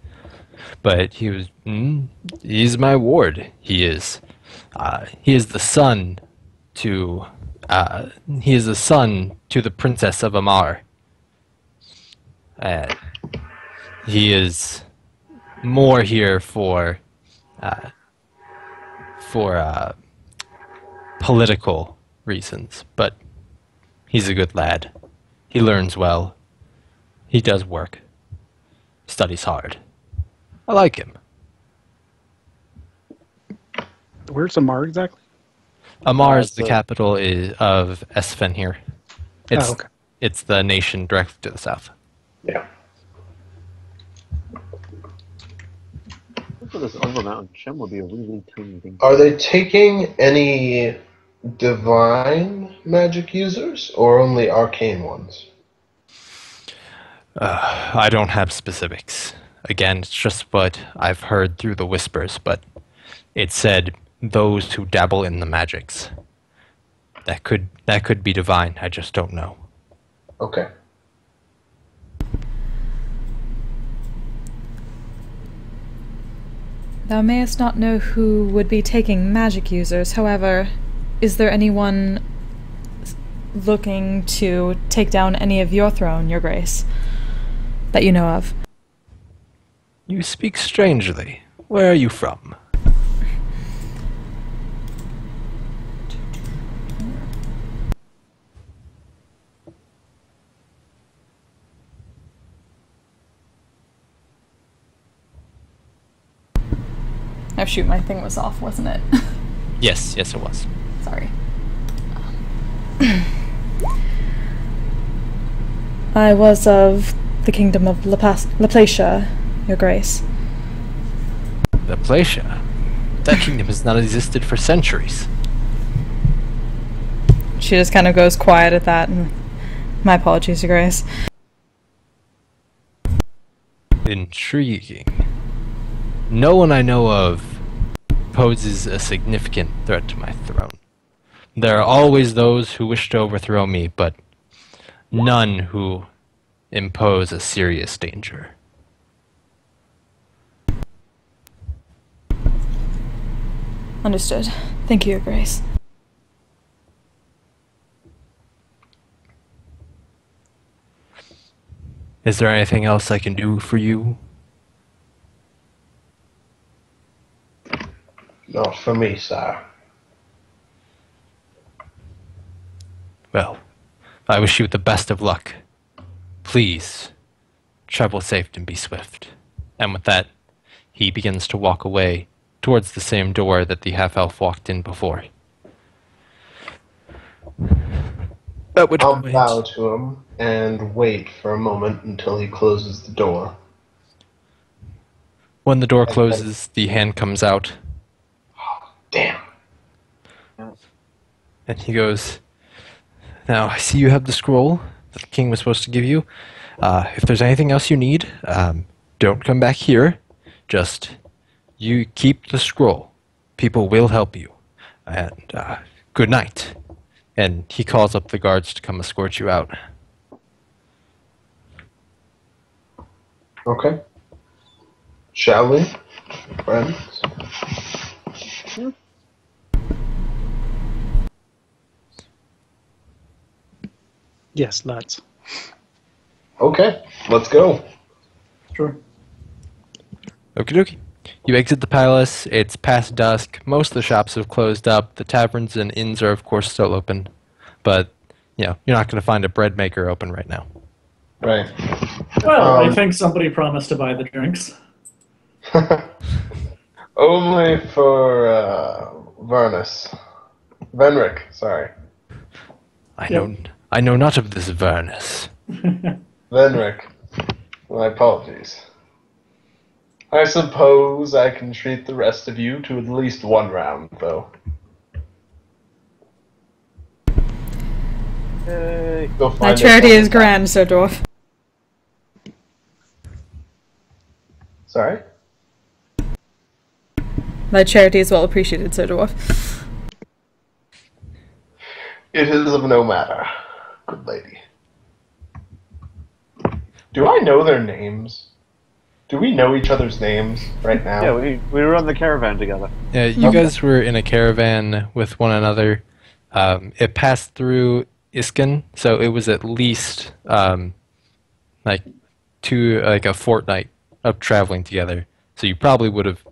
But he's my ward. He is the son to the Princess of Amar. He is more here for political reasons, but he's a good lad. He learns well. He does work. Studies hard. I like him. where's Amar exactly? Amar is the capital of Esfenhir. It's okay. It's the nation directly to the south. Yeah. For this Overmountain Shem would be a really tiny thing. Are they taking any divine magic users or only arcane ones? I don't have specifics. Again, it's just what I've heard through the whispers, but it said those who dabble in the magics. That could be divine, I just don't know. Okay. Thou mayest not know who would be taking magic users. However, is there anyone looking to take down any of your throne, your grace, that you know of? You speak strangely. Where are you from? Oh shoot, my thing was off, wasn't it? Yes, it was. Sorry. I was of the kingdom of Laplacia, your grace. Laplacia? That kingdom has not existed for centuries. She just kind of goes quiet at that, and my apologies to Grace. Intriguing. No one I know of poses a significant threat to my throne. There are always those who wish to overthrow me, but none who impose a serious danger. Understood. Thank you, Your Grace. Is there anything else I can do for you? Not for me, sir. Well, I wish you the best of luck. Please, travel safe and be swift. And with that, he begins to walk away towards the same door that the half-elf walked in before. At which I'll point, bow to him and wait for a moment until he closes the door. when the door closes, the hand comes out, Damn. and he goes, "Now, I see you have the scroll that the king was supposed to give you. If there's anything else you need, don't come back here. Just, you keep the scroll. People will help you. And, good night." And he calls up the guards to come escort you out. Okay. Shall we, friends? Yes, let's. Okay, let's go. Sure. Okie dokie. You exit the palace. It's past dusk. Most of the shops have closed up. The taverns and inns are, of course, still open. But, you know, you're not going to find a bread maker open right now. Right. Well, I think somebody promised to buy the drinks. Only for Venric, sorry. I know not of this Vernus. Venric. My apologies. I suppose I can treat the rest of you to at least one round, though. Go find My it. charity is grand, Sir Dwarf. Sorry? My charity is well appreciated, Sir Dwarf. It is of no matter, good lady. Do I know their names? Do we know each other's names right now? Yeah, we were on the caravan together. Yeah, you guys were in a caravan with one another. It passed through Isken, so it was at least like a fortnight of traveling together. So you probably would have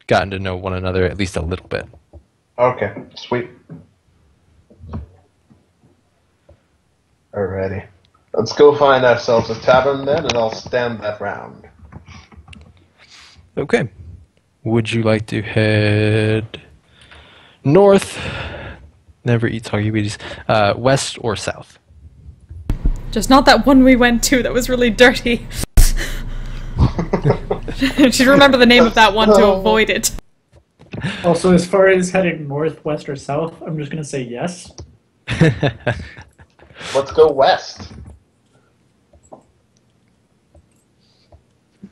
gotten to know one another at least a little bit. Okay, sweet. Alrighty. Let's go find ourselves a tavern then, and I'll stand that round. Okay. Would you like to head north? Never eat soggy Wheaties. West or south? Just not that one we went to that was really dirty. Should remember the name of that one to avoid it. Also, as far as heading north, west, or south, I'm just going to say yes. Let's go west.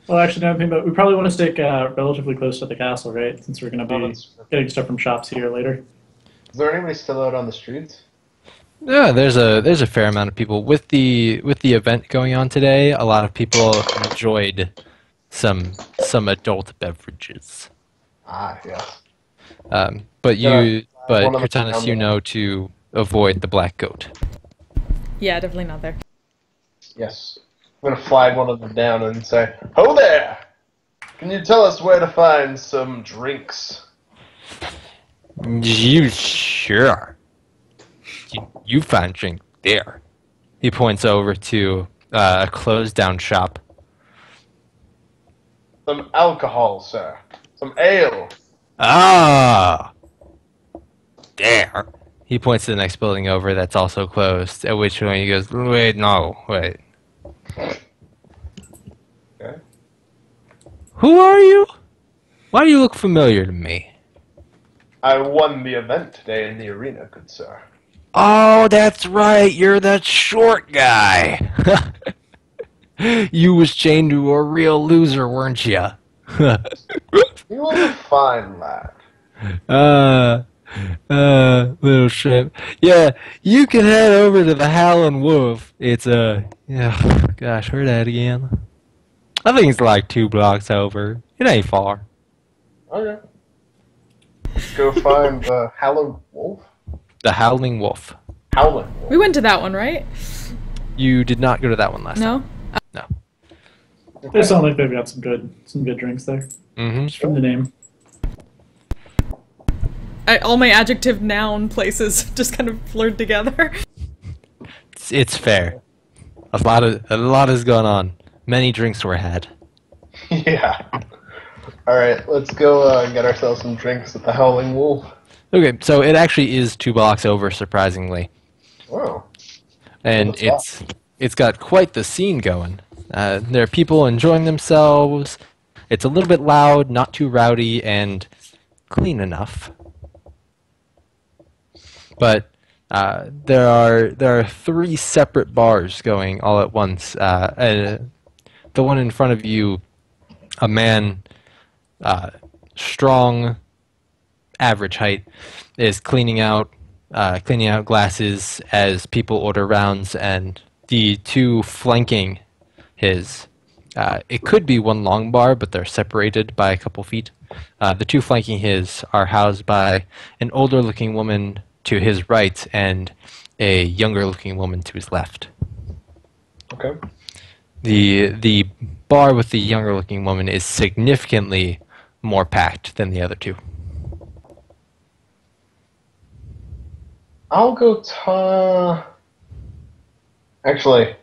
Well, actually, now I'm thinking about we probably want to stick relatively close to the castle, right? Since we're going to be getting stuff from shops here later. Is there anybody still out on the streets? Yeah, there's a fair amount of people with the event going on today. A lot of people enjoyed some adult beverages. Ah, yes. But one of the Cortanus, you know to avoid the black goat. Yeah, definitely not there. Yes. I'm going to flag one of them down and say, "Ho there! Can you tell us where to find some drinks?" You sure? You find drink there. He points over to a closed down shop. Some alcohol, sir. Some ale. Ah! There. He points to the next building over that's also closed, at which point he goes, wait. Okay. Who are you? Why do you look familiar to me? I won the event today in the arena, good sir. Oh, that's right. You're that short guy. You was chained to a real loser, weren't you? He was a fine lad. uh, little shrimp. Yeah, you can head over to the Howlin' Wolf. It's yeah, gosh, heard that again. I think it's like 2 blocks over. It ain't far. Okay. Let's go find the Howling Wolf. The Howling Wolf. Howling Wolf. We went to that one, right? You did not go to that one last No? time. No. They sound like they've got some good drinks there. Mm-hmm. Just from the name. All my adjective noun places just kind of blurred together. It's fair. A lot has gone on. Many drinks were had. Yeah. Alright, let's go get ourselves some drinks at the Howling Wolf. Okay, so it actually is 2 blocks over, surprisingly. Oh. And What's it's got quite the scene going. There are people enjoying themselves. It's a little bit loud, not too rowdy, and clean enough. But there are 3 separate bars going all at once. The one in front of you, a man, strong, average height, is cleaning out glasses as people order rounds, and the 2 flanking his, it could be one long bar, but they're separated by a couple feet. The 2 flanking his are housed by an older-looking woman to his right and a younger-looking woman to his left. Okay. The bar with the younger-looking woman is significantly more packed than the other 2. I'll go Actually,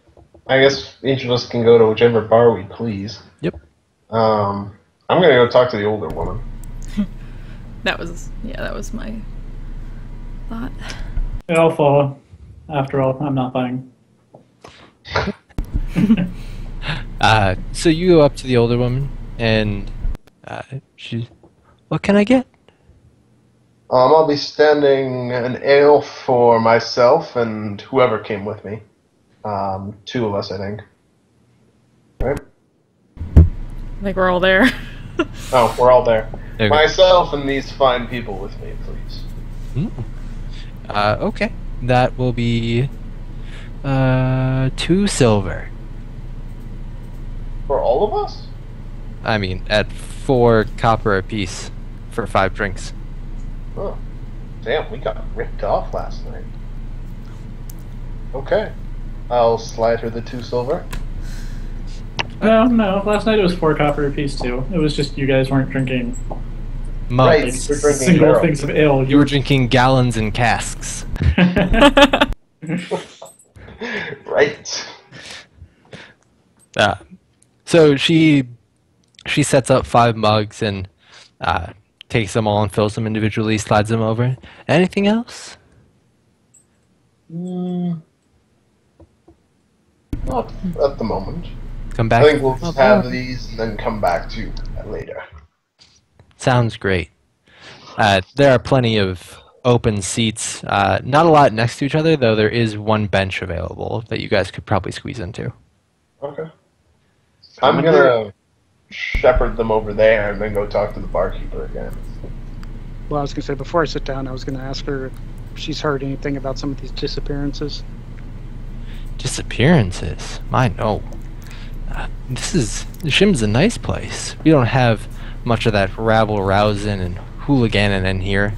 I guess each of us can go to whichever bar we please. Yep. I'm gonna go talk to the older woman. That was my thought. Yeah, I'll follow. After all, I'm not buying. So you go up to the older woman, and she's, what can I get? I'll be standing an ale for myself and whoever came with me. 2 of us, I think. Right? I think we're all there. Oh, we're all there. Okay. Myself and these fine people with me, please. Okay. That will be 2 silver. For all of us? I mean, at 4 copper apiece for 5 drinks. Oh, damn, we got ripped off last night. Okay. I'll slide her the 2 silver. No. Last night it was 4 copper apiece too. It was just you guys weren't drinking Right, Mugs. we're drinking single barrel. things of ale. You were drinking gallons and casks. Right. So she sets up 5 mugs and takes them all and fills them individually, slides them over. Anything else? Not at the moment. Come back. I think we'll just have these and then come back to that later. Sounds great. There are plenty of open seats. Not a lot next to each other, though there is 1 bench available that you guys could probably squeeze into. Okay. I'm gonna shepherd them over there and then go talk to the barkeeper again. Well, I was going to say, before I sit down, I was going to ask her if she's heard anything about some of these disappearances. Disappearances? My no. Shim's a nice place. We don't have much of that rabble-rousing and hooliganing in here,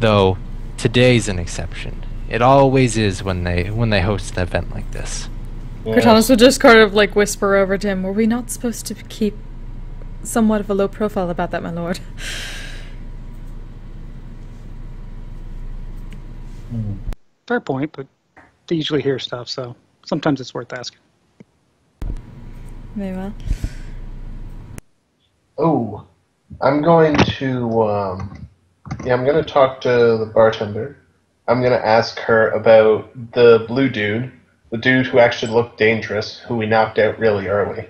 though today's an exception. It always is when they host an event like this. Cortalis would just kind of like whisper over to him, were we not supposed to keep somewhat of a low profile about that, my lord? Fair point, but they usually hear stuff, so sometimes it's worth asking. Very well. Oh, I'm going to, I'm going to talk to the bartender. I'm going to ask her about the blue dude, the dude who actually looked dangerous, who we knocked out really early.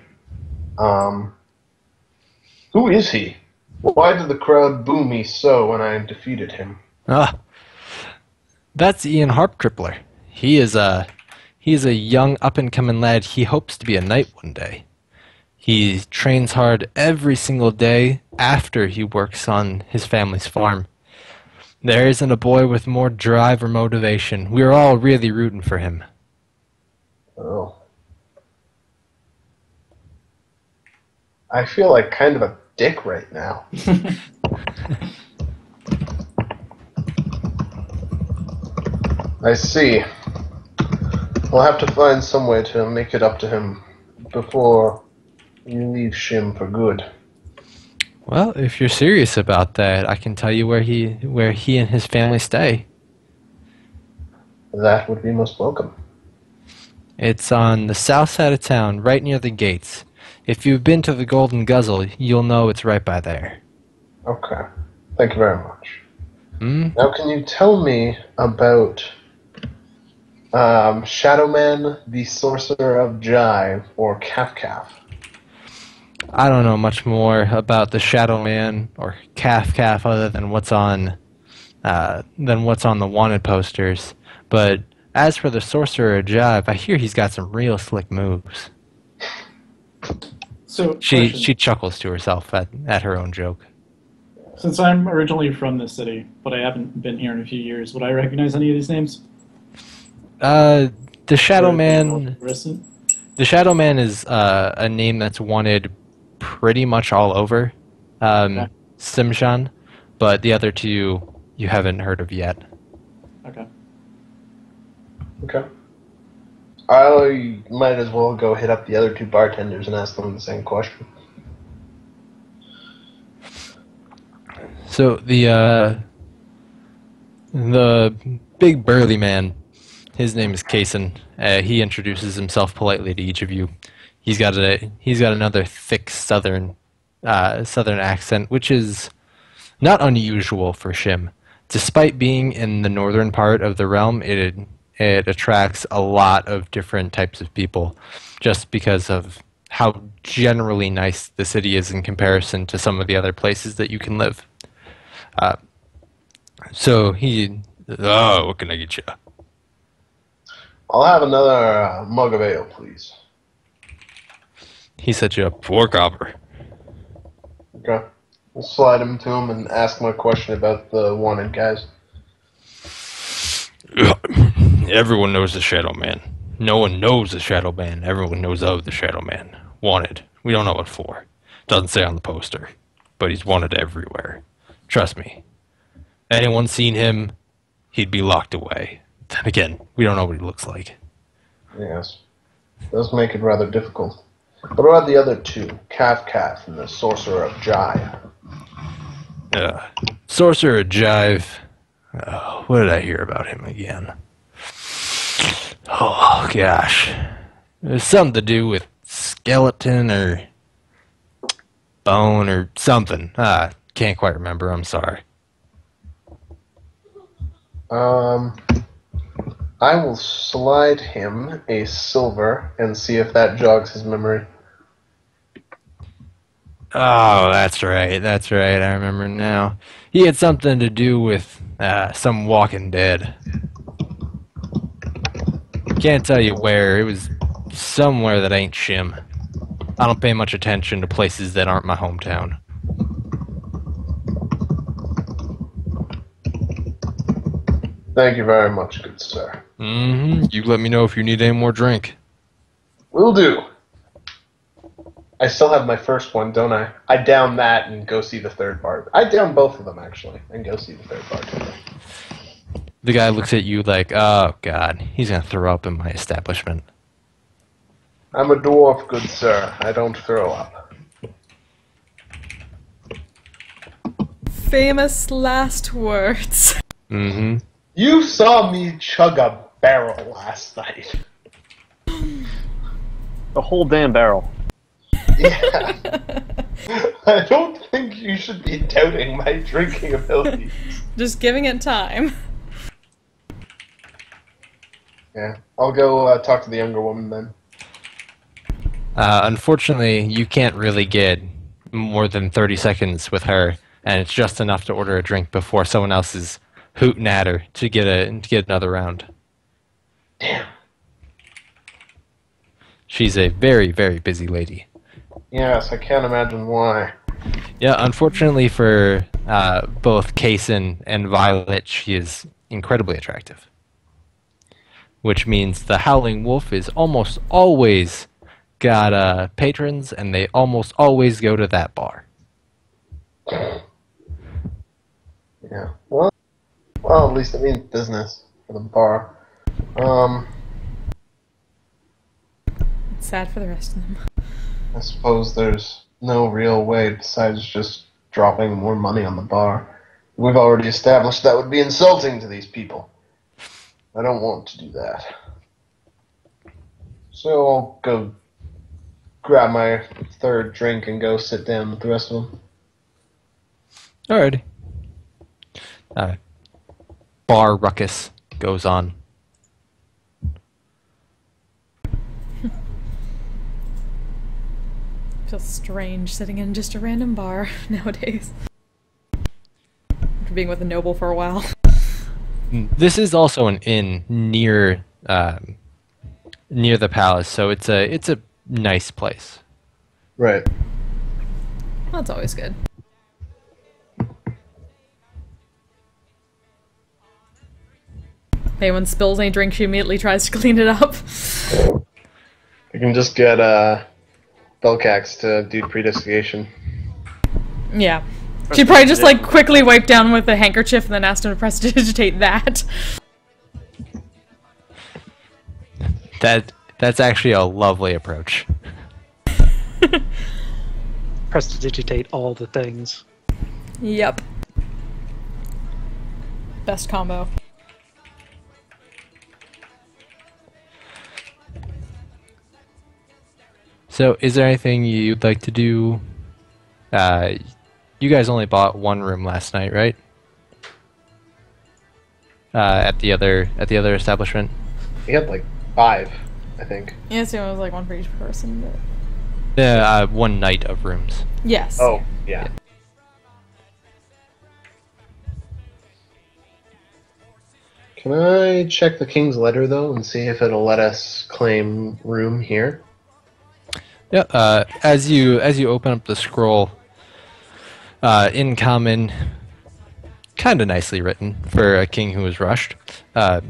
Who is he? Why did the crowd boo me so when I defeated him? That's Ian Harpcrippler. He is a young up-and-coming lad. He hopes to be a knight one day. He trains hard every single day after he works on his family's farm. There isn't a boy with more drive or motivation. We're all really rooting for him. Oh. I feel like kind of a dick right now. I see. We'll have to find some way to make it up to him before you leave Shim for good. Well, if you're serious about that, I can tell you where he and his family stay. That would be most welcome. It's on the south side of town, right near the gates. If you've been to the Golden Guzzle, you'll know it's right by there. Okay. Thank you very much. Hmm? Now, can you tell me about Shadowman, the Sorcerer of Jive, or Kaf? I don't know much more about the Shadow Man or Kaf other than what's on the wanted posters. But as for the Sorcerer of Jive, I hear he's got some real slick moves. So She question. chuckles to herself at her own joke. Since I'm originally from this city, but I haven't been here in a few years, would I recognize any of these names? The Shadow Or Man. recent? The Shadow Man is a name that's wanted pretty much all over Okay. Simshan, but the other two you haven't heard of yet. Okay. Okay. I might as well go hit up the other two bartenders and ask them the same question. So the big burly man, his name is Kason. He introduces himself politely to each of you. He's got another thick southern accent, which is not unusual for Shim. Despite being in the northern part of the realm, it attracts a lot of different types of people, just because of how generally nice the city is in comparison to some of the other places that you can live. So what can I get you? I'll have another mug of ale, please. He set you up for copper. Okay. We'll slide him to him and ask him a question about the wanted guys. Everyone knows the Shadow Man. No one knows the Shadow Man. Everyone knows of the Shadow Man. Wanted. We don't know what for. Doesn't say on the poster. But he's wanted everywhere. Trust me. Anyone seen him, he'd be locked away. Then again, we don't know what he looks like. Yes. Does make it rather difficult. What about the other two? Kaf and the Sorcerer of Jive. Sorcerer Jive. Oh, what did I hear about him again? Oh, gosh. There's something to do with skeleton or bone or something. Can't quite remember. I'm sorry. I will slide him a silver and see if that jogs his memory. Oh, that's right. I remember now. He had something to do with some Walking Dead. Can't tell you where. It was somewhere that ain't Shim. I don't pay much attention to places that aren't my hometown. Thank you very much, good sir. You let me know if you need any more drink. Will do. I still have my first one, don't I? I down that and go see the third bar. I down both of them, actually, and go see the third bartender. The guy looks at you like, oh, God, he's going to throw up in my establishment. I'm a dwarf, good sir. I don't throw up. Famous last words. You saw me chug a barrel last night. The whole damn barrel. Yeah. I don't think you should be doubting my drinking abilities. Just giving it time. Yeah, I'll go talk to the younger woman then. Unfortunately, you can't really get more than 30 seconds with her, and it's just enough to order a drink before someone else is hooting at her to get another round. Damn. She's a very, very busy lady. Yes, I can't imagine why. Yeah, unfortunately for both Kaysen and Violet, she is incredibly attractive. Which means the Howling Wolf is almost always got patrons, and they almost always go to that bar. Yeah. Well, at least it means business for the bar. It's sad for the rest of them. I suppose there's no real way besides just dropping more money on the bar. We've already established that would be insulting to these people. I don't want to do that. So I'll go grab my third drink and go sit down with the rest of them. Alrighty. Bar ruckus goes on. Feels strange sitting in just a random bar nowadays. After being with a noble for a while. This is also an inn near the palace, so it's a nice place. Right. Well, that's always good. If anyone spills any drink, she immediately tries to clean it up. I can just get Belcax to do predestination. Yeah. She probably just like quickly wiped down with a handkerchief and then asked him to prestidigitate that. That's actually a lovely approach. Prestidigitate all the things. Yep. Best combo. So, is there anything you'd like to do? You guys only bought one room last night, right? At the other establishment. We had like 5, I think. Yeah, so it was like one for each person, but... One night of rooms. Yes. Oh, yeah. Can I check the King's Letter, though, and see if it'll let us claim room here? Yeah. As you open up the scroll, in common, kind of nicely written for a king who was rushed.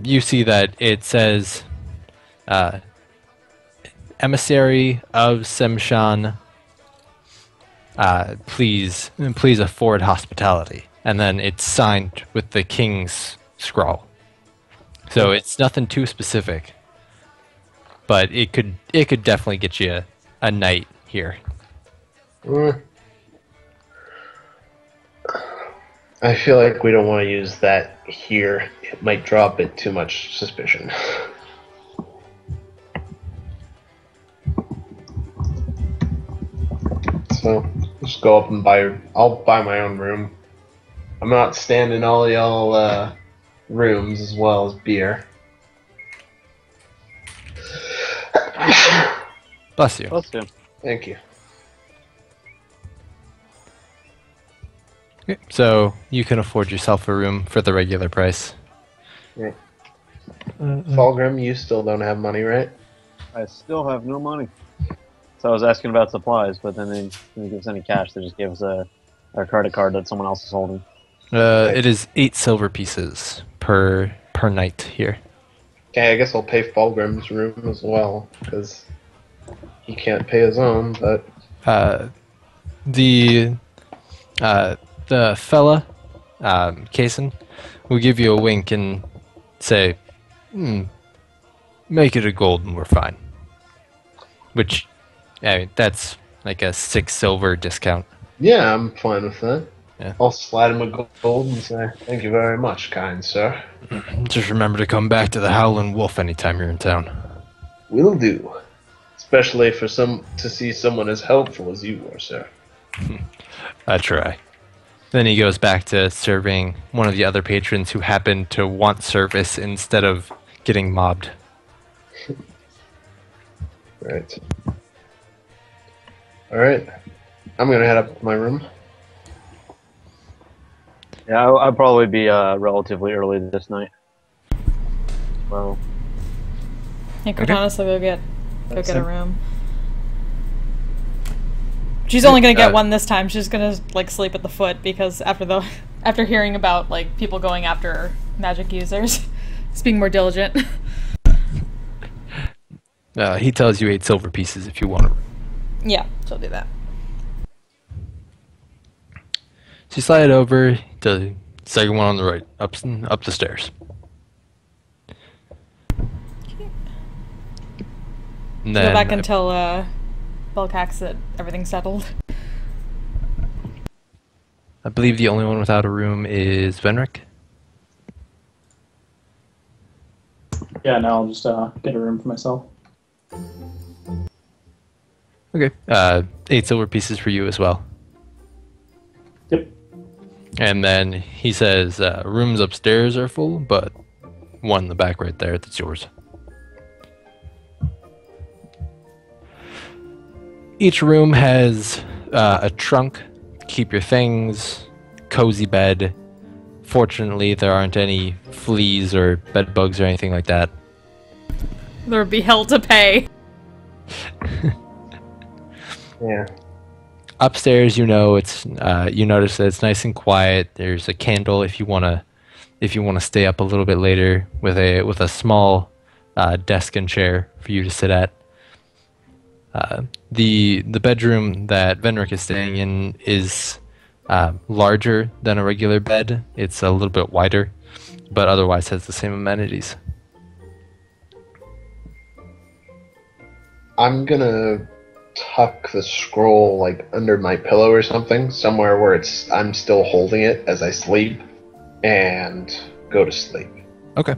You see that it says, "Emissary of Semshan, please afford hospitality," and then it's signed with the king's scrawl. So it's nothing too specific, but it could definitely get you a night here. I feel like we don't want to use that here. It might draw a bit too much suspicion. So, just go up and I'll buy my own room. I'm not standing all y'all rooms as well as beer. Bless you. Plus 2. Thank you. Okay, so you can afford yourself a room for the regular price. Yeah. Fulgrim, you still don't have money, right? I still have no money. So I was asking about supplies, but then they didn't give us any cash. They just gave us a credit card that someone else is holding. It is 8 silver pieces per night here. Okay, I guess I'll pay Fulgrim's room as well, because he can't pay his own, but... The fella, Kaysen, will give you a wink and say, make it a gold and we're fine. Which, I mean, that's like a 6 silver discount. Yeah, I'm fine with that. Yeah. I'll slide him a gold and say, thank you very much, kind sir. Just remember to come back to the Howling Wolf anytime you're in town. Will do. Especially to see someone as helpful as you are, sir. I try. Then he goes back to serving one of the other patrons who happened to want service instead of getting mobbed. Right. Alright. I'm gonna head up to my room. Yeah, I'll probably be relatively early this night. Well, Yeah, Cortana's will go get a it. room. She's only gonna get one this time. She's gonna like sleep at the foot because after hearing about like people going after magic users, it's being more diligent. He tells you 8 silver pieces if you want it. Yeah, she'll do that. So you slide over to the second one on the right, up the stairs. And Go then back and tell Belcax that everything's settled. I believe the only one without a room is Venric. Yeah, now I'll just get a room for myself. Okay. 8 silver pieces for you as well. Yep. And then he says rooms upstairs are full, but one in the back right there, that's yours. Each room has a trunk, keep your things, cozy bed. Fortunately, there aren't any fleas or bed bugs or anything like that. There would be hell to pay. Yeah. Upstairs, it's you notice that it's nice and quiet. There's a candle if you wanna stay up a little bit later with a small desk and chair for you to sit at. The bedroom that Venric is staying in is larger than a regular bed. It's a little bit wider, but otherwise has the same amenities. I'm gonna tuck the scroll like under my pillow or something, somewhere where I'm still holding it as I sleep, and go to sleep. Okay.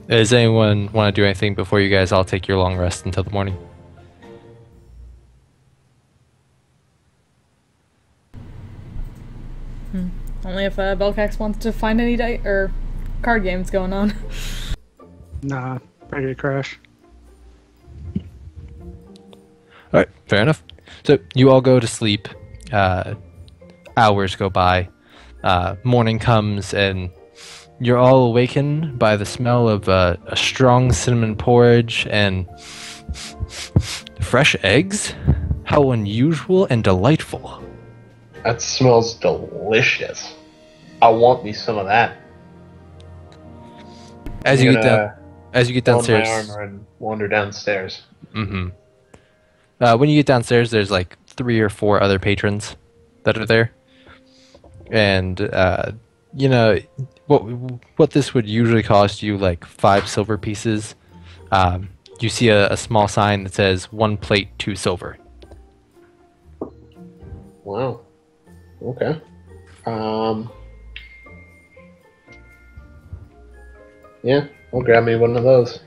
Does anyone want to do anything before you guys all take your long rest until the morning? Only if Belcax wants to find any card games going on. Nah, ready to crash. All right, fair enough. So you all go to sleep. Hours go by. Morning comes, and you're all awakened by the smell of a strong cinnamon porridge and fresh eggs. How unusual and delightful. That smells delicious. I want me some of that. As you get Put on downstairs, my armor and wander downstairs. mm-hmm. When you get downstairs, there's like 3 or 4 other patrons that are there, and what this would usually cost you like 5 silver pieces. You see a small sign that says 1 plate, 2 silver. Wow. Okay. Yeah, I'll grab me one of those.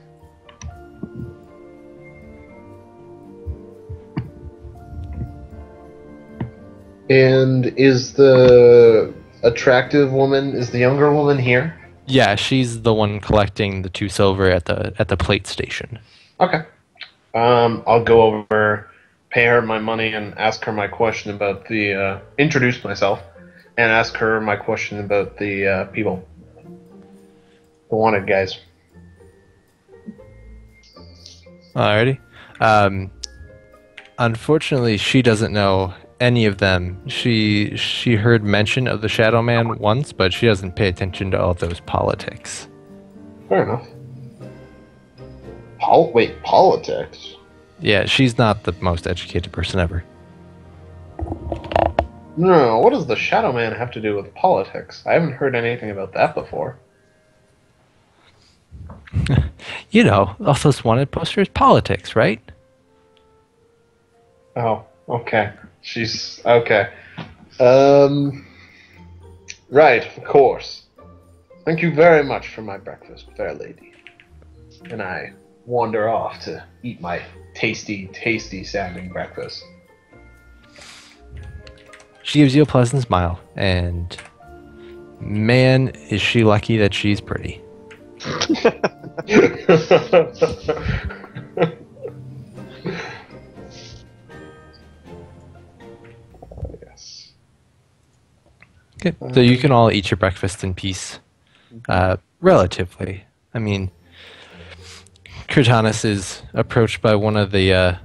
And is the attractive woman, is the younger woman here? Yeah, she's the one collecting the 2 silver at the plate station. Okay. I'll go over, pay her my money, and ask her my question about introduce myself, and ask her my question about the people. The wanted guys. Alrighty. Unfortunately, she doesn't know any of them. She heard mention of the Shadow Man once, but she doesn't pay attention to all those politics. Fair enough. Wait, politics? Yeah, she's not the most educated person ever. No, what does the Shadow Man have to do with politics? I haven't heard anything about that before. All those wanted posters, politics, right? Oh, okay. She's okay. Right, of course. Thank you very much for my breakfast, fair lady. And I wander off to eat my tasty, tasty sounding breakfast. She gives you a pleasant smile, and man, is she lucky that she's pretty. Yes. Okay, so you can all eat your breakfast in peace. Relatively. I mean, Kurtanis is approached by one of the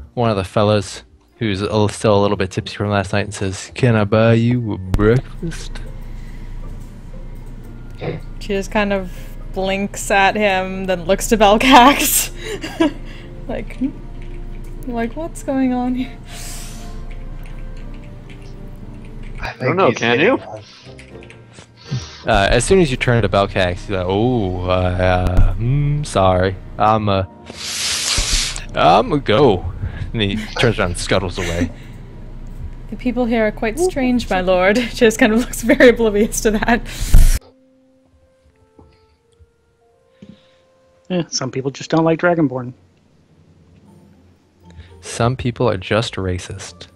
fellas who's still a little bit tipsy from last night and says, "Can I buy you a breakfast?" She just kind of blinks at him, then looks to Belcax. like, what's going on here? I don't know, can you? As soon as you turn to Belcax, he's like, "Oh, sorry. I'm a go." And he turns around and scuttles away. The people here are quite strange, my lord. She just kind of looks very oblivious to that. Yeah, some people just don't like Dragonborn. Some people are just racist.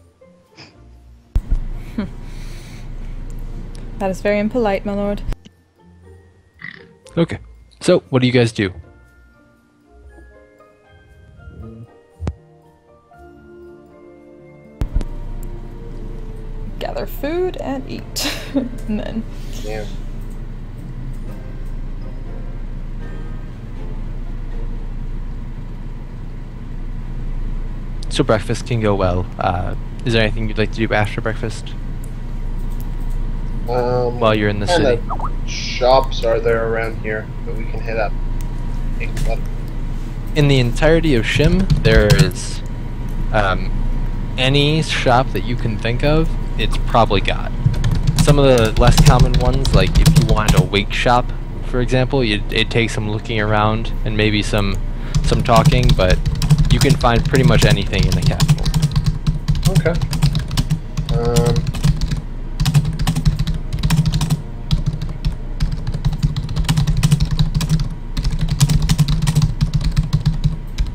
That is very impolite, my lord. Okay, so what do you guys do? Gather food and eat. And then... Yeah. So breakfast can go well. Is there anything you'd like to do after breakfast? While you're in the city? Shops are there around here that we can hit up? In the entirety of Shim, there is any shop that you can think of, it's probably got. Some of the less common ones, like if you wanted a wig shop, for example, it'd take some looking around and maybe some talking, but you can find pretty much anything in the capital. Okay.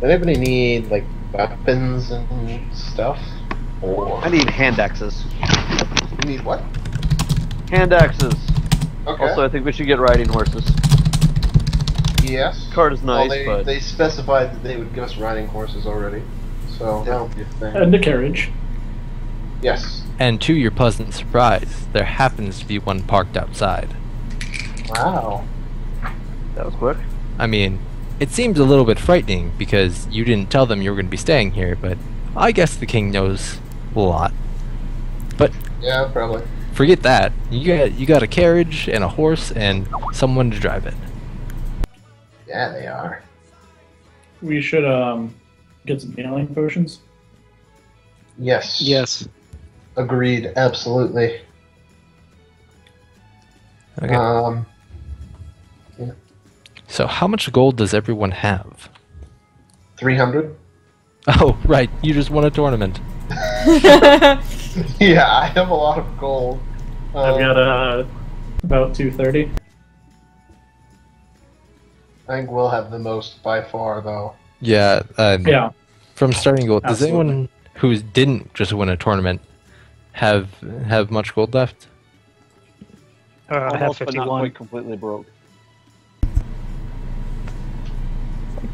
Does anybody need like weapons and stuff? Or I need hand axes. you need what? Hand axes. Okay. Also, I think we should get riding horses. Yes. Cart is nice, well, but they specified that they would give us riding horses already, so that would be a thing. And a carriage. Yes. And to your pleasant surprise, there happens to be one parked outside. Wow. that was quick. I mean, it seems a little bit frightening because you didn't tell them you were going to be staying here, but I guess the king knows a lot. But Yeah, probably. forget that. You got a carriage and a horse and someone to drive it. Yeah, they are. We should get some healing potions. Yes. Yes. Agreed. Absolutely. Okay. So how much gold does everyone have? 300. Oh, right. You just won a tournament. Yeah, I have a lot of gold. I've got about 230. I think we'll have the most by far, though. Yeah. Yeah. From starting gold, does Absolutely. anyone who didn't just win a tournament have much gold left? I have Almost, but not 51. quite completely broke.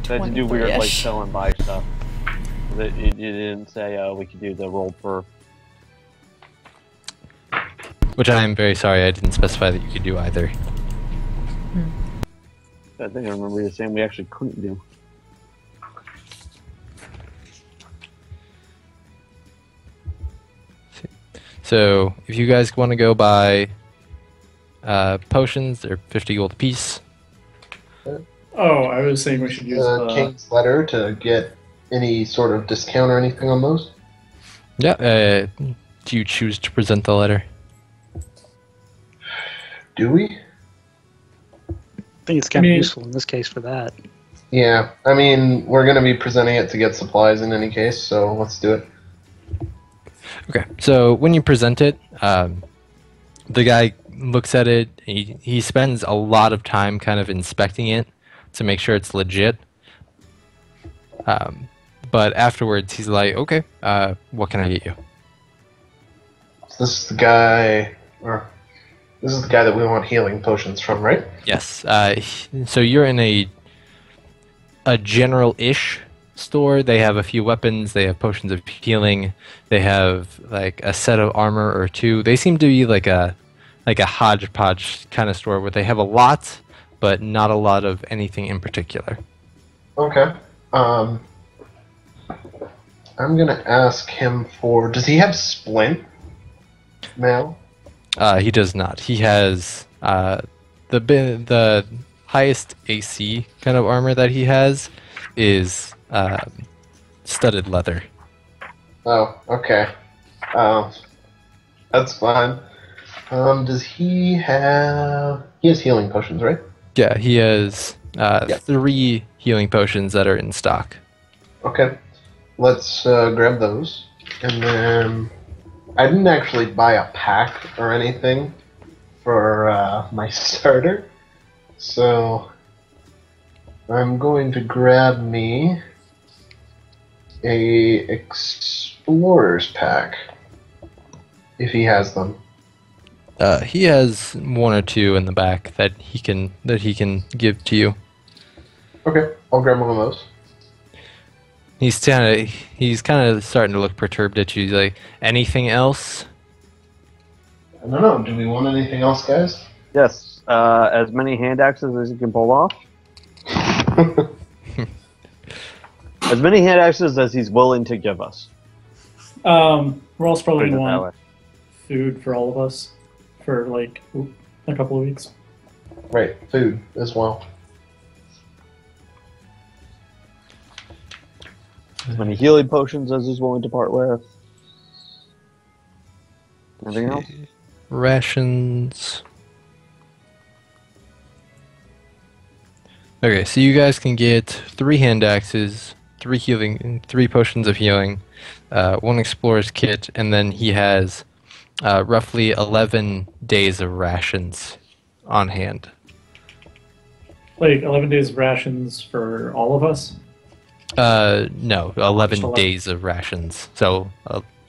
I had to do weird, like, 23-ish. sell and buy stuff. You didn't say we could do the roll for. Which I am very sorry I didn't specify that you could do either. I think I remember you saying we actually couldn't do. So if you guys want to go buy potions, they're 50 gold apiece. Oh, I was saying we should use The king's letter to get any sort of discount or anything on those. Yeah. Do you choose to present the letter? Do we? I think it's kind I of mean- useful in this case for that. Yeah. I mean, we're going to be presenting it to get supplies in any case, so let's do it. Okay. So when you present it, the guy looks at it. He spends a lot of time kind of inspecting it to make sure it's legit. But afterwards, he's like, "Okay, what can I get you?" So this is the guy, or this is the guy that we want healing potions from, right? Yes. So you're in a general-ish store. They have a few weapons. They have potions of healing. They have like a set of armor or two. They seem to be like a like a hodgepodge kind of store where they have a lot, but not a lot of anything in particular. Okay. I'm gonna ask him for. Does he have splint mail? He does not. He has the highest AC kind of armor that he has is studded leather. Oh, okay. That's fine. Does he have? He has healing potions, right? Yeah, he has Yeah. 3 healing potions that are in stock. Okay. Let's grab those, and then I didn't actually buy a pack or anything for my starter, so I'm going to grab me a explorer's pack if he has them. He has 1 or 2 in the back that he can give to you. Okay, I'll grab one of those. He's kind of starting to look perturbed at you. He's like, anything else? I don't know. Do we want anything else, guys? Yes, as many hand axes as you can pull off. As many hand axes as he's willing to give us. We're also probably Put it going to that want way. food for all of us for like a couple of weeks. Right, food as well. As many healing potions as he's willing to part with. Anything else? Rations. Okay, so you guys can get 3 hand axes, 3 potions of healing, 1 explorer's kit, and then he has roughly 11 days of rations on hand. Like 11 days of rations for all of us. No, 11 Just 11. days of rations. So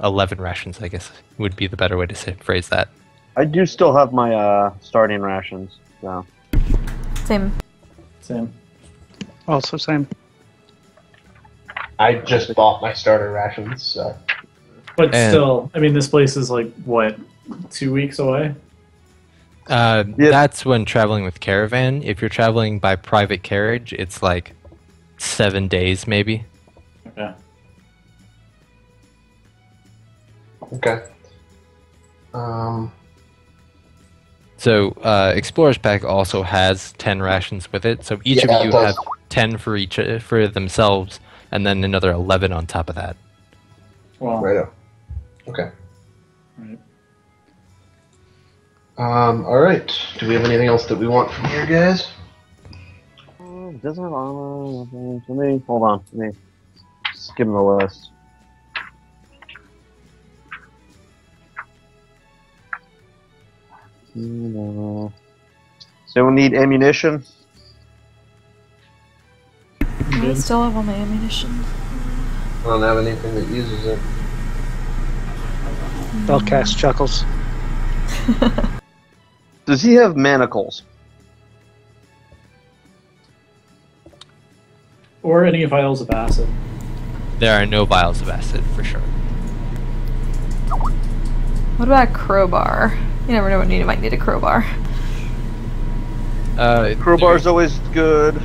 11 rations, I guess, would be the better way to phrase that. I do still have my starting rations, so. Same. Same. Also same. I just bought my starter rations, so. But And- still, I mean, this place is like, what, 2 weeks away? That's when traveling with caravan. If you're traveling by private carriage, it's like 7 days, maybe. Okay. Okay. So, Explorer's Pack also has 10 rations with it. So each Yeah, of it you does. have 10 for each for themselves, and then another 11 on top of that. Well, Righto. Okay. right. Alright. Do we have anything else that we want from here, guys? Doesn't have armor, nothing for me. Hold on, let me skim the list. No. So we need ammunition. I still have all my ammunition. I don't have anything that uses it. Bellcast chuckles. Does he have manacles? Or any vials of acid. There are no vials of acid, for sure. What about a crowbar? You never know when you might need a crowbar. Crowbar's always good.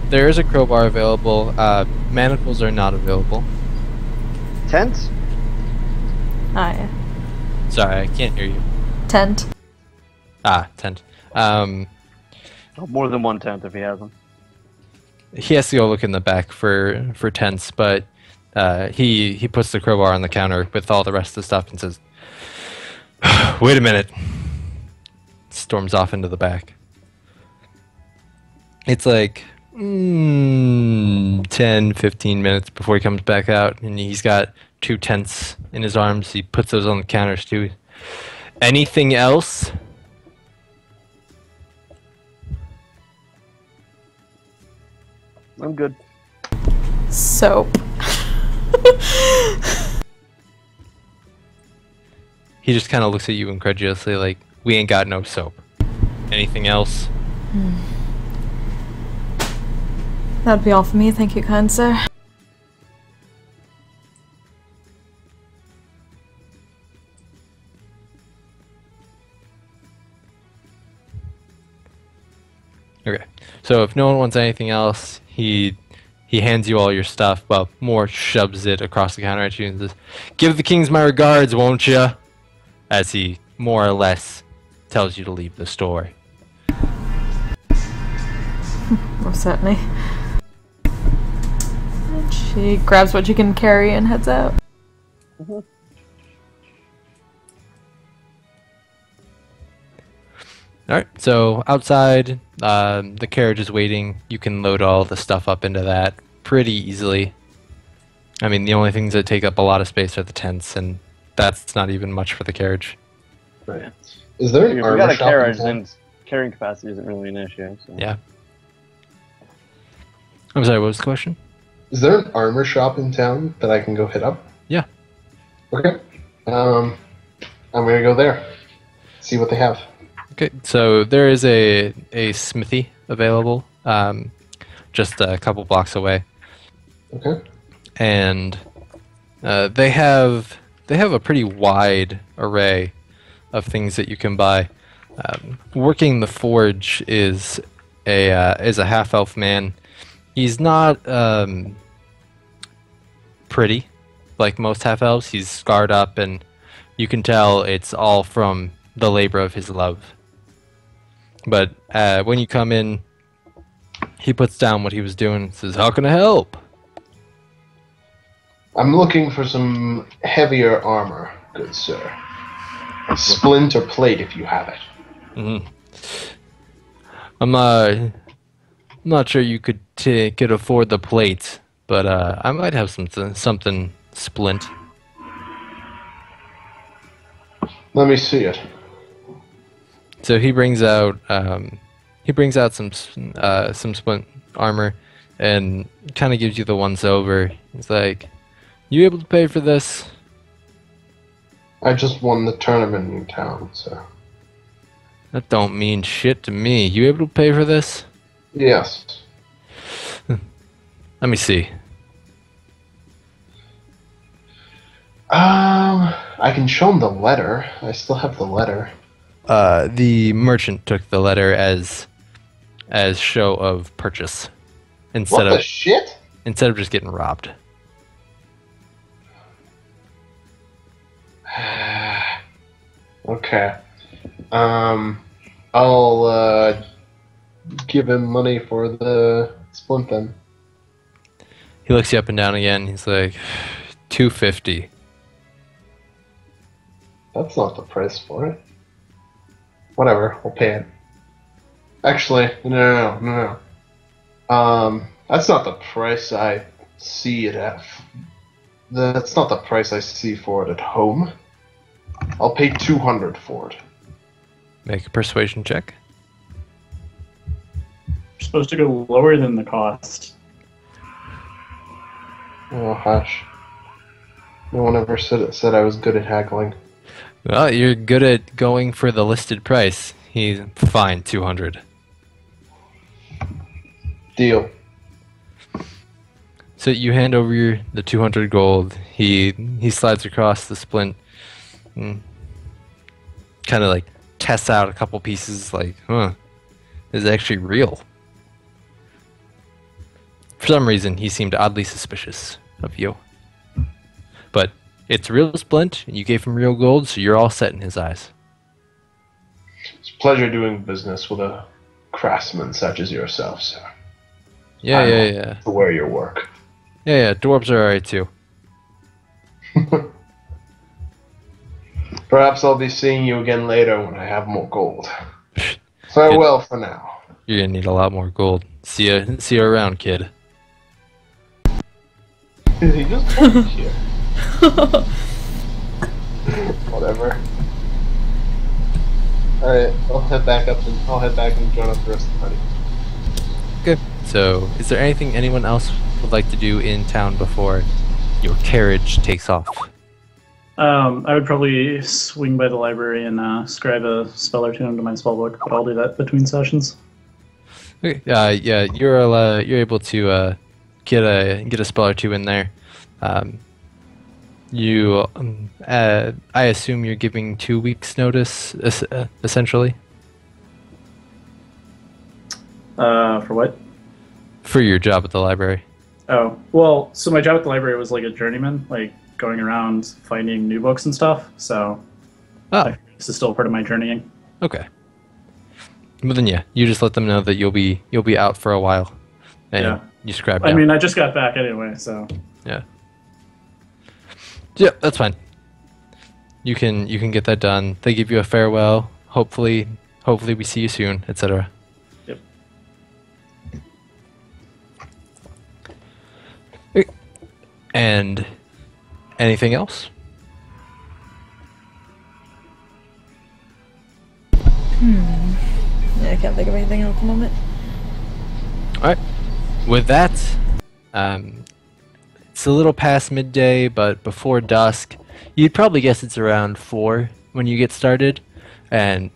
There is a crowbar available. Manacles are not available. Tent? Ah, yeah. Sorry, I can't hear you. Tent. Tent. More than one tent if he has them. He has to go look in the back for tents, but he puts the crowbar on the counter with all the rest of the stuff and says, "Wait a minute." Storms off into the back. It's like 10, 15 minutes before he comes back out, and he's got 2 tents in his arms. He puts those on the counters too. Anything else? I'm good. Soap. He just kind of looks at you incredulously like, we ain't got no soap. Anything else? That'd be all for me, thank you, kind sir. So if no one wants anything else, he hands you all your stuff. Well, more shoves it across the counter at you and says, "Give the kings my regards, won't you?" As he more or less tells you to leave the store. Most certainly. And she grabs what she can carry and heads out. Alright, so outside, the carriage is waiting. You can load all the stuff up into that pretty easily. I mean, the only things that take up a lot of space are the tents, and that's not even much for the carriage. Right. Is there an If we armor got a shop in carriage, town? then carrying capacity isn't really an issue. So. Yeah. I'm sorry, what was the question? Is there an armor shop in town that I can go hit up? Yeah. Okay. I'm gonna go there. See what they have. Okay, so there is a smithy available, just a couple blocks away, Okay. and they have a pretty wide array of things that you can buy. Working the forge is a half elf man. He's not pretty like most half elves. He's scarred up, and you can tell it's all from the labor of his love. But when you come in, he puts down what he was doing and says, "How can I help?" I'm looking for some heavier armor, good sir. Splint or plate if you have it. Mm-hmm. I'm not sure you could afford the plate, but I might have something splint. Let me see it. So he brings out some splint armor, and kind of gives you the once over. He's like, "You able to pay for this?" I just won the tournament in town, so. That don't mean shit to me. You able to pay for this? Yes. Let me see. I can show him the letter. I still have the letter. The merchant took the letter as show of purchase What the shit? instead of just getting robbed. Okay. I'll give him money for the splint then. He looks you up and down again. He's like, $250. That's not the price for it. Whatever, I'll pay it. Actually, no. That's not the price I see it at. That's not the price I see for it at home. I'll pay 200 for it. Make a persuasion check. You're supposed to go lower than the cost. Oh, hush. No one ever said I was good at haggling. Well, you're good at going for the listed price. He's fine, 200. Deal. So you hand over the 200 gold. He slides across the splint, kind of like tests out a couple pieces. Like, is it actually real? For some reason, he seemed oddly suspicious of you. But it's real splint. You gave him real gold, so you're all set in his eyes. It's a pleasure doing business with a craftsman such as yourself, sir. Yeah. To wear your work. Yeah. Dwarves are alright too. Perhaps I'll be seeing you again later when I have more gold. Farewell for now. You're gonna need a lot more gold. See you around, kid. Is he just here? Whatever. Alright, I'll head back and join up the rest of the party. Okay. So, is there anything anyone else would like to do in town before your carriage takes off? I would probably swing by the library and scribe a spell or two into my spellbook, but I'll do that between sessions. Okay. Yeah, you're able to get a spell or two in there. I assume you're giving 2 weeks notice, essentially. For what? For your job at the library. Oh, well, so my job at the library was like a journeyman, like going around finding new books and stuff. So Oh, this is still part of my journeying. okay. Well then, yeah, you just let them know that you'll be out for a while, and Yeah. you scribe I down. mean, I just got back anyway, so Yeah. Yeah, that's fine. You can get that done. They give you a farewell. Hopefully we see you soon, etc. yep. And anything else? Yeah, I can't think of anything else at the moment. All right. With that, it's a little past midday, but before dusk. You'd probably guess it's around 4 when you get started, and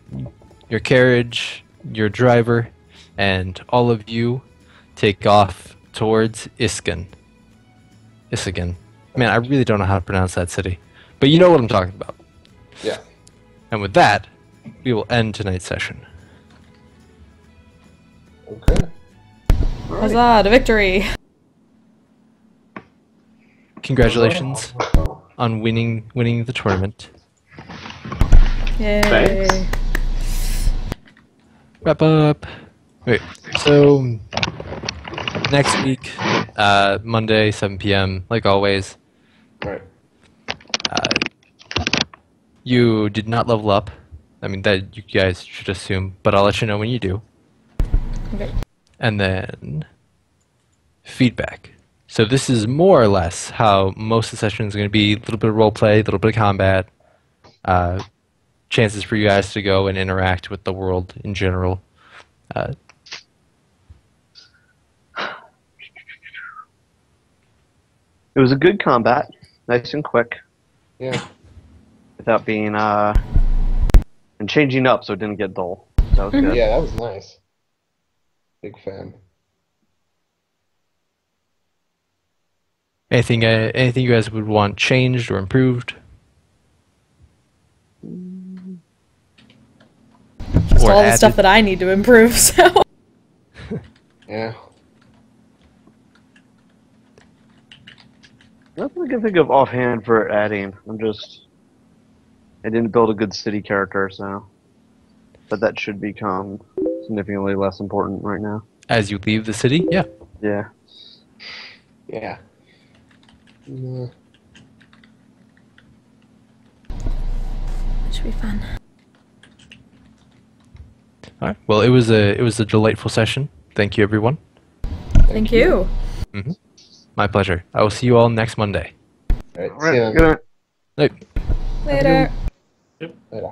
your carriage, your driver, and all of you take off towards Isken. Isigan. Man, I really don't know how to pronounce that city, but you know what I'm talking about. Yeah. And with that, we will end tonight's session. Okay. Huzzah, to victory! Congratulations on winning the tournament. Yay! Thanks. Wrap up. Wait, so next week, Monday, 7 p.m., like always. Right. You did not level up. I mean, that you guys should assume, but I'll let you know when you do. Okay. And then feedback. So this is more or less how most of the session is going to be: a little bit of role play, a little bit of combat, chances for you guys to go and interact with the world in general. It was a good combat, nice and quick, Yeah. without being and changing up so it didn't get dull. That was good. Yeah, that was nice. Big fan. Anything you guys would want changed or improved? Just Or all the added? stuff that I need to improve, so. Yeah. Nothing I can think of offhand for adding. I didn't build a good city character, so. But that should become significantly less important right now. As you leave the city? Yeah. Yeah. Yeah. Mm, Should be fun. All right. Well, it was a delightful session. Thank you, everyone. Thank you. My pleasure. I will see you all next Monday. All right. All See you right. then. Good night. Night. Later. Yep. Later.